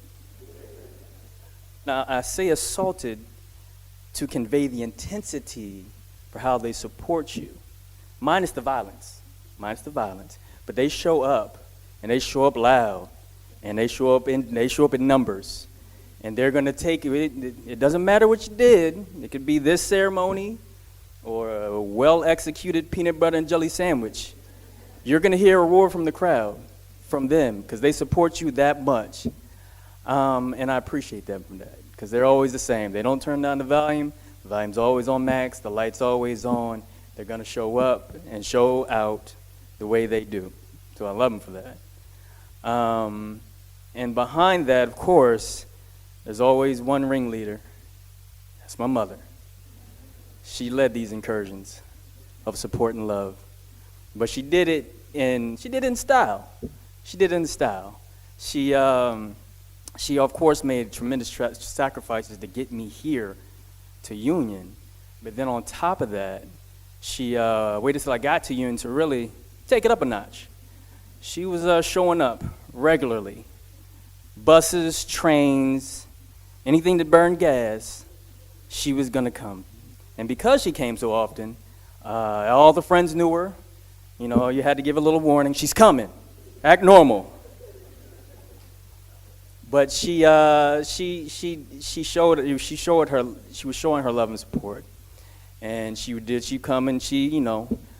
S2: Now, I say assaulted to convey the intensity for how they support you, minus the violence. But they show up, and they show up loud, and they show up in numbers. And they're going to take you. It doesn't matter what you did. It could be this ceremony or a well-executed peanut butter and jelly sandwich. You're going to hear a roar from the crowd, from them, because they support you that much. And I appreciate them for that, because they're always the same. They don't turn down the volume. The volume's always on max. The light's always on. They're going to show up and show out the way they do. So I love them for that. And behind that, of course, there's always one ringleader. That's my mother. She led these incursions of support and love. But she did it in style. She of course made tremendous sacrifices to get me here to Union. But then on top of that, she waited till I got to Union to really take it up a notch. She was showing up regularly. Buses, trains, anything that burned gas, she was going to come. And because she came so often, all the friends knew her. You had to give a little warning. She's coming. Act normal. But she was showing her love and support. And she'd come and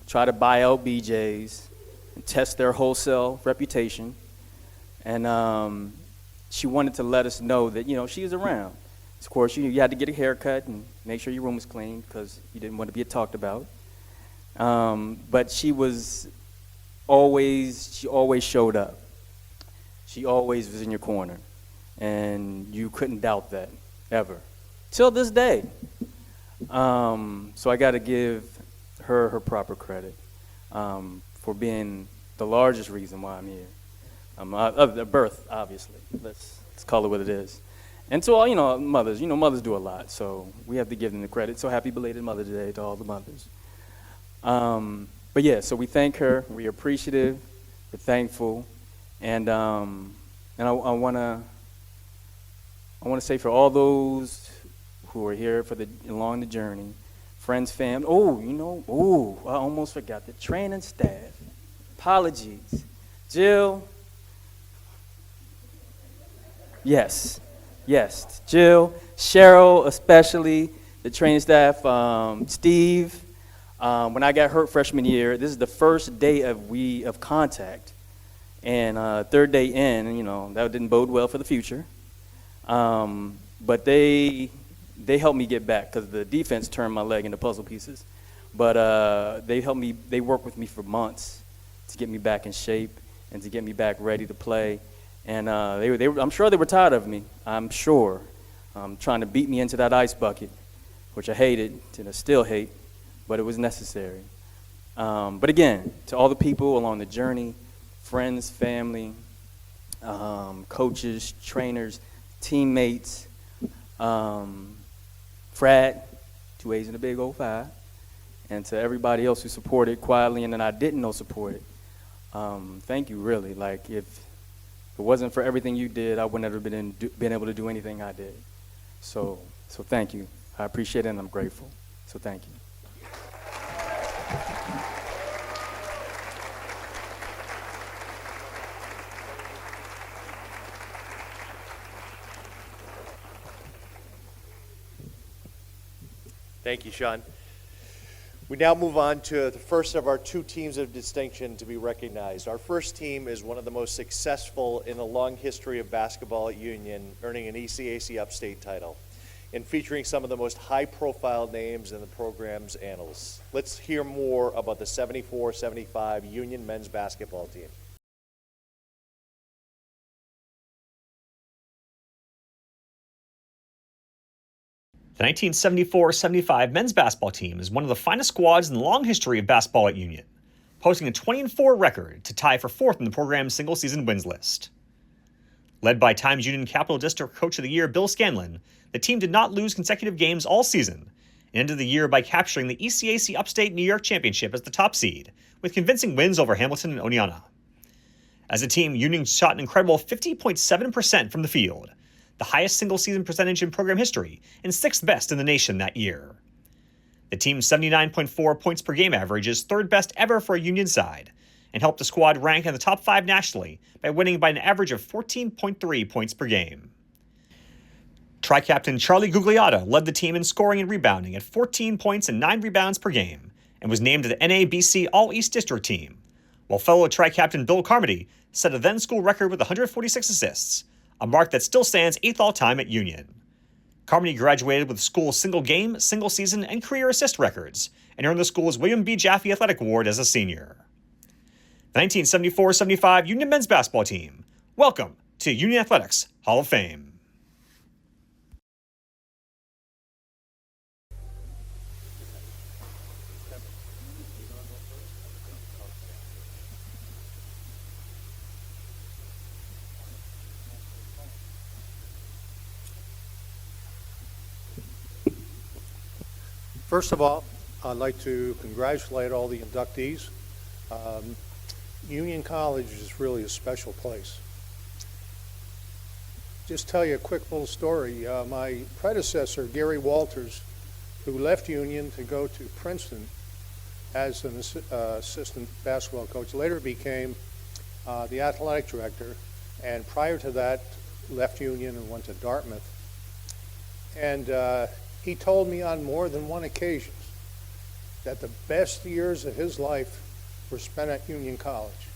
S2: try to buy out BJ's and test their wholesale reputation. And she wanted to let us know that, she was around. Of course, you had to get a haircut and make sure your room was clean because you didn't want to be talked about. But she always showed up. She always was in your corner. And you couldn't doubt that, ever. Till this day. So I got to give her proper credit for being the largest reason why I'm here. Of the birth, obviously. Let's call it what it is. And to all, mothers. Mothers do a lot, so we have to give them the credit. So happy belated Mother Day to all the mothers. But yeah, so we thank her. We're appreciative. We're thankful. And I want to say for all those who are here along the journey, friends, family. I almost forgot the training staff. Apologies. Jill. Yes. Jill, Cheryl, especially the training staff. Steve. When I got hurt freshman year, this is the first day of contact, and third day in, that didn't bode well for the future. But they helped me get back because the defense turned my leg into puzzle pieces. But they helped me. They worked with me for months to get me back in shape and to get me back ready to play. And I'm sure they were tired of me. I'm sure, trying to beat me into that ice bucket which I hated and I still hate, but it was necessary. But again, to all the people along the journey, friends, family, coaches, trainers, teammates, Frat, 2 A's and a big old 5, and to everybody else who supported quietly and then I didn't know supported. Thank you, really. Like, if it wasn't for everything you did, I would never have been able to do anything I did. So thank you. I appreciate it and I'm grateful. So thank you.
S1: Thank you, Sean. We now move on to the first of our 2 teams of distinction to be recognized. Our first team is one of the most successful in the long history of basketball at Union, earning an ECAC Upstate title and featuring some of the most high-profile names in the program's annals. Let's hear more about the 74-75 Union men's basketball team.
S3: The 1974-75 men's basketball team is one of the finest squads in the long history of basketball at Union, posting a 20-4 record to tie for 4th in the program's single-season wins list. Led by Times Union Capital District Coach of the Year Bill Scanlon, the team did not lose consecutive games all season and ended the year by capturing the ECAC Upstate New York Championship as the top seed, with convincing wins over Hamilton and Oneonta. As a team, Union shot an incredible 50.7% from the field, the highest single-season percentage in program history and 6th best in the nation that year. The team's 79.4 points per game average is 3rd best ever for a Union side and helped the squad rank in the top 5 nationally by winning by an average of 14.3 points per game. Tri-captain Charlie Gugliotta led the team in scoring and rebounding at 14 points and 9 rebounds per game and was named the NABC All-East District team, while fellow tri-captain Bill Carmody set a then-school record with 146 assists, a mark that still stands 8th all-time at Union. Carmody graduated with the school's single-game, single-season, and career assist records and earned the school's William B. Jaffe Athletic Award as a senior. The 1974-75 Union men's basketball team. Welcome to Union Athletics Hall of Fame.
S4: First of all, I'd like to congratulate all the inductees. Union College is really a special place. Just tell you a quick little story. My predecessor, Gary Walters, who left Union to go to Princeton as an assistant basketball coach, later became the athletic director, and prior to that left Union and went to Dartmouth. And he told me on more than one occasion that the best years of his life were spent at Union College,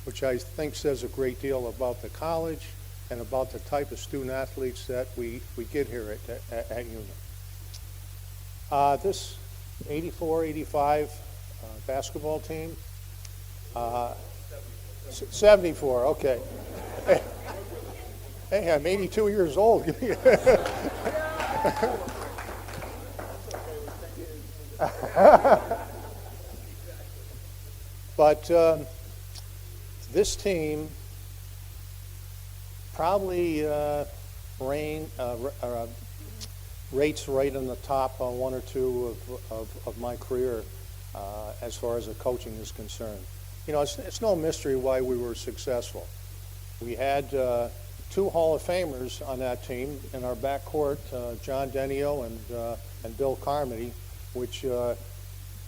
S4: which I think says a great deal about the college and about the type of student athletes that we get here at Union. This 84-85 basketball team, 74, okay. Hey, I'm 82 years old. But this team probably rates right in the top 1 or 2 of my career as far as the coaching is concerned. You know, it's no mystery why we were successful. We had 2 Hall of Famers on that team in our backcourt, John Denio and Bill Carmody, which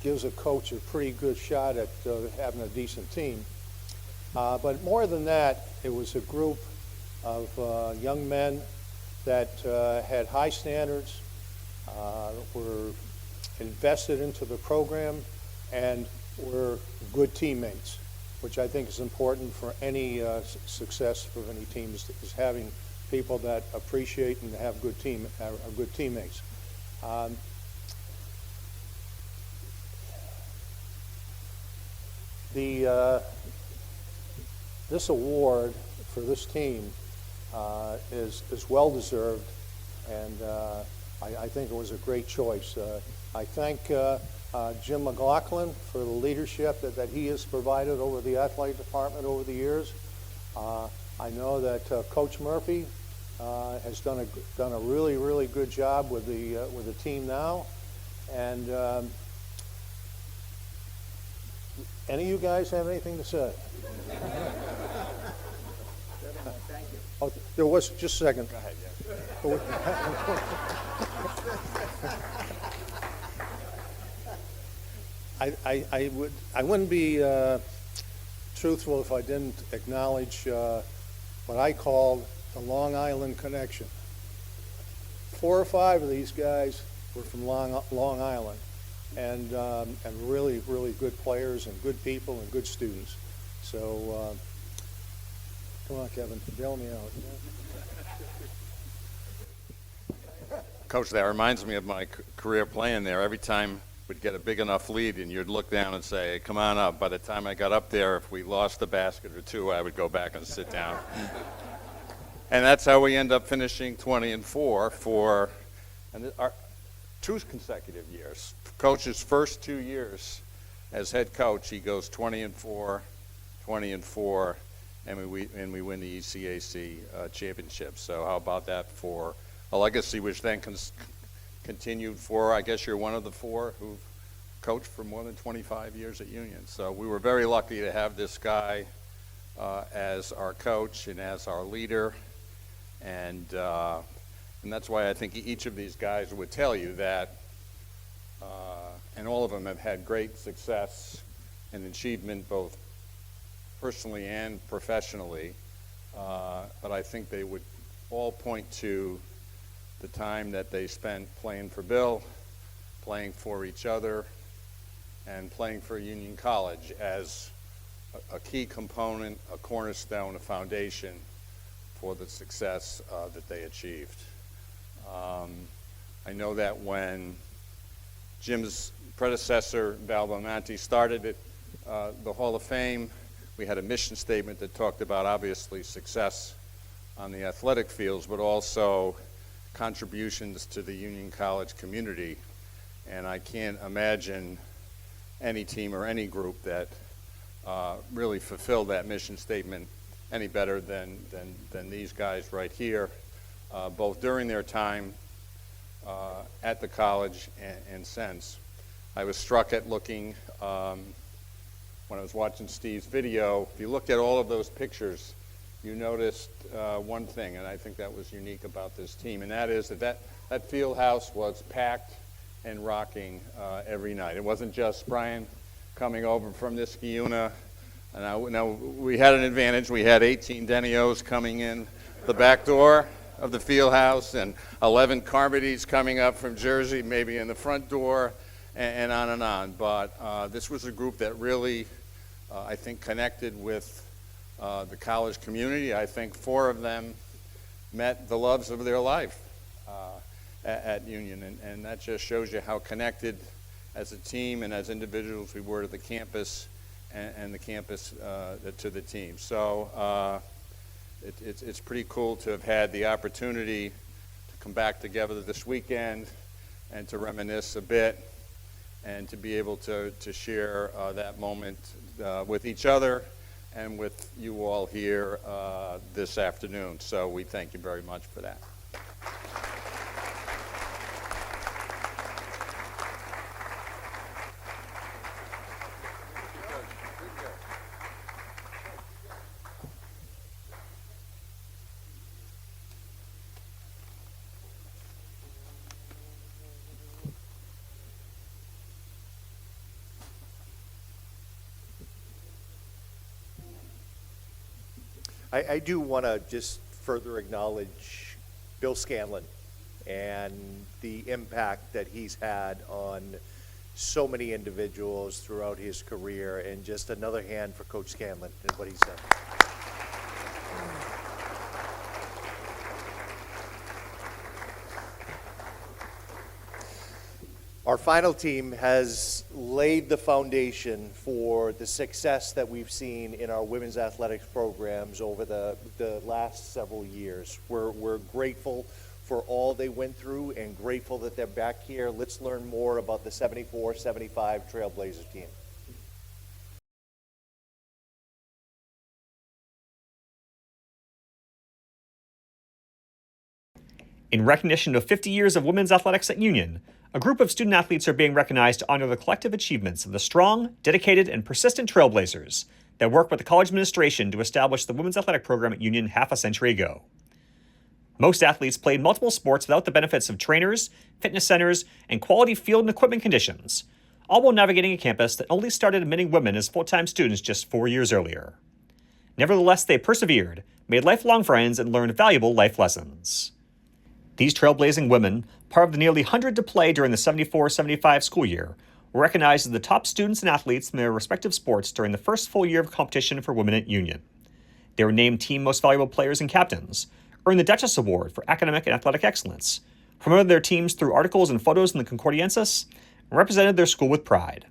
S4: gives a coach a pretty good shot at having a decent team. But more than that, it was a group of young men that had high standards, were invested into the program, and were good teammates, which I think is important for any success of any team, is having people that appreciate and have good teammates. This award for this team is well deserved, and I think it was a great choice. I thank Jim McLaughlin for the leadership that he has provided over the athletic department over the years. I know that Coach Murphy has done a really good job with the team now, and any of you guys have anything to say?
S1: Thank you.
S4: Oh, there was just a second.
S1: Go ahead.
S4: I wouldn't be truthful if I didn't acknowledge what I called the Long Island connection. 4 or 5 of these guys were from Long Island, and really good players and good people and good students. So come on, Kevin, bail me out.
S5: Coach, that reminds me of my career playing there. Every time we'd get a big enough lead and you'd look down and say, hey, come on up. By the time I got up there, if we lost a basket or 2, I would go back and sit down. And that's how we end up finishing 20-4 for our 2 consecutive years. Coach's first 2 years as head coach, he goes 20-4, 20-4, and we win the ECAC championship. So how about that for a legacy which then continued for, I guess you're one of the 4 who've coached for more than 25 years at Union. So we were very lucky to have this guy as our coach and as our leader. And that's why I think each of these guys would tell you that, and all of them have had great success and achievement both personally and professionally. But I think they would all point to the time that they spent playing for Bill, playing for each other, and playing for Union College as a key component, a cornerstone, a foundation for the success that they achieved. I know that when Jim's predecessor, Val Belmonte, started it, the Hall of Fame, we had a mission statement that talked about obviously success on the athletic fields, but also contributions to the Union College community. And I can't imagine any team or any group that really fulfilled that mission statement any better than these guys right here, both during their time at the college and since. I was struck at looking, when I was watching Steve's video, if you looked at all of those pictures, you noticed one thing, and I think that was unique about this team, and that is that field house was packed and rocking every night. It wasn't just Brian coming over from Niskayuna. And now we had an advantage. We had 18 Denios coming in the back door of the field house and 11 Carmodys coming up from Jersey, maybe in the front door, and on and on. But this was a group that really, I think, connected with the college community. I think 4 of them met the loves of their life at Union, and that just shows you how connected as a team and as individuals we were to the campus and the campus to the team. So it's pretty cool to have had the opportunity to come back together this weekend and to reminisce a bit and to be able to share that moment with each other and with you all here this afternoon. So we thank you very much for that.
S1: I do want to just further acknowledge Bill Scanlon and the impact that he's had on so many individuals throughout his career, and just another hand for Coach Scanlon and what he said. Our final team has laid the foundation for the success that we've seen in our women's athletics programs over the last several years. We're grateful for all they went through and grateful that they're back here. Let's learn more about the 74-75 Trailblazers team.
S3: In recognition of 50 years of women's athletics at Union, a group of student athletes are being recognized to honor the collective achievements of the strong, dedicated, and persistent Trailblazers that worked with the college administration to establish the women's athletic program at Union half a century ago. Most athletes played multiple sports without the benefits of trainers, fitness centers, and quality field and equipment conditions, all while navigating a campus that only started admitting women as full-time students just 4 years earlier. Nevertheless, they persevered, made lifelong friends, and learned valuable life lessons. These trailblazing women, part of the nearly 100 to play during the 74-75 school year, were recognized as the top students and athletes in their respective sports during the first full year of competition for women at Union. They were named Team Most Valuable Players and Captains, earned the Duchess Award for Academic and Athletic Excellence, promoted their teams through articles and photos in the Concordiensis, and represented their school with pride.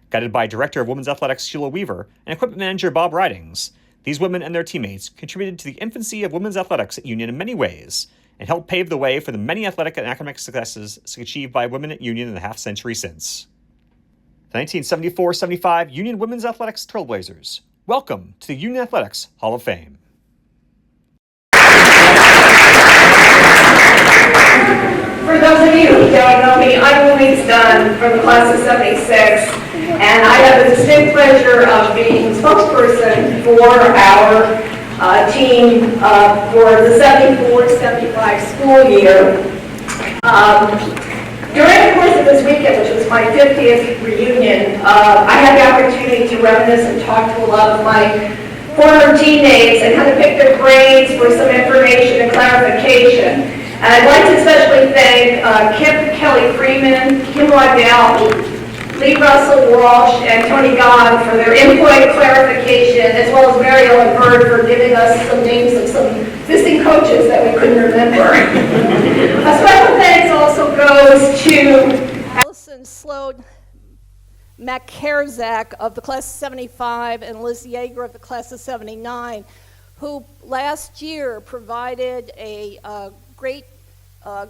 S3: Guided by Director of Women's Athletics Sheila Weaver and Equipment Manager Bob Ridings, these women and their teammates contributed to the infancy of women's athletics at Union in many ways, and helped pave the way for the many athletic and academic successes achieved by women at Union in the half-century since. The 1974-75 Union Women's Athletics Trailblazers. Welcome to the Union Athletics Hall of Fame.
S6: For those of you who don't know me, I'm Louise Dunn from the class of 76, and I have the distinct pleasure of being spokesperson for our team for the 74-75 school year. During the course of this weekend, which was my 50th reunion, I had the opportunity to reminisce and talk to a lot of my former teammates and kind of pick their brains for some information and clarification. And I'd like to especially thank Kip Kelly Freeman, Kim Waddell, Lee Russell Walsh, and Tony Gahn for their input, clarification, as well as Mary Ellen Bird for giving us some names of some existing coaches that we couldn't remember. A special thanks also goes to Allison Slode McCarzak of the class of 75 and Liz Yeager of the class of 79, who last year provided a great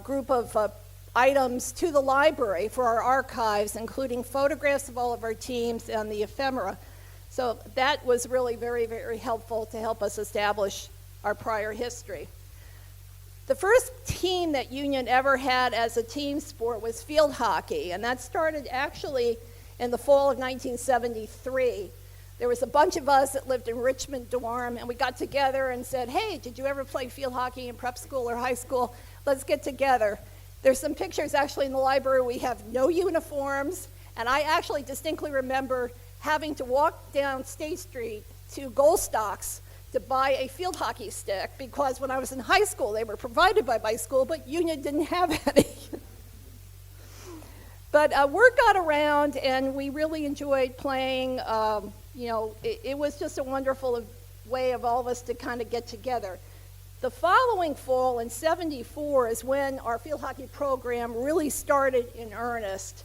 S6: group of items to the library for our archives, including photographs of all of our teams and the ephemera. So that was really very, very helpful to help us establish our prior history. The first team that Union ever had as a team sport was field hockey, and that started actually in the fall of 1973. There was a bunch of us that lived in Richmond dorm, and we got together and said, hey, did you ever play field hockey in prep school or high school? Let's get together. There's some pictures actually in the library. We have no uniforms, and I actually distinctly remember having to walk down State Street to Goldstocks to buy a field hockey stick, because when I was in high school, they were provided by my school, but Union didn't have any. But word got around, and we really enjoyed playing. It was just a wonderful way of all of us to kind of get together. The following fall in '74 is when our field hockey program really started in earnest.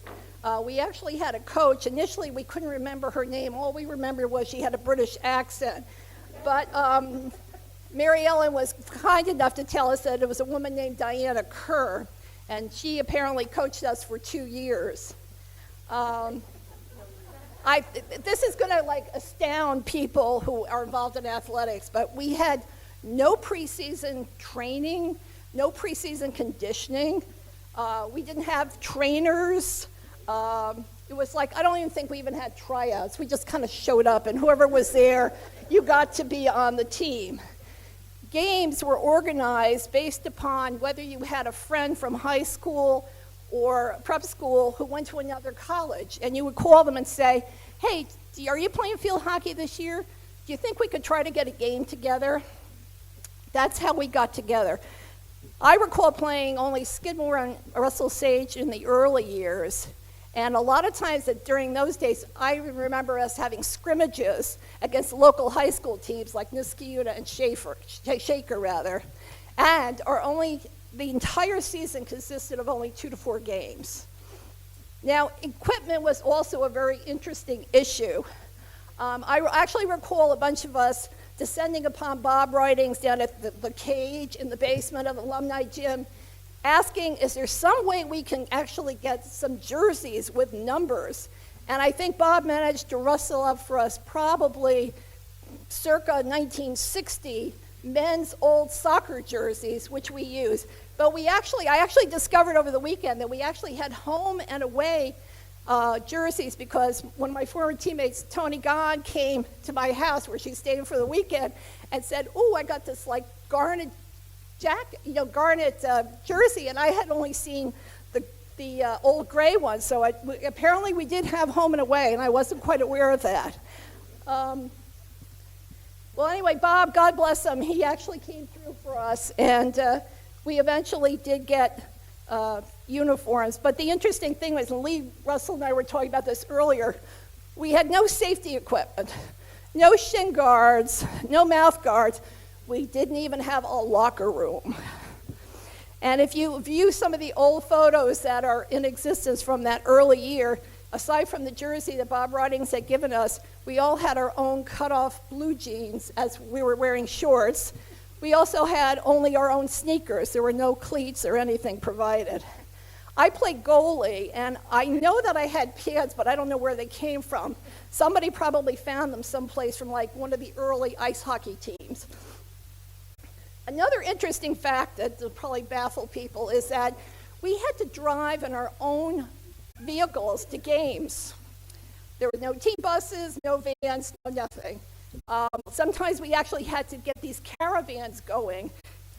S6: We actually had a coach. Initially, we couldn't remember her name. All we remembered was she had a British accent. But Mary Ellen was kind enough to tell us that it was a woman named Diana Kerr, and she apparently coached us for 2 years. This is going to astound people who are involved in athletics, but we had no preseason training, no preseason conditioning. We didn't have trainers. It was I don't even think we even had tryouts. We just kind of showed up, and whoever was there, you got to be on the team. Games were organized based upon whether you had a friend from high school or prep school who went to another college, and you would call them and say, hey, are you playing field hockey this year? Do you think we could try to get a game together? That's how we got together. I recall playing only Skidmore and Russell Sage in the early years. And a lot of times during those days, I remember us having scrimmages against local high school teams like Niskayuna and Shaker. And the entire season consisted of only 2 to 4 games. Now, equipment was also a very interesting issue. I actually recall a bunch of us descending upon Bob Ridings down at the cage in the basement of the alumni gym asking, is there some way we can actually get some jerseys with numbers? And I think Bob managed to rustle up for us probably circa 1960 men's old soccer jerseys, which we use. But I actually discovered over the weekend that we actually had home and away jerseys, because one of my former teammates, Tony Gahn, came to my house where she stayed for the weekend and said, "Oh, I got this like garnet jacket, garnet jersey," and I had only seen the old gray one. So apparently we did have home and away, and I wasn't quite aware of that. Well, anyway, Bob, God bless him, he actually came through for us, and we eventually did get uniforms. But the interesting thing was, and Lee Russell and I were talking about this earlier, we had no safety equipment, no shin guards, no mouth guards. We didn't even have a locker room. And if you view some of the old photos that are in existence from that early year, aside from the jersey that Bob Ridings had given us, we all had our own cut-off blue jeans as we were wearing shorts. We also had only our own sneakers. There were no cleats or anything provided. I played goalie, and I know that I had pads, but I don't know where they came from. Somebody probably found them someplace from like one of the early ice hockey teams. Another interesting fact that will probably baffle people is that we had to drive in our own vehicles to games. There were no team buses, no vans, no nothing. Sometimes we actually had to get these caravans going,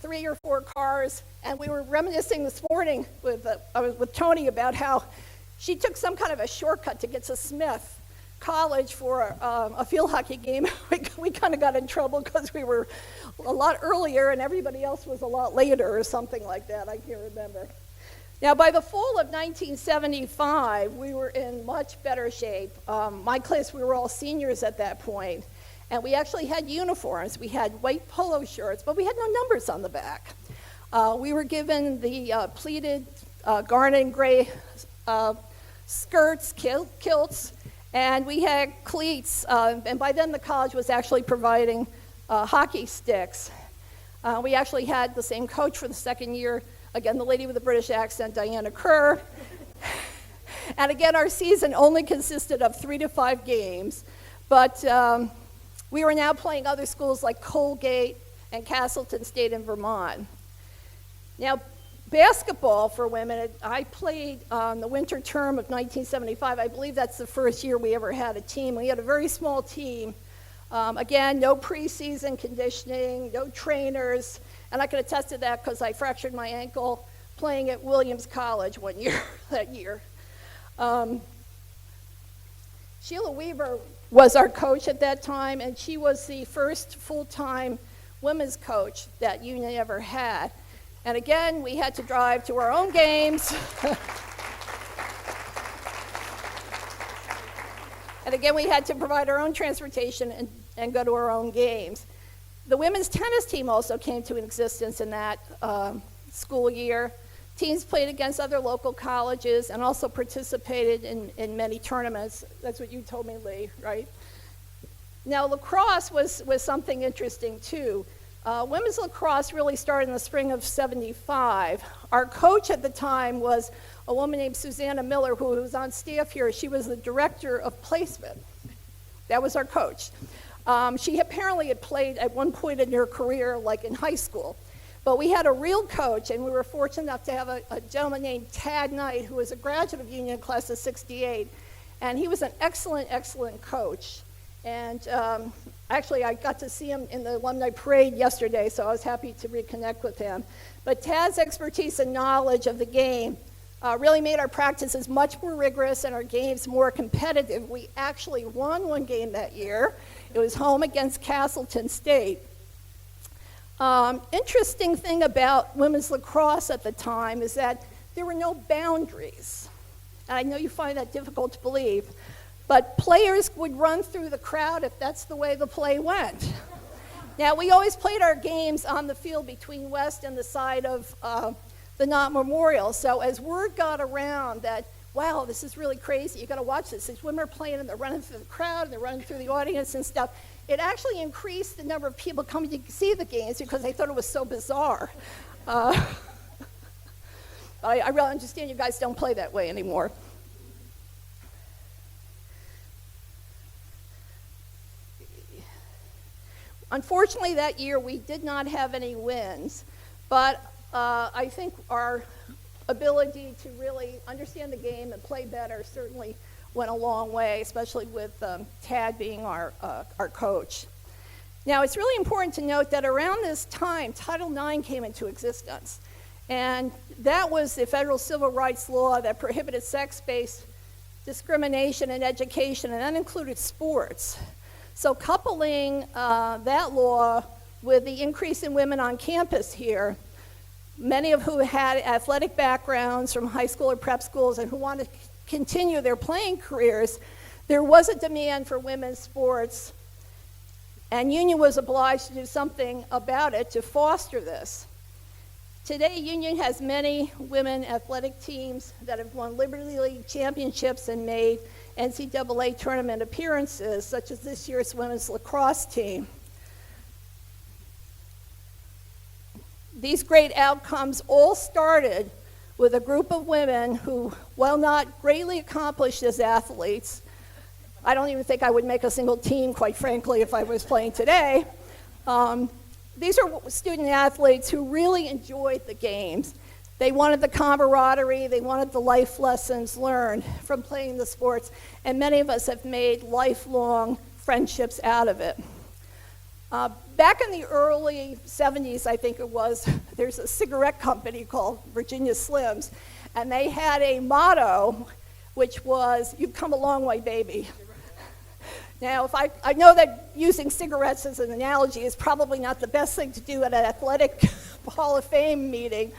S6: 3 or 4 cars, and we were reminiscing this morning I was with Tony about how she took some kind of a shortcut to get to Smith College for a field hockey game. We kind of got in trouble because we were a lot earlier and everybody else was a lot later or something like that. I can't remember. Now, by the fall of 1975, we were in much better shape. My class, we were all seniors at that point, and we actually had uniforms. We had white polo shirts, but we had no numbers on the back. We were given the pleated garnet and gray skirts, kilts, and we had cleats, and by then the college was actually providing hockey sticks. We actually had the same coach for the second year. Again, the lady with the British accent, Diana Kerr. And again, our season only consisted of 3 to 5 games, but we were now playing other schools like Colgate and Castleton State in Vermont. Now, basketball for women, I played on the winter term of 1975. I believe that's the first year we ever had a team. We had a very small team. Again, no preseason conditioning, no trainers, and I can attest to that because I fractured my ankle playing at Williams College that year. Sheila Weaver was our coach at that time, and she was the first full-time women's coach that Union ever had. And again, we had to drive to our own games. And again, we had to provide our own transportation and go to our own games. The women's tennis team also came to existence in that school year. Teams played against other local colleges and also participated in many tournaments. That's what you told me, Lee, right? Now, lacrosse was something interesting, too. Women's lacrosse really started in the spring of '75. Our coach at the time was a woman named Susanna Miller, who was on staff here. She was the director of placement. That was our coach. She apparently had played at one point in her career, like in high school. But we had a real coach, and we were fortunate enough to have a gentleman named Tad Knight, who was a graduate of Union class of '68. And he was an excellent, excellent coach. And actually, I got to see him in the alumni parade yesterday, so I was happy to reconnect with him. But Tad's expertise and knowledge of the game really made our practices much more rigorous and our games more competitive. We actually won one game that year. It was home against Castleton State. Interesting thing about women's lacrosse at the time is that there were no boundaries. And I know you find that difficult to believe, but players would run through the crowd if that's the way the play went. Now, we always played our games on the field between West and the side of the Knott Memorial. So as word got around that, wow, this is really crazy, you gotta watch this. These women are playing and they're running through the crowd and they're running through the audience and stuff. It actually increased the number of people coming to see the games because they thought it was so bizarre. But I really understand you guys don't play that way anymore. Unfortunately, that year we did not have any wins, but I think our ability to really understand the game and play better certainly went a long way, especially with Tad being our coach. Now, it's really important to note that around this time, Title IX came into existence, and that was the federal civil rights law that prohibited sex-based discrimination in education, and that included sports. So coupling that law with the increase in women on campus here, many of who had athletic backgrounds from high school or prep schools and who wanted to continue their playing careers, there was a demand for women's sports, and Union was obliged to do something about it to foster this. Today, Union has many women athletic teams that have won Liberty League championships and made NCAA tournament appearances, such as this year's women's lacrosse team. These great outcomes all started with a group of women who, while not greatly accomplished as athletes, I don't even think I would make a single team, quite frankly, if I was playing today. These are student athletes who really enjoyed the games. They wanted the camaraderie, they wanted the life lessons learned from playing the sports, and many of us have made lifelong friendships out of it. Back in the early 70s, I think it was, there's a cigarette company called Virginia Slims, and they had a motto, which was, "You've come a long way, baby." Now, I know that using cigarettes as an analogy is probably not the best thing to do at an athletic Hall of Fame meeting,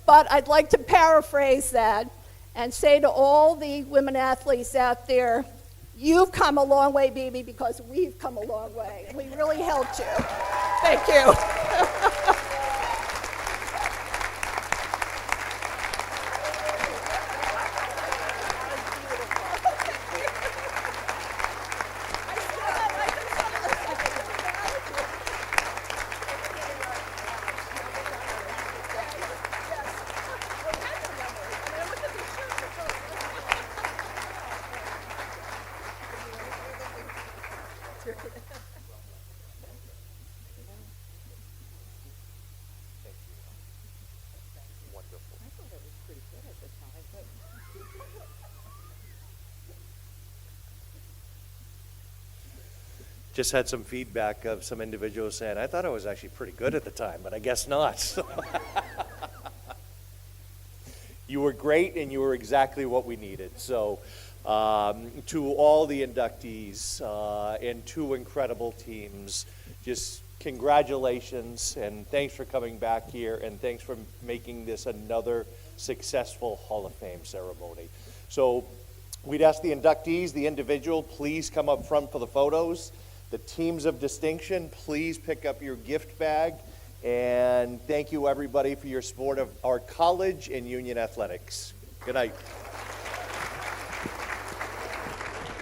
S6: but I'd like to paraphrase that and say to all the women athletes out there, you've come a long way, baby, because we've come a long way. And we really helped you. Thank you.
S1: Just had some feedback of some individuals saying, I thought I was actually pretty good at the time, but I guess not. So you were great, and you were exactly what we needed. So to all the inductees and two incredible teams, just congratulations, and thanks for coming back here, and thanks for making this another successful Hall of Fame ceremony. So we'd ask the inductees, the individual, please come up front for the photos. The teams of distinction, please pick up your gift bag. And thank you, everybody, for your support of our college and Union athletics. Good night.